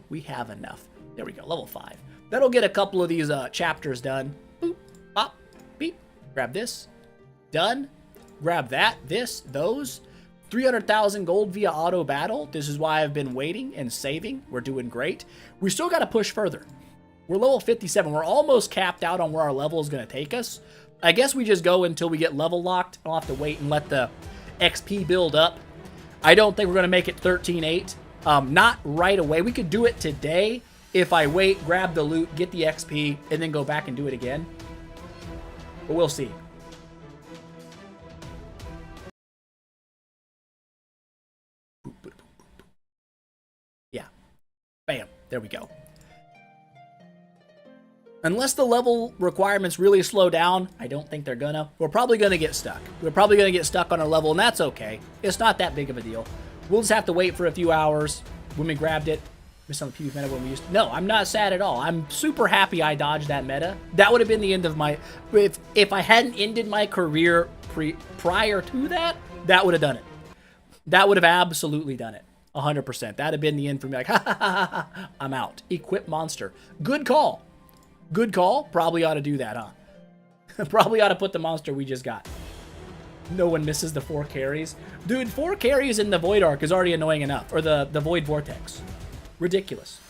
We have enough. There we go. Level 5. That'll get a couple of these chapters done. Boop, pop, beep. Grab this. Done. Grab that, this, those. 300,000 gold via auto battle. This is why I've been waiting and saving. We're doing great. We still got to push further. We're level 57. We're almost capped out on where our level is going to take us. I guess we just go until we get level locked. I'll have to wait and let the XP build up. I don't think we're going to make it 13-8. Not right away. We could do it today if I wait, grab the loot, get the XP, and then go back and do it again. But we'll see. Yeah. Bam. There we go. Unless the level requirements really slow down, I don't think they're gonna. We're probably gonna get stuck. We're probably gonna get stuck on our level, and that's okay. It's not that big of a deal. We'll just have to wait for a few hours. When we grabbed it, missed on the PvP meta when we used to. No, I'm not sad at all. I'm super happy I dodged that meta. That would have been the end of my... If I hadn't ended my career prior to that, that would have done it. That would have absolutely done it. 100%. That'd have been the end for me. Like, ha ha ha ha, I'm out. Equip monster. Good call. Good call. Probably ought to do that, huh? Probably ought to put the monster we just got. No one misses the 4 carries. Dude, 4 carries in the Void Arc is already annoying enough. Or the Void Vortex. Ridiculous.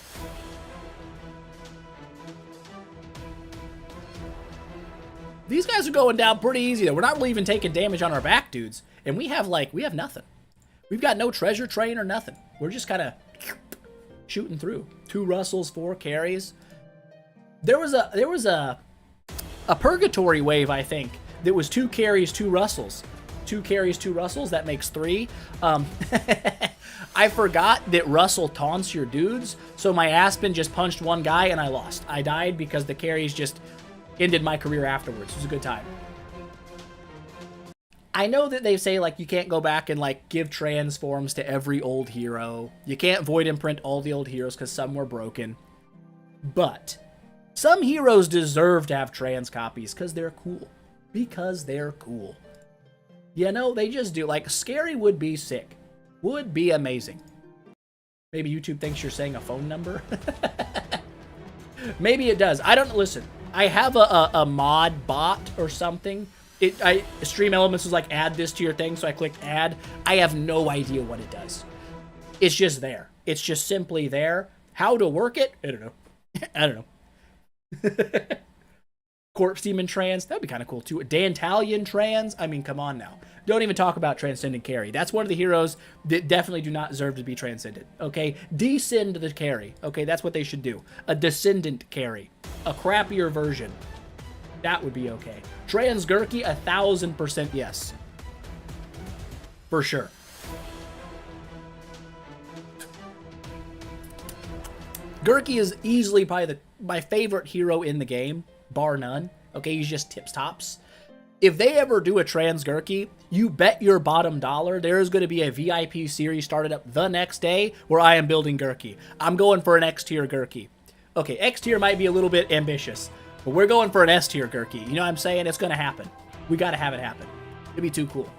These guys are going down pretty easy, though. We're not really even taking damage on our back, dudes. And we have nothing. We've got no treasure train or nothing. We're just kind of shooting through. 2 Russells, 4 carries. There was a purgatory wave, I think, that was 2 carries, 2 Russells. 2 carries, 2 Russells, that makes 3. I forgot that Russell taunts your dudes, so my Aspen just punched 1 guy and I lost. I died because the carries just ended my career afterwards. It was a good time. I know that they say, like, you can't go back and, like, give transforms to every old hero. You can't void imprint all the old heroes because some were broken. But some heroes deserve to have trans copies because they're cool. Because they're cool. You know, they just do. Like, Scary would be sick. Would be amazing. Maybe YouTube thinks you're saying a phone number? Maybe it does. I don't... Listen, I have a mod bot or something. Stream Elements was like, add this to your thing, so I clicked add. I have no idea what it does. It's just there. It's just simply there. How to work it? I don't know. I don't know. Corpse Demon trans, that'd be kind of cool too. Dantalion trans, I mean, come on now. Don't even talk about Transcendent Carry. That's one of the heroes that definitely do not deserve to be transcended, okay? Descend the carry, okay? That's what they should do. A Descendant Carry. A crappier version. That would be okay. Trans Gurky, 1000% yes. For sure. Gurky is easily probably my favorite hero in the game. Bar none. Okay, he's just tips tops. If they ever do a trans Gurky, you bet your bottom dollar there is going to be a VIP series started up the next day where I am building Gurky. I'm going for an X tier Gurky. Okay, X tier might be a little bit ambitious, but we're going for an S tier Gurky. You know what I'm saying? It's going to happen. We got to have it happen. It'd be too cool.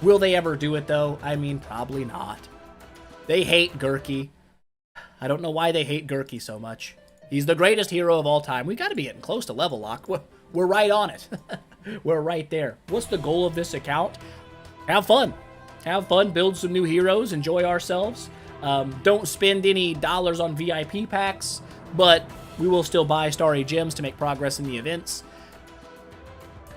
Will they ever do it though? I mean, probably not. They hate Gurky. I don't know why they hate Gurky so much. He's the greatest hero of all time. We got to be getting close to level lock. We're right on it. We're right there. What's the goal of this account? Have fun. Have fun, build some new heroes, enjoy ourselves. Don't spend any dollars on VIP packs, but we will still buy Starry gems to make progress in the events.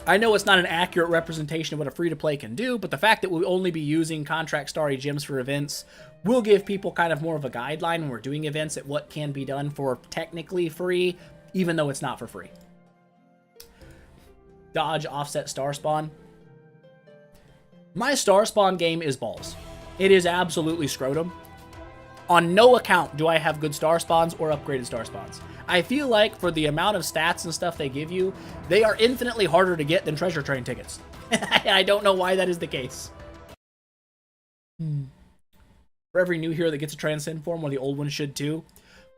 I know it's not an accurate representation of what a free-to-play can do, but the fact that we'll only be using contract Starry gems for events will give people kind of more of a guideline when we're doing events at what can be done for technically free, even though it's not for free. Dodge, offset, star spawn. My star spawn game is balls. It is absolutely scrotum. On no account do I have good star spawns or upgraded star spawns. I feel like for the amount of stats and stuff they give you, they are infinitely harder to get than treasure train tickets. I don't know why that is the case. For every new hero that gets a transcend form, one of the old ones should too.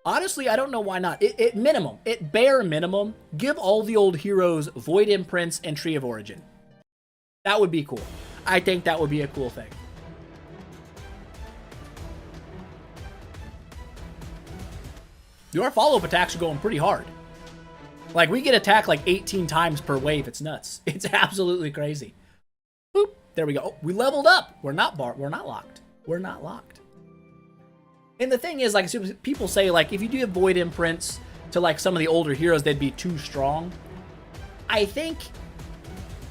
Honestly, I don't know why not. At bare minimum, give all the old heroes Void Imprints and Tree of Origin. That would be cool. I think that would be a cool thing. Our follow-up attacks are going pretty hard. Like, we get attacked like 18 times per wave. It's nuts. It's absolutely crazy. Boop. There we go. Oh, we leveled up. We're not locked. We're not locked. And the thing is, like, people say, like, if you do have Void Imprints to, like, some of the older heroes, they'd be too strong. I think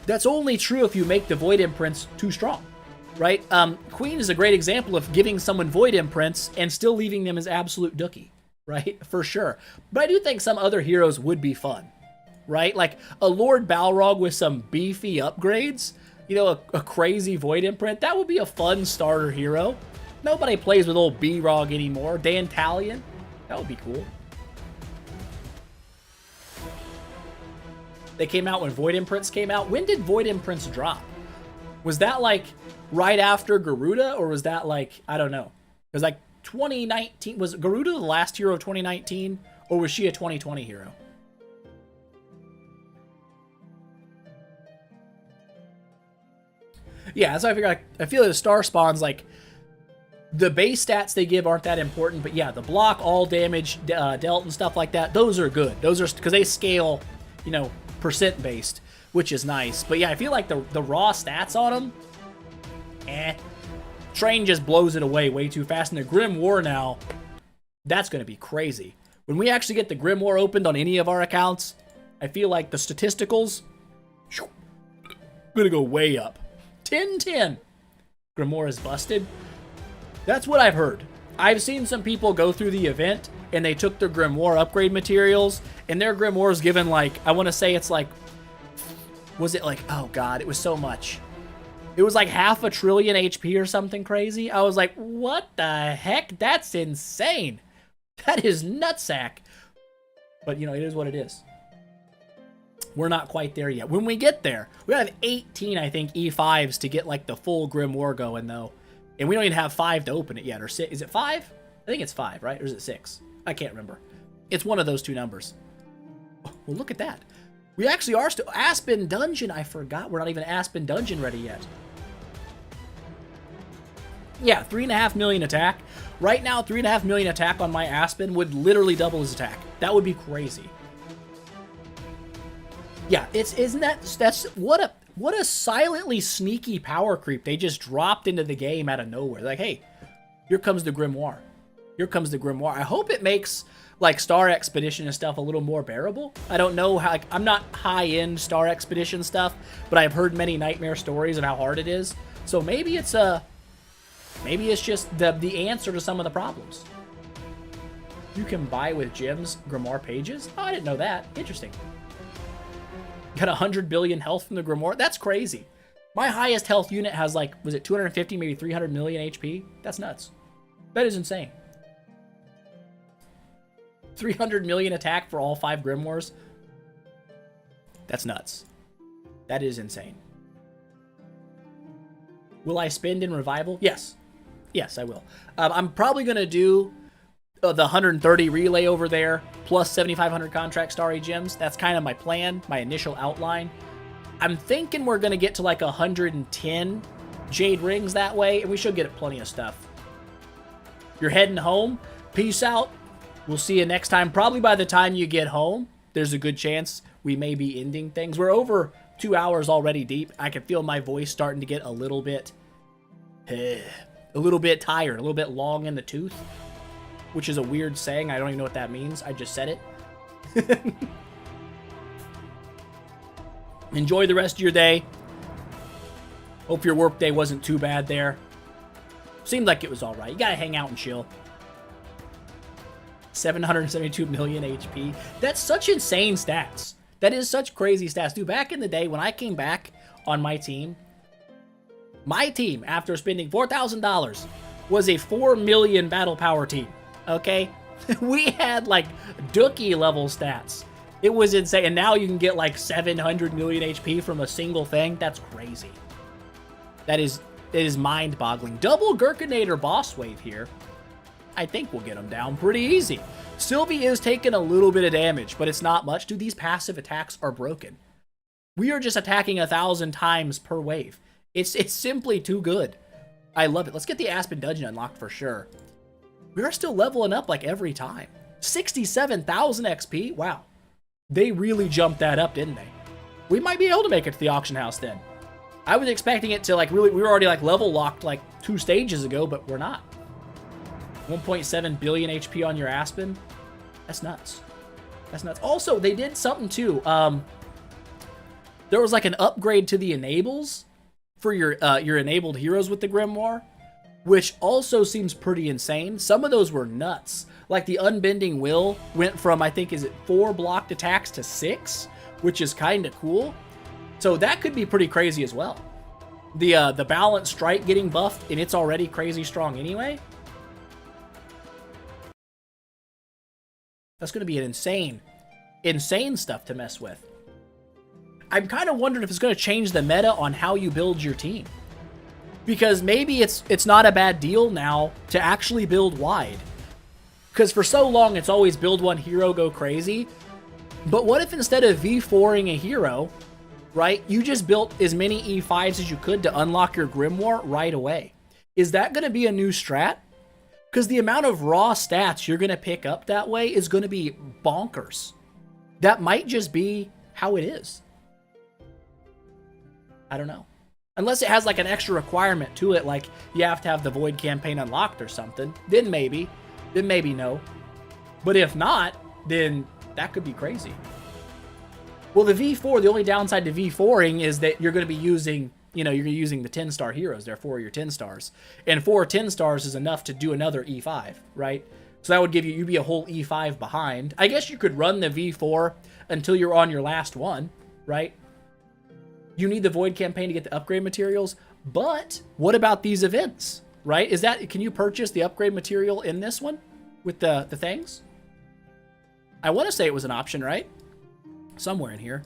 that's only true if you make the Void Imprints too strong, right? Queen is a great example of giving someone Void Imprints and still leaving them as absolute dookie. Right? For sure. But I do think some other heroes would be fun, right? Like a Lord Balrog with some beefy upgrades, you know, a crazy Void Imprint. That would be a fun starter hero. Nobody plays with old B-Rog anymore. Dantalion. That would be cool. They came out when Void Imprints came out. When did Void Imprints drop? Was that like right after Garuda, or was that like, I don't know. It was like 2019. Was Garuda the last hero of 2019, or was she a 2020 hero? Yeah, that's why I figure. Like, I feel like the star spawns, like, the base stats they give aren't that important, but yeah, the block, all damage, dealt, and stuff like that, those are good. Those are because they scale, you know, percent based, which is nice. But yeah, I feel like the raw stats on them, Train just blows it away way too fast. And the Grim War now, that's going to be crazy. When we actually get the Grim War opened on any of our accounts, I feel like the statisticals going to go way up. 10-10. Grimoire is busted. That's what I've heard. I've seen some people go through the event and they took their Grimoire upgrade materials and their Grimoire is given like, I want to say it's like, was it like, oh god, it was so much. It was like 500 billion HP or something crazy. I was like, what the heck? That's insane. That is nutsack. But you know, it is what it is. We're not quite there yet. When we get there, we have 18, I think, E5s to get like the full Grim War going though. And we don't even have 5 to open it yet. Or 6. Is it 5? I think it's 5, right? Or is it 6? I can't remember. It's one of those two numbers. Oh, well, look at that. We actually are still Aspen Dungeon. I forgot we're not even Aspen Dungeon ready yet. Yeah, 3.5 million attack. Right now, 3.5 million attack on my Aspen would literally double his attack. That would be crazy. Yeah, that's what a silently sneaky power creep. They just dropped into the game out of nowhere. Like, hey, here comes the Grimoire. Here comes the Grimoire. I hope it makes like Star Expedition and stuff a little more bearable. I don't know how, like, I'm not high-end Star Expedition stuff, but I've heard many nightmare stories of how hard it is. So maybe it's just the answer to some of the problems. You can buy with gems Grimoire pages? Oh, I didn't know that. Interesting. Got 100 billion health from the Grimoire? That's crazy. My highest health unit has like, was it 250, maybe 300 million HP? That's nuts. That is insane. 300 million attack for all 5 Grimoires? That's nuts. That is insane. Will I spend in Revival? Yes. Yes, I will. I'm probably going to do the 130 relay over there, plus 7,500 contract Starry gems. That's kind of my plan, my initial outline. I'm thinking we're going to get to like 110 Jade Rings that way, and we should get plenty of stuff. You're heading home. Peace out. We'll see you next time. Probably by the time you get home, there's a good chance we may be ending things. We're over 2 hours already deep. I can feel my voice starting to get a little bit tired, a little bit long in the tooth. Which is a weird saying. I don't even know what that means. I just said it. Enjoy the rest of your day. Hope your work day wasn't too bad there. Seemed like it was alright. You gotta hang out and chill. 772 million HP. That's such insane stats. That is such crazy stats. Dude, back in the day when I came back on my team, after spending $4,000, was a 4 million battle power team. Okay? We had like Dookie level stats. It was insane. And now you can get like 700 million HP from a single thing. That's crazy. That is mind-boggling. Double Gurkinator boss wave here. I think we'll get him down pretty easy. Sylvie is taking a little bit of damage, but it's not much. Dude, these passive attacks are broken. We are just attacking 1,000 times per wave. It's simply too good. I love it. Let's get the Aspen Dungeon unlocked for sure. We are still leveling up like every time. 67,000 XP? Wow. They really jumped that up, didn't they? We might be able to make it to the auction house then. I was expecting it to like really, we were already like level locked like 2 stages ago, but we're not. 1.7 billion HP on your Aspen. That's nuts. That's nuts. Also, they did something too. There was like an upgrade to the enables for your enabled heroes with the Grimoire, which also seems pretty insane. Some of those were nuts. Like the Unbending Will went from, I think, is it 4 blocked attacks to 6, which is kind of cool. So that could be pretty crazy as well. The Balanced Strike getting buffed, and it's already crazy strong anyway. That's going to be an insane stuff to mess with. I'm kind of wondering if it's going to change the meta on how you build your team. Because maybe it's not a bad deal now to actually build wide. Because for so long, it's always build one hero, go crazy. But what if instead of V4ing a hero, right, you just built as many E5s as you could to unlock your Grimoire right away? Is that going to be a new strat? Because the amount of raw stats you're going to pick up that way is going to be bonkers. That might just be how it is. I don't know. Unless it has like an extra requirement to it, like you have to have the Void campaign unlocked or something, then maybe no. But if not, then that could be crazy. Well, the V4, the only downside to V4ing is that you're going to be using, you're using the 10-star heroes. They're 4 of your 10 stars. And 4 10 stars is enough to do another E5, right? So that would give you'd be a whole E5 behind. I guess you could run the V4 until you're on your last one, right? You need the Void campaign to get the upgrade materials, but what about these events, right? Can you purchase the upgrade material in this one with the things? I want to say it was an option, right? Somewhere in here.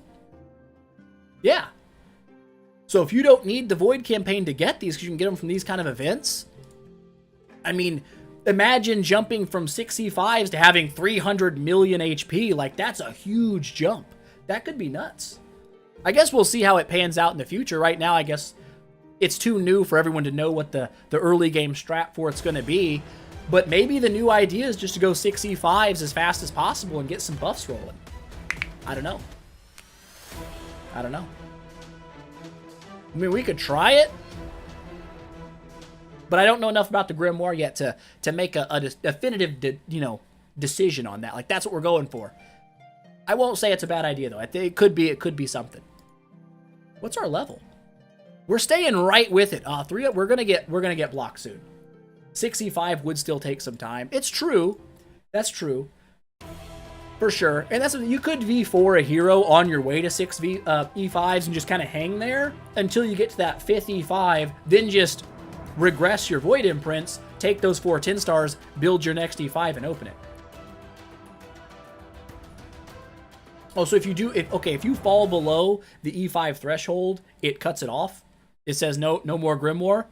Yeah. So if you don't need the Void campaign to get these, because you can get them from these kind of events, I mean, imagine jumping from 6 E5s to having 300 million HP. Like, that's a huge jump. That could be nuts. I guess we'll see how it pans out in the future. Right now, I guess it's too new for everyone to know what the early game strat for it's going to be. But maybe the new idea is just to go 6 E5s as fast as possible and get some buffs rolling. I don't know. I mean, we could try it. But I don't know enough about the Grimoire yet to make a definitive decision on that. Like, that's what we're going for. I won't say it's a bad idea, though. I think it could be something. What's our level? We're staying right with it. 3. We're gonna get blocked soon. 6 E5 would still take some time. It's true. That's true. For sure. And that's you could V4 a hero on your way to 6 E5s and just kind of hang there until you get to that 5th E5. Then just regress your Void imprints, take those 4 10 stars, build your next E5, and open it. Oh, so if you fall below the E5 threshold, it cuts it off. It says no more Grimoire.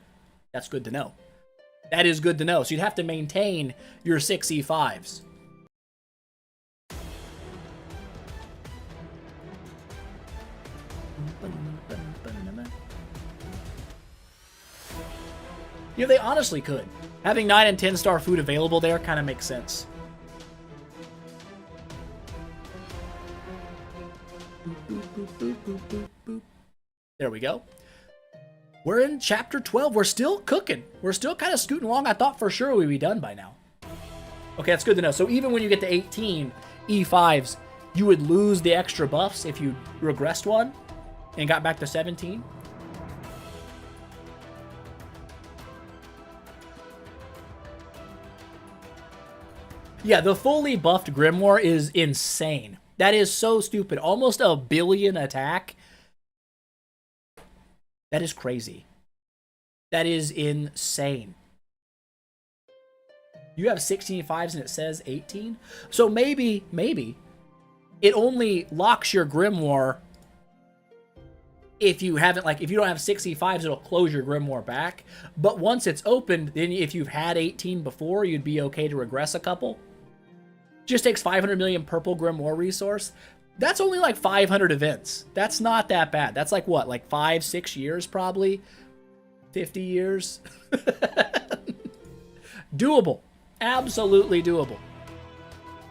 That's good to know. That is good to know. So you'd have to maintain your 6 E5s. They honestly could. Having 9 and 10 star food available there kind of makes sense. There we go. We're in chapter 12. We're still cooking. We're still kind of scooting along. I thought for sure we'd be done by now. Okay, that's good to know. So even when you get to 18 E5s, you would lose the extra buffs if you regressed one and got back to 17. Yeah, the fully buffed Grimoire is insane. That is so stupid. Almost 1 billion attack. That is crazy. That is insane. You have 16 5s and it says 18? So maybe it only locks your Grimoire if you haven't, if you don't have 6 E5s, it'll close your Grimoire back. But once it's opened, then if you've had 18 before, you'd be okay to regress a couple. Just takes 500 million purple Grimoire resource. That's only 500 events. That's not that bad. That's what? 5, 6 years probably? 50 years? Doable. Absolutely doable.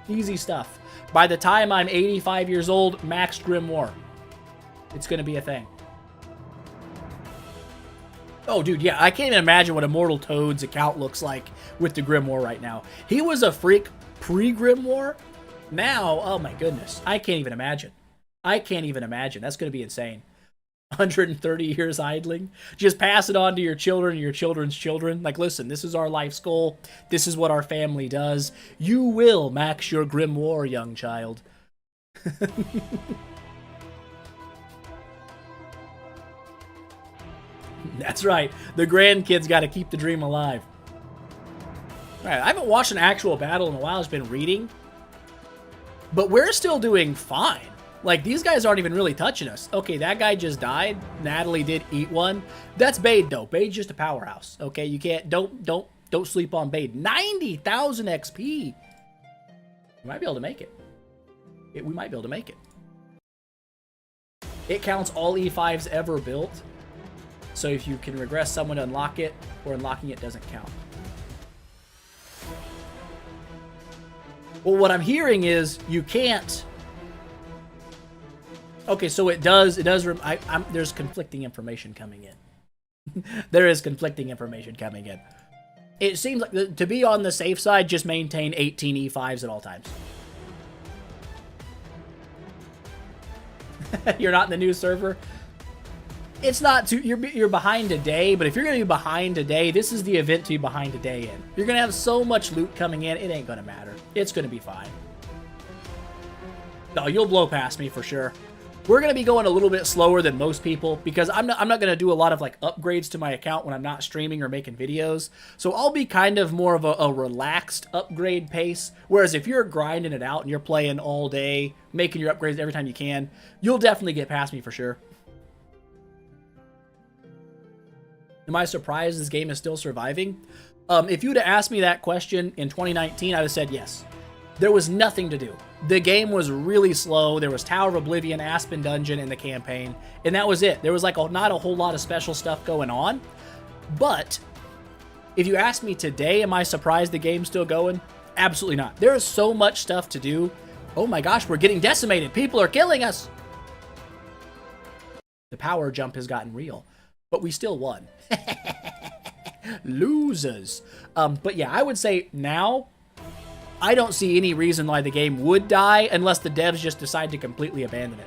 Easy stuff. By the time I'm 85 years old, maxed Grimoire. It's going to be a thing. Oh, dude, yeah. I can't even imagine what Immortal Toad's account looks like with the Grimoire right now. He was a freak pre-Grimoire. Now, oh my goodness. I can't even imagine. That's going to be insane. 130 years idling. Just pass it on to your children and your children's children. Listen, this is our life's goal. This is what our family does. You will max your Grimoire, young child. That's right. The grandkids got to keep the dream alive. All right, I haven't watched an actual battle in a while. I've been reading. But we're still doing fine. Like, these guys aren't even really touching us. Okay, that guy just died. Natalie did eat one. That's Bade, though. Bade's just a powerhouse. Okay, you can't, don't sleep on Bade. 90,000 XP. We might be able to make it. We might be able to make it. It counts all E5s ever built. So if you can regress someone to unlock it, or unlocking it doesn't count. Well, what I'm hearing is you can't. Okay, so it does. There's conflicting information coming in. There is conflicting information coming in. It seems like to be on the safe side, just maintain 18 E5s at all times. You're not in the new server. It's not too. You're behind a day, but if you're gonna be behind a day, this is the event to be behind a day in. You're gonna have so much loot coming in, it ain't gonna matter. It's gonna be fine. No, you'll blow past me for sure. We're gonna be going a little bit slower than most people because I'm not gonna do a lot of like upgrades to my account when I'm not streaming or making videos. So I'll be kind of more of a relaxed upgrade pace. Whereas if you're grinding it out and you're playing all day, making your upgrades every time you can, you'll definitely get past me for sure. Am I surprised this game is still surviving? If you'd have asked me that question in 2019, I would have said yes. There was nothing to do. The game was really slow. There was Tower of Oblivion, Aspen Dungeon, and the campaign, and that was it. There was like not a whole lot of special stuff going on. But if you ask me today, am I surprised the game's still going? Absolutely not. There is so much stuff to do. Oh my gosh, we're getting decimated. People are killing us. The power jump has gotten real, but we still won. Losers. But yeah, I would say now, I don't see any reason why the game would die unless the devs just decide to completely abandon it.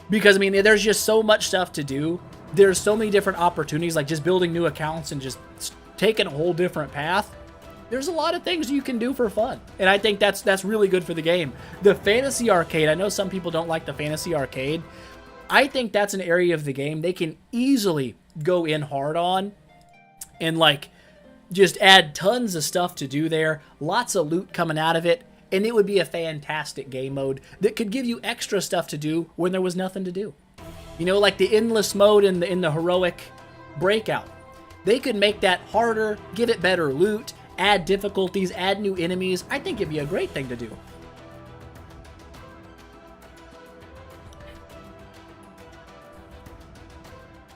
Because, I mean, there's just so much stuff to do. There's so many different opportunities, like just building new accounts and just taking a whole different path. There's a lot of things you can do for fun. And I think that's really good for the game. The fantasy arcade, I know some people don't like the fantasy arcade. I think that's an area of the game they can easily go in hard on and like just add tons of stuff to do there, lots of loot coming out of it, and it would be a fantastic game mode that could give you extra stuff to do when there was nothing to do. You know, like the endless mode in the heroic breakout. They could make that harder, give it better loot, add difficulties, add new enemies. I think it'd be a great thing to do.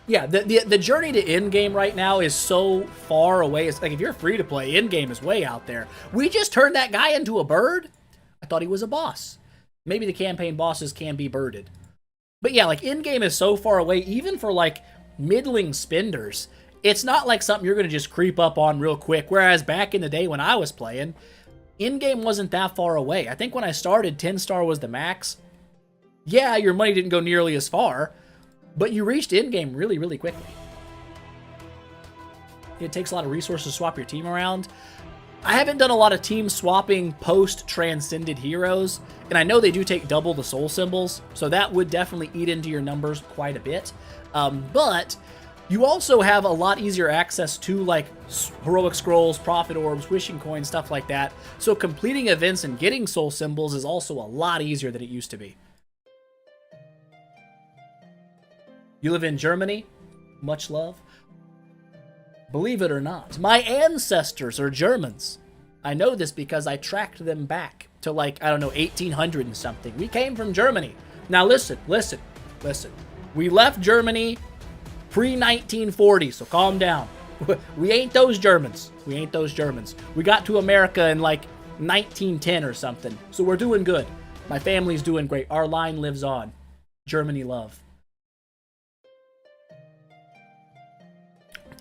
Yeah, the journey to in-game right now is so far away. It's like if you're free to play, in-game is way out there. We just turned that guy into a bird? I thought he was a boss. Maybe the campaign bosses can be birded. But yeah, like in-game is so far away, even for like middling spenders. It's not like something you're going to just creep up on real quick. Whereas back in the day when I was playing, in-game wasn't that far away. I think when I started, 10-star was the max. Yeah, your money didn't go nearly as far, but you reached in-game really, really quickly. It takes a lot of resources to swap your team around. I haven't done a lot of team swapping post-transcended heroes, and I know they do take double the soul symbols, so that would definitely eat into your numbers quite a bit. But you also have a lot easier access to like heroic scrolls, prophet orbs, wishing coins, stuff like that. So completing events and getting soul symbols is also a lot easier than it used to be. You live in Germany? Much love. Believe it or not, my ancestors are Germans. I know this because I tracked them back to like, I don't know, 1800 and something. We came from Germany. Now listen. We left Germany pre-1940, so calm down. We ain't those Germans. We got to America in like 1910 or something, so we're doing good. My family's doing great. Our line lives on. Germany love.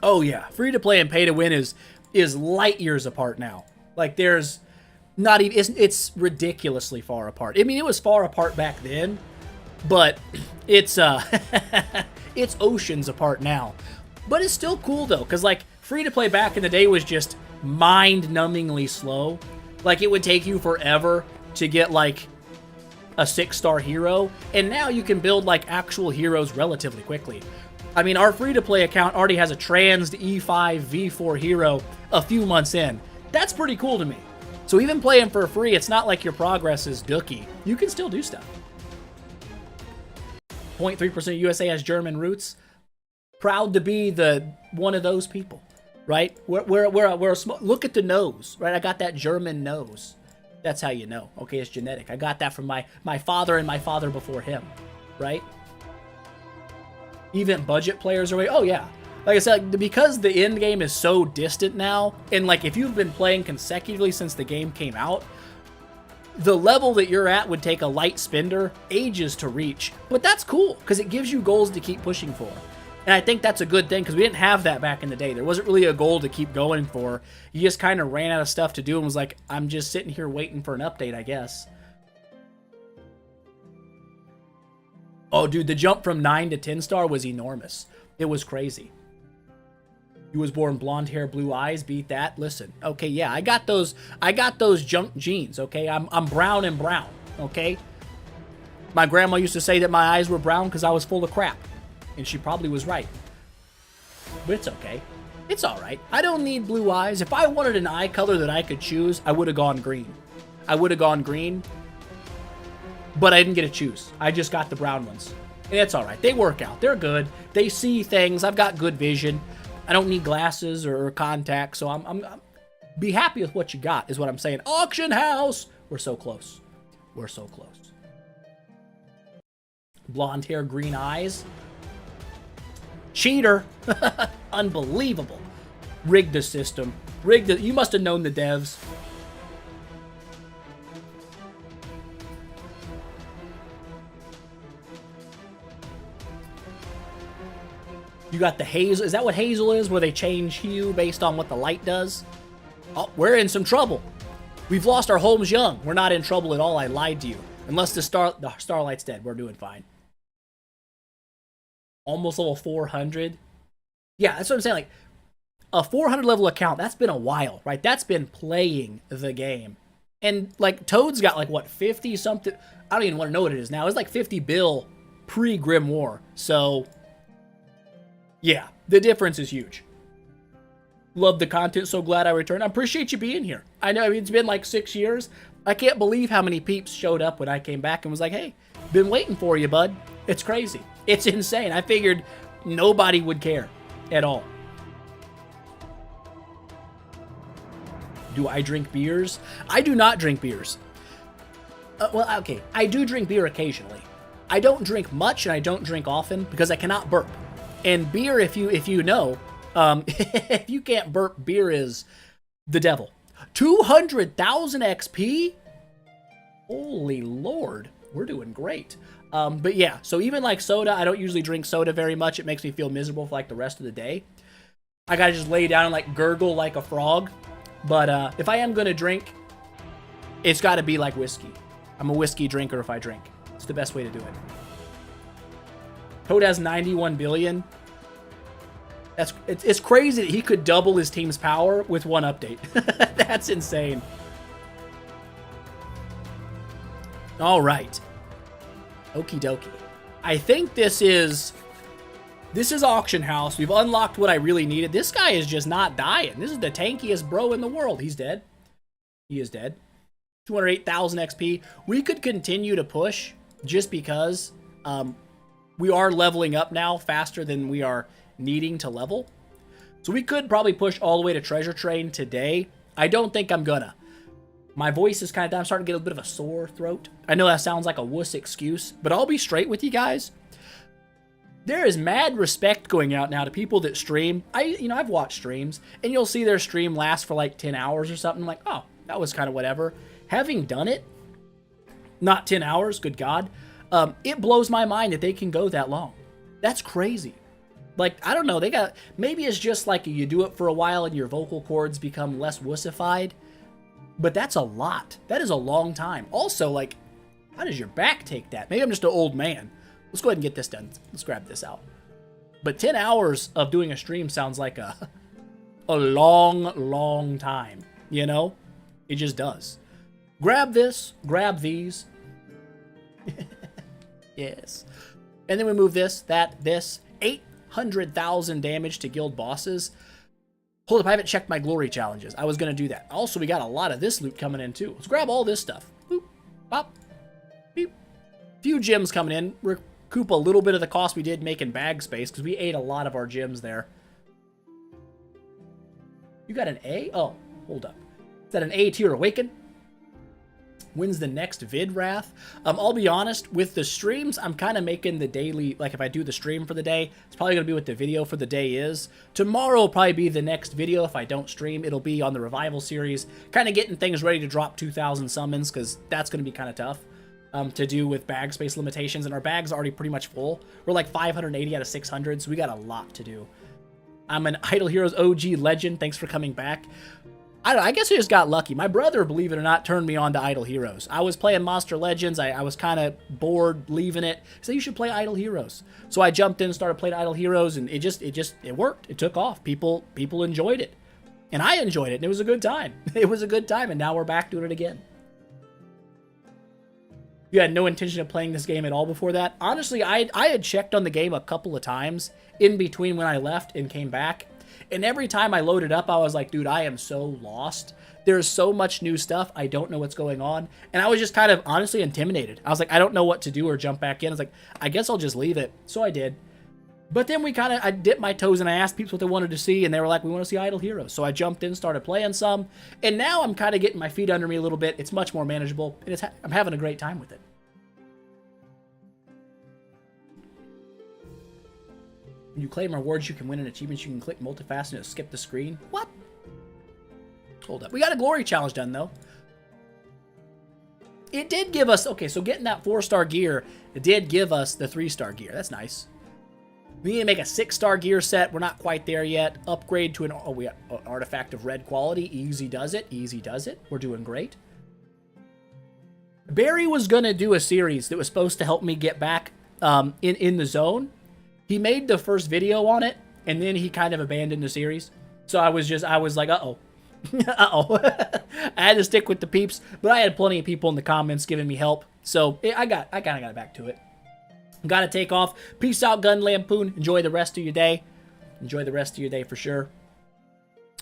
Oh yeah, free to play and pay to win is light years apart now. Like there's not even, it's ridiculously far apart. I mean, it was far apart back then, but it's it's oceans apart now. But it's still cool though, because like free to play back in the day was just mind-numbingly slow. Like it would take you forever to get like a 6-star hero, and now you can build like actual heroes relatively quickly. I mean, our free-to-play account already has a trans E5 V4 hero a few months in. That's pretty cool to me. So even playing for free, it's not like your progress is dookie. You can still do stuff. 0.3% USA has German roots. Proud to be one of those people, right? We're a small, look at the nose, right? I got that German nose. That's how you know. Okay, it's genetic. I got that from my father and my father before him, right? Even budget players are, oh yeah. Like I said, because the end game is so distant now, and like if you've been playing consecutively since the game came out, the level that you're at would take a light spender ages to reach. But that's cool, because it gives you goals to keep pushing for. And I think that's a good thing, because we didn't have that back in the day. There wasn't really a goal to keep going for. You just kind of ran out of stuff to do and was like, I'm just sitting here waiting for an update, I guess. Oh, dude, the jump from 9 to 10 star was enormous. It was crazy. He was born blonde hair, blue eyes. Beat that. Listen, okay, yeah, I got those junk genes. Okay, I'm brown and brown. Okay, my grandma used to say that my eyes were brown because I was full of crap, and she probably was right. But it's okay. It's all right. I don't need blue eyes. If I wanted an eye color that I could choose, I would have gone green. But I didn't get to choose. I just got the brown ones. And it's all right. They work out. They're good. They see things. I've got good vision. I don't need glasses or contacts, so I'm be happy with what you got, is what I'm saying. Auction house! We're so close. We're so close. Blonde hair, green eyes. Cheater. Unbelievable. Rigged the system. You must have known the devs. You got the hazel. Is that what hazel is? Where they change hue based on what the light does? Oh, we're in some trouble. We've lost our homes young. We're not in trouble at all. I lied to you. Unless the starlight's dead. We're doing fine. Almost level 400. Yeah, that's what I'm saying. Like, a 400 level account, that's been a while, right? That's been playing the game. And, like, Toad's got, like, what, 50 something? I don't even want to know what it is now. It's like 50 bill pre-Grim War. So, yeah, the difference is huge. Love the content. So glad I returned. I appreciate you being here. I know, I mean, it's been like 6 years. I can't believe how many peeps showed up when I came back and was like, hey, been waiting for you, bud. It's crazy. It's insane. I figured nobody would care at all. Do I drink beers? I do not drink beers. Well, okay, I do drink beer occasionally. I don't drink much and I don't drink often because I cannot burp. And beer, if you know, if you can't burp, beer is the devil. 200,000 XP? Holy Lord, we're doing great. But yeah, so even like soda, I don't usually drink soda very much. It makes me feel miserable for like the rest of the day. I gotta just lay down and like gurgle like a frog. But if I am gonna drink, it's gotta be like whiskey. I'm a whiskey drinker if I drink. It's the best way to do it. Toad has 91 billion. It's crazy that he could double his team's power with one update. That's insane. All right. Okie dokie. I think this is Auction House. We've unlocked what I really needed. This guy is just not dying. This is the tankiest bro in the world. He's dead. He is dead. 208,000 XP. We could continue to push just because we are leveling up now faster than we are needing to level. So we could probably push all the way to Treasure Train today. I don't think I'm gonna. My voice is kind of down. I'm starting to get a bit of a sore throat. I know that sounds like a wuss excuse, but I'll be straight with you guys. There is mad respect going out now to people that stream. I've watched streams, and you'll see their stream last for like 10 hours or something. I'm like, oh, that was kind of whatever. Having done it, not 10 hours, good God, it blows my mind that they can go that long. That's crazy. Like, I don't know, maybe it's just like you do it for a while and your vocal cords become less wussified, but that's a lot. That is a long time. Also, like, how does your back take that? Maybe I'm just an old man. Let's go ahead and get this done. Let's grab this out. But 10 hours of doing a stream sounds like a long, long time, you know? It just does. Grab this, grab these. Yes. And then we move this, this. 800,000 damage to guild bosses. Hold up, I haven't checked my glory challenges. I was going to do that. Also, we got a lot of this loot coming in, too. Let's grab all this stuff. Boop, pop, beep. Few gems coming in. recoup a little bit of the cost we did making bag space, because we ate a lot of our gems there. You got an A? Oh, hold up. Is that an A tier awaken? When's the next vid wrath? I'll be honest, with the streams, I'm kind of making the daily, like if I do the stream for the day, it's probably going to be what the video for the day is. Tomorrow will probably be the next video. If I don't stream, it'll be on the revival series, kind of getting things ready to drop 2,000 summons, because that's going to be kind of tough to do with bag space limitations, and our bag's already pretty much full. We're like 580 out of 600, so we got a lot to do. I'm an Idle Heroes OG legend. Thanks for coming back. I guess I just got lucky. My brother, believe it or not, turned me on to Idle Heroes. I was playing Monster Legends. I was kind of bored leaving it. He said, you should play Idle Heroes. So I jumped in and started playing Idle Heroes, and it worked. It took off. People enjoyed it. And I enjoyed it, and it was a good time. It was a good time, and now we're back doing it again. You had no intention of playing this game at all before that? Honestly, I had checked on the game a couple of times in between when I left and came back. And every time I loaded up, I was like, dude, I am so lost. There's so much new stuff. I don't know what's going on. And I was just kind of honestly intimidated. I was like, I don't know what to do or jump back in. I was like, I guess I'll just leave it. So I did. But then I dipped my toes and I asked people what they wanted to see. And they were like, we want to see Idle Heroes. So I jumped in, started playing some. And now I'm kind of getting my feet under me a little bit. It's much more manageable. And I'm having a great time with it. When you claim rewards, you can win an achievement. You can click multifast and skip the screen. What? Hold up. We got a glory challenge done, though. It did give us... Okay, so getting that 4-star gear, it did give us the 3-star gear. That's nice. We need to make a 6-star gear set. We're not quite there yet. Upgrade to an... Oh, we got an artifact of red quality. Easy does it. Easy does it. We're doing great. Barry was going to do a series that was supposed to help me get back in the zone. He made the first video on it, and then he kind of abandoned the series. So I was like, uh-oh. Uh-oh. I had to stick with the peeps, but I had plenty of people in the comments giving me help. So I kind of got back to it. Got to take off. Peace out, Gun Lampoon. Enjoy the rest of your day. Enjoy the rest of your day for sure.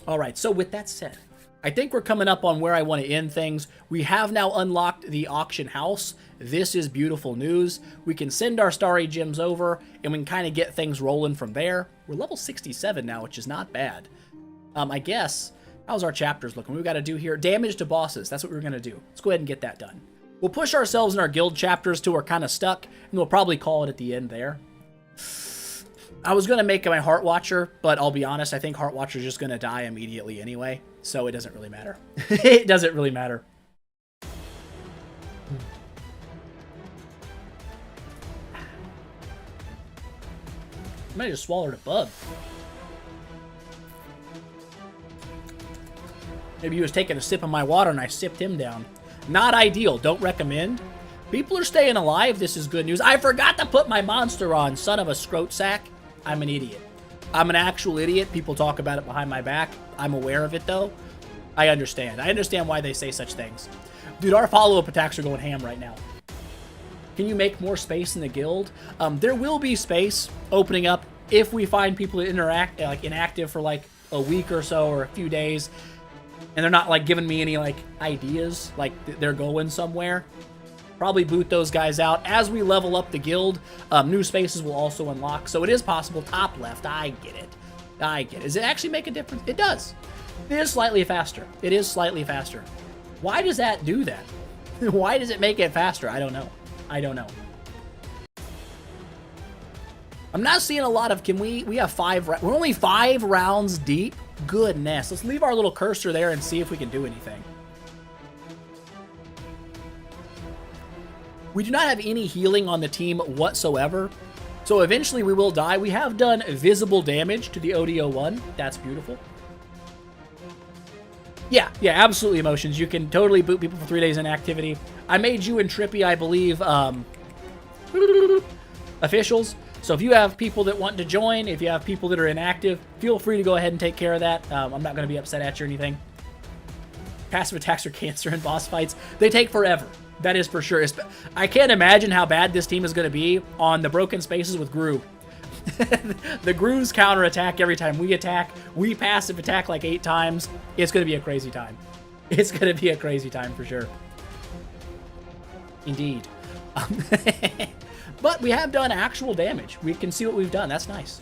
All right, so with that said, I think we're coming up on where I want to end things. We have now unlocked the auction house. This is beautiful news. We can send our Starry gems over, and we can kind of get things rolling from there. We're level 67 now, which is not bad. I guess, how's our chapters looking? What we got to do here? Damage to bosses. That's what we're going to do. Let's go ahead and get that done. We'll push ourselves in our guild chapters till we're kind of stuck, and we'll probably call it at the end there. I was going to make my Heart Watcher, but I'll be honest, I think Heart Watcher is just going to die immediately anyway, so it doesn't really matter. It doesn't really matter. I might have just swallowed a bug. Maybe he was taking a sip of my water and I sipped him down. Not ideal. Don't recommend. People are staying alive. This is good news. I forgot to put my monster on. Son of a scrote sack. I'm an idiot. I'm an actual idiot. People talk about it behind my back. I'm aware of it, though. I understand. I understand why they say such things. Dude, our follow-up attacks are going ham right now. Can you make more space in the guild? There will be space opening up if we find people that interact, like inactive for like a week or so or a few days, and they're not like giving me any like ideas, like they're going somewhere. Probably boot those guys out. As we level up the guild, new spaces will also unlock. So it is possible. Top left. I get it. I get it. Does it actually make a difference? It does. It is slightly faster. It is slightly faster. Why does that do that? Why does it make it faster? I don't know. I don't know. I'm not seeing a lot of... Can we have 5... We're only 5 rounds deep? Goodness. Let's leave our little cursor there and see if we can do anything. We do not have any healing on the team whatsoever, so eventually we will die. We have done visible damage to the ODO1. That's beautiful. Yeah, absolutely, Emotions. You can totally boot people for 3 days inactivity. I made you and Trippy, I believe, officials. So if you have people that want to join, if you have people that are inactive, feel free to go ahead and take care of that. I'm not going to be upset at you or anything. Passive attacks are cancer in boss fights. They take forever. That is for sure. I can't imagine how bad this team is going to be on the broken spaces with Gru. The Gru's counterattack every time we attack. We passive attack like 8 times. It's going to be a crazy time. It's going to be a crazy time for sure. Indeed. But we have done actual damage. We can see what we've done. That's nice.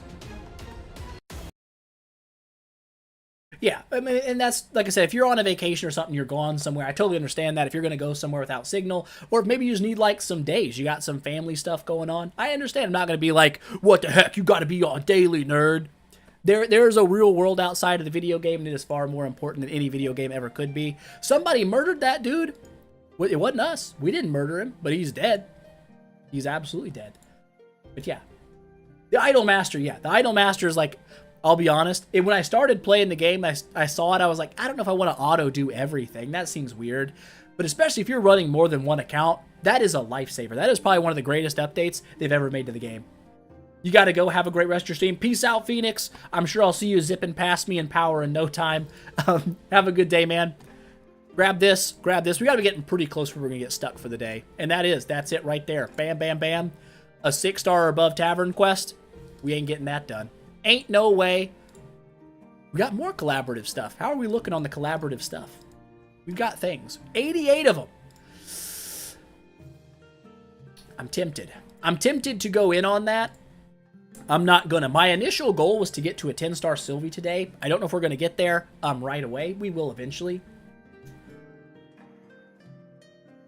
Yeah, I mean, and that's, like I said, if you're on a vacation or something, you're gone somewhere, I totally understand that. If you're going to go somewhere without signal, or if maybe you just need, like, some days, you got some family stuff going on, I understand. I'm not going to be like, what the heck, you got to be on daily, nerd. There's a real world outside of the video game, and it is far more important than any video game ever could be. Somebody murdered that dude. It wasn't us. We didn't murder him, but he's dead. He's absolutely dead. But yeah. The Idol Master, yeah. The Idol Master is like, I'll be honest, when I started playing the game, I saw it, I was like, I don't know if I want to auto do everything. That seems weird. But especially if you're running more than one account, that is a lifesaver. That is probably one of the greatest updates they've ever made to the game. You got to go. Have a great rest of your stream. Peace out, Phoenix. I'm sure I'll see you zipping past me in power in no time. Have a good day, man. Grab this. Grab this. We got to be getting pretty close where we're going to get stuck for the day. And that's it right there. Bam, bam, bam. A 6-star or above tavern quest. We ain't getting that done. Ain't no way. We got more collaborative stuff. How are we looking on the collaborative stuff? We've got things. 88 of them. I'm tempted. I'm tempted to go in on that. I'm not gonna. My initial goal was to get to a 10-star Sylvie today. I don't know if we're gonna get there right away. We will eventually.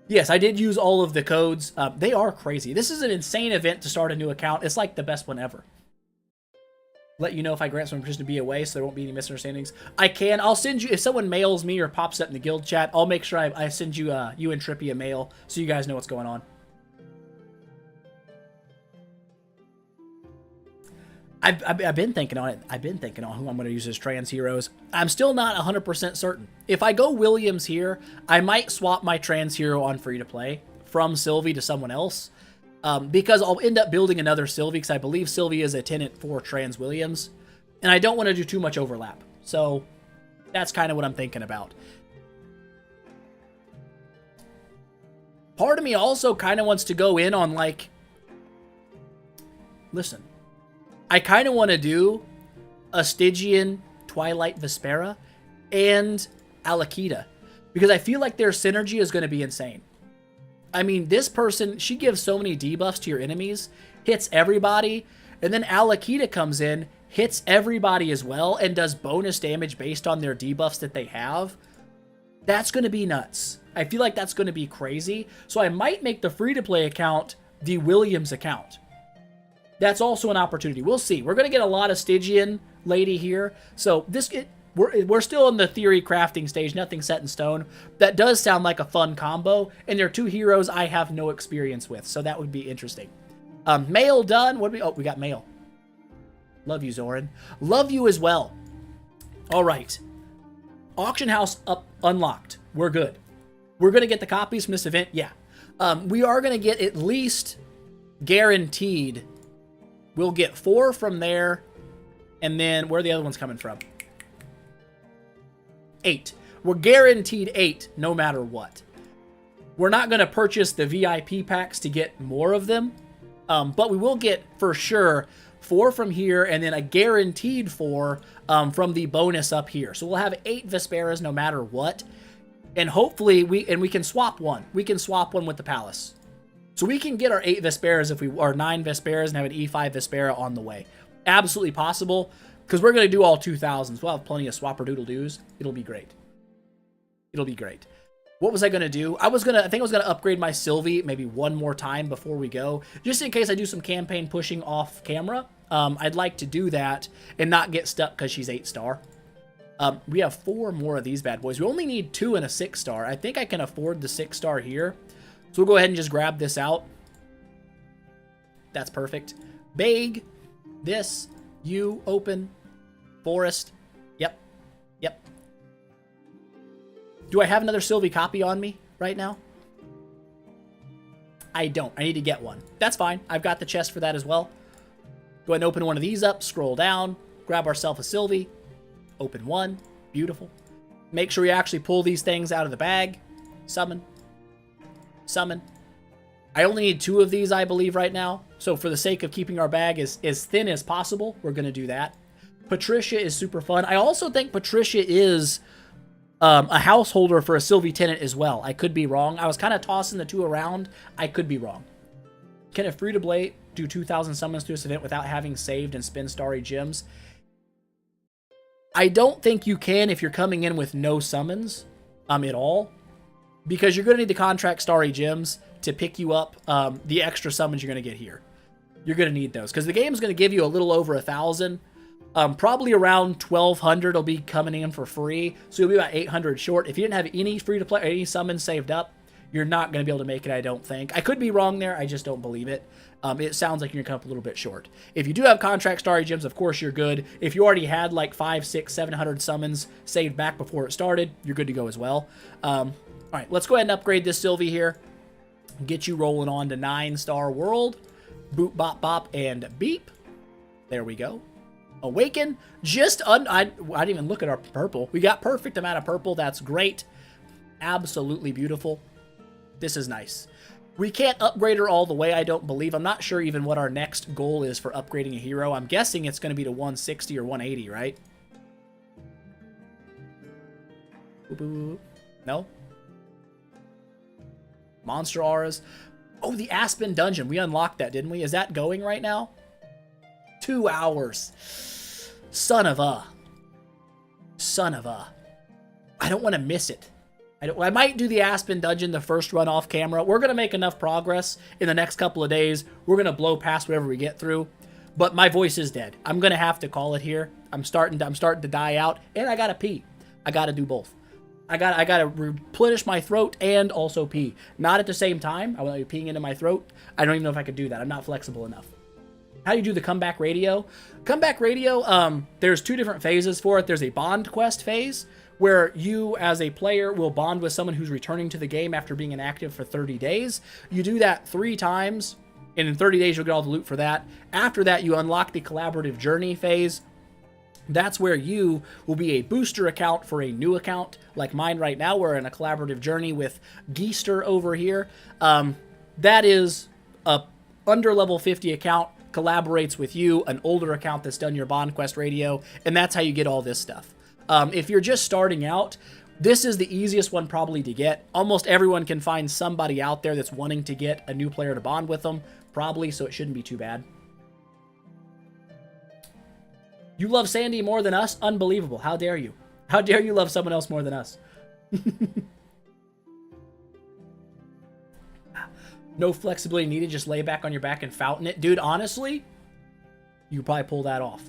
Yes, I did use all of the codes. They are crazy. This is an insane event to start a new account. It's like the best one ever. Let you know if I grant someone permission to be away so there won't be any misunderstandings. I can. I'll send you, if someone mails me or pops up in the guild chat, I'll make sure I send you, you and Trippy a mail so you guys know what's going on. I've been thinking on it. I've been thinking on who I'm going to use as trans heroes. I'm still not 100% certain. If I go Williams here, I might swap my trans hero on free to play from Sylvie to someone else. Because I'll end up building another Sylvie, because I believe Sylvie is a tenant for Trans Williams, and I don't want to do too much overlap. So that's kind of what I'm thinking about. Part of me also kind of wants to go in on, like, listen, I kind of want to do a Stygian, Twilight Vespera, and Alakita, because I feel like their synergy is going to be insane. I mean, this person, she gives so many debuffs to your enemies, hits everybody, and then Alakita comes in, hits everybody as well, and does bonus damage based on their debuffs that they have. That's going to be nuts. I feel like that's going to be crazy. So I might make the free-to-play account the Williams account. That's also an opportunity. We'll see. We're going to get a lot of Stygian lady here. So we're still in the theory crafting stage, nothing set in stone. That does sound like a fun combo, and they're two heroes I have no experience with, so that would be interesting. Mail done. What do we? Oh, we got mail. Love you, Zoran. Love you as well. All right. Auction house up unlocked. We're good. We're gonna get the copies from this event. Yeah. We are gonna get at least guaranteed. We'll get 4 from there, and then where are the other ones coming from? 8. We're guaranteed 8 no matter what. We're not going to purchase the VIP packs to get more of them, but we will get for sure 4 from here and then a guaranteed 4 from the bonus up here. So we'll have 8 Vesperas no matter what, and hopefully we can swap one. We can swap one with the Palace. So we can get our 8 Vesperas if we are 9 Vesperas and have an E5 Vespera on the way. Absolutely possible. Because we're going to do all 2000s. We'll have plenty of swapper-doodle-doos. It'll be great. It'll be great. What was I going to do? I think I was going to upgrade my Sylvie maybe one more time before we go. Just in case I do some campaign pushing off camera. I'd like to do that and not get stuck because she's 8-star. We have 4 more of these bad boys. We only need 2 and a 6-star. I think I can afford the 6-star here. So we'll go ahead and just grab this out. That's perfect. Bag. This. You. Open. Forest. Yep. Yep. Do I have another Sylvie copy on me right now? I don't. I need to get one. That's fine. I've got the chest for that as well. Go ahead and open one of these up. Scroll down. Grab ourselves a Sylvie. Open one. Beautiful. Make sure we actually pull these things out of the bag. Summon. Summon. I only need 2 of these, I believe, right now. So for the sake of keeping our bag as thin as possible, we're going to do that. Patricia is super fun. I also think Patricia is a householder for a Sylvie tenant as well. I could be wrong. I was kind of tossing the 2 around. I could be wrong. Can a free-to-play do 2,000 summons through this event without having saved and spend Starry gems? I don't think you can if you're coming in with no summons at all, because you're going to need to contract Starry gems to pick you up the extra summons you're going to get here. You're going to need those because the game is going to give you a little over 1,000. Probably around 1,200 will be coming in for free, so you'll be about 800 short. If you didn't have any free-to-play, any summons saved up, you're not going to be able to make it, I don't think. I could be wrong there. I just don't believe it. It sounds like you're going to come up a little bit short. If you do have contract Starry gems, of course you're good. If you already had like 500, 600, 700 summons saved back before it started, you're good to go as well. All right, let's go ahead and upgrade this Sylvie here. Get you rolling on to 9-star world. Boop, bop, bop, and beep. There we go. Awaken. I didn't even look at our purple. We got perfect amount of purple. That's great. Absolutely beautiful. This is nice. We can't upgrade her all the way, I don't believe. I'm not sure even what our next goal is for upgrading a hero. I'm guessing it's going to be to 160 or 180, right? No? Monster auras. Oh, the Aspen dungeon. We unlocked that, didn't we? Is that going right now? 2 hours. Son of a. I don't want to miss it. I might do the Aspen dungeon the first run off camera. We're going to make enough progress in the next couple of days. We're going to blow past whatever we get through. But my voice is dead. I'm going to have to call it here. I'm starting to die out. And I got to pee. I got to do both. I got to replenish my throat and also pee. Not at the same time. I want to be peeing into my throat. I don't even know if I could do that. I'm not flexible enough. How do you do the comeback radio? Comeback radio, there's 2 different phases for it. There's a bond quest phase, where you as a player will bond with someone who's returning to the game after being inactive for 30 days. You do that 3 times, and in 30 days you'll get all the loot for that. After that, you unlock the collaborative journey phase. That's where you will be a booster account for a new account, like mine right now. We're in a collaborative journey with Geester over here. That is a under level 50 account, collaborates with you, an older account that's done your bond quest radio, and that's how you get all this stuff. If you're just starting out, this is the easiest one probably to get. Almost everyone can find somebody out there that's wanting to get a new player to bond with them, probably, so it shouldn't be too bad. You love Sandy more than us? Unbelievable. How dare you? How dare you love someone else more than us? No flexibility needed, just lay back on your back and fountain it. Dude, honestly, you could probably pull that off.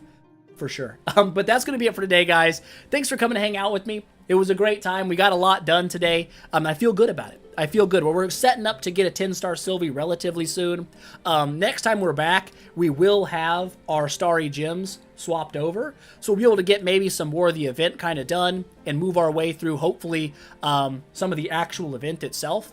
For sure. But that's going to be it for today, guys. Thanks for coming to hang out with me. It was a great time. We got a lot done today. I feel good about it. I feel good. Well, we're setting up to get a 10-star Sylvie relatively soon. Next time we're back, we will have our Starry gems swapped over. So we'll be able to get maybe some more of the event kind of done and move our way through, hopefully, some of the actual event itself.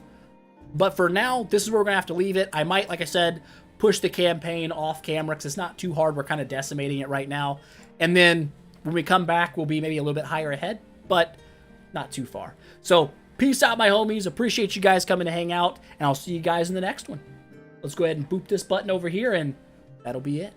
But for now, this is where we're going to have to leave it. I might, like I said, push the campaign off camera because it's not too hard. We're kind of decimating it right now. And then when we come back, we'll be maybe a little bit higher ahead, but not too far. So peace out, my homies. Appreciate you guys coming to hang out, and I'll see you guys in the next one. Let's go ahead and boop this button over here, and that'll be it.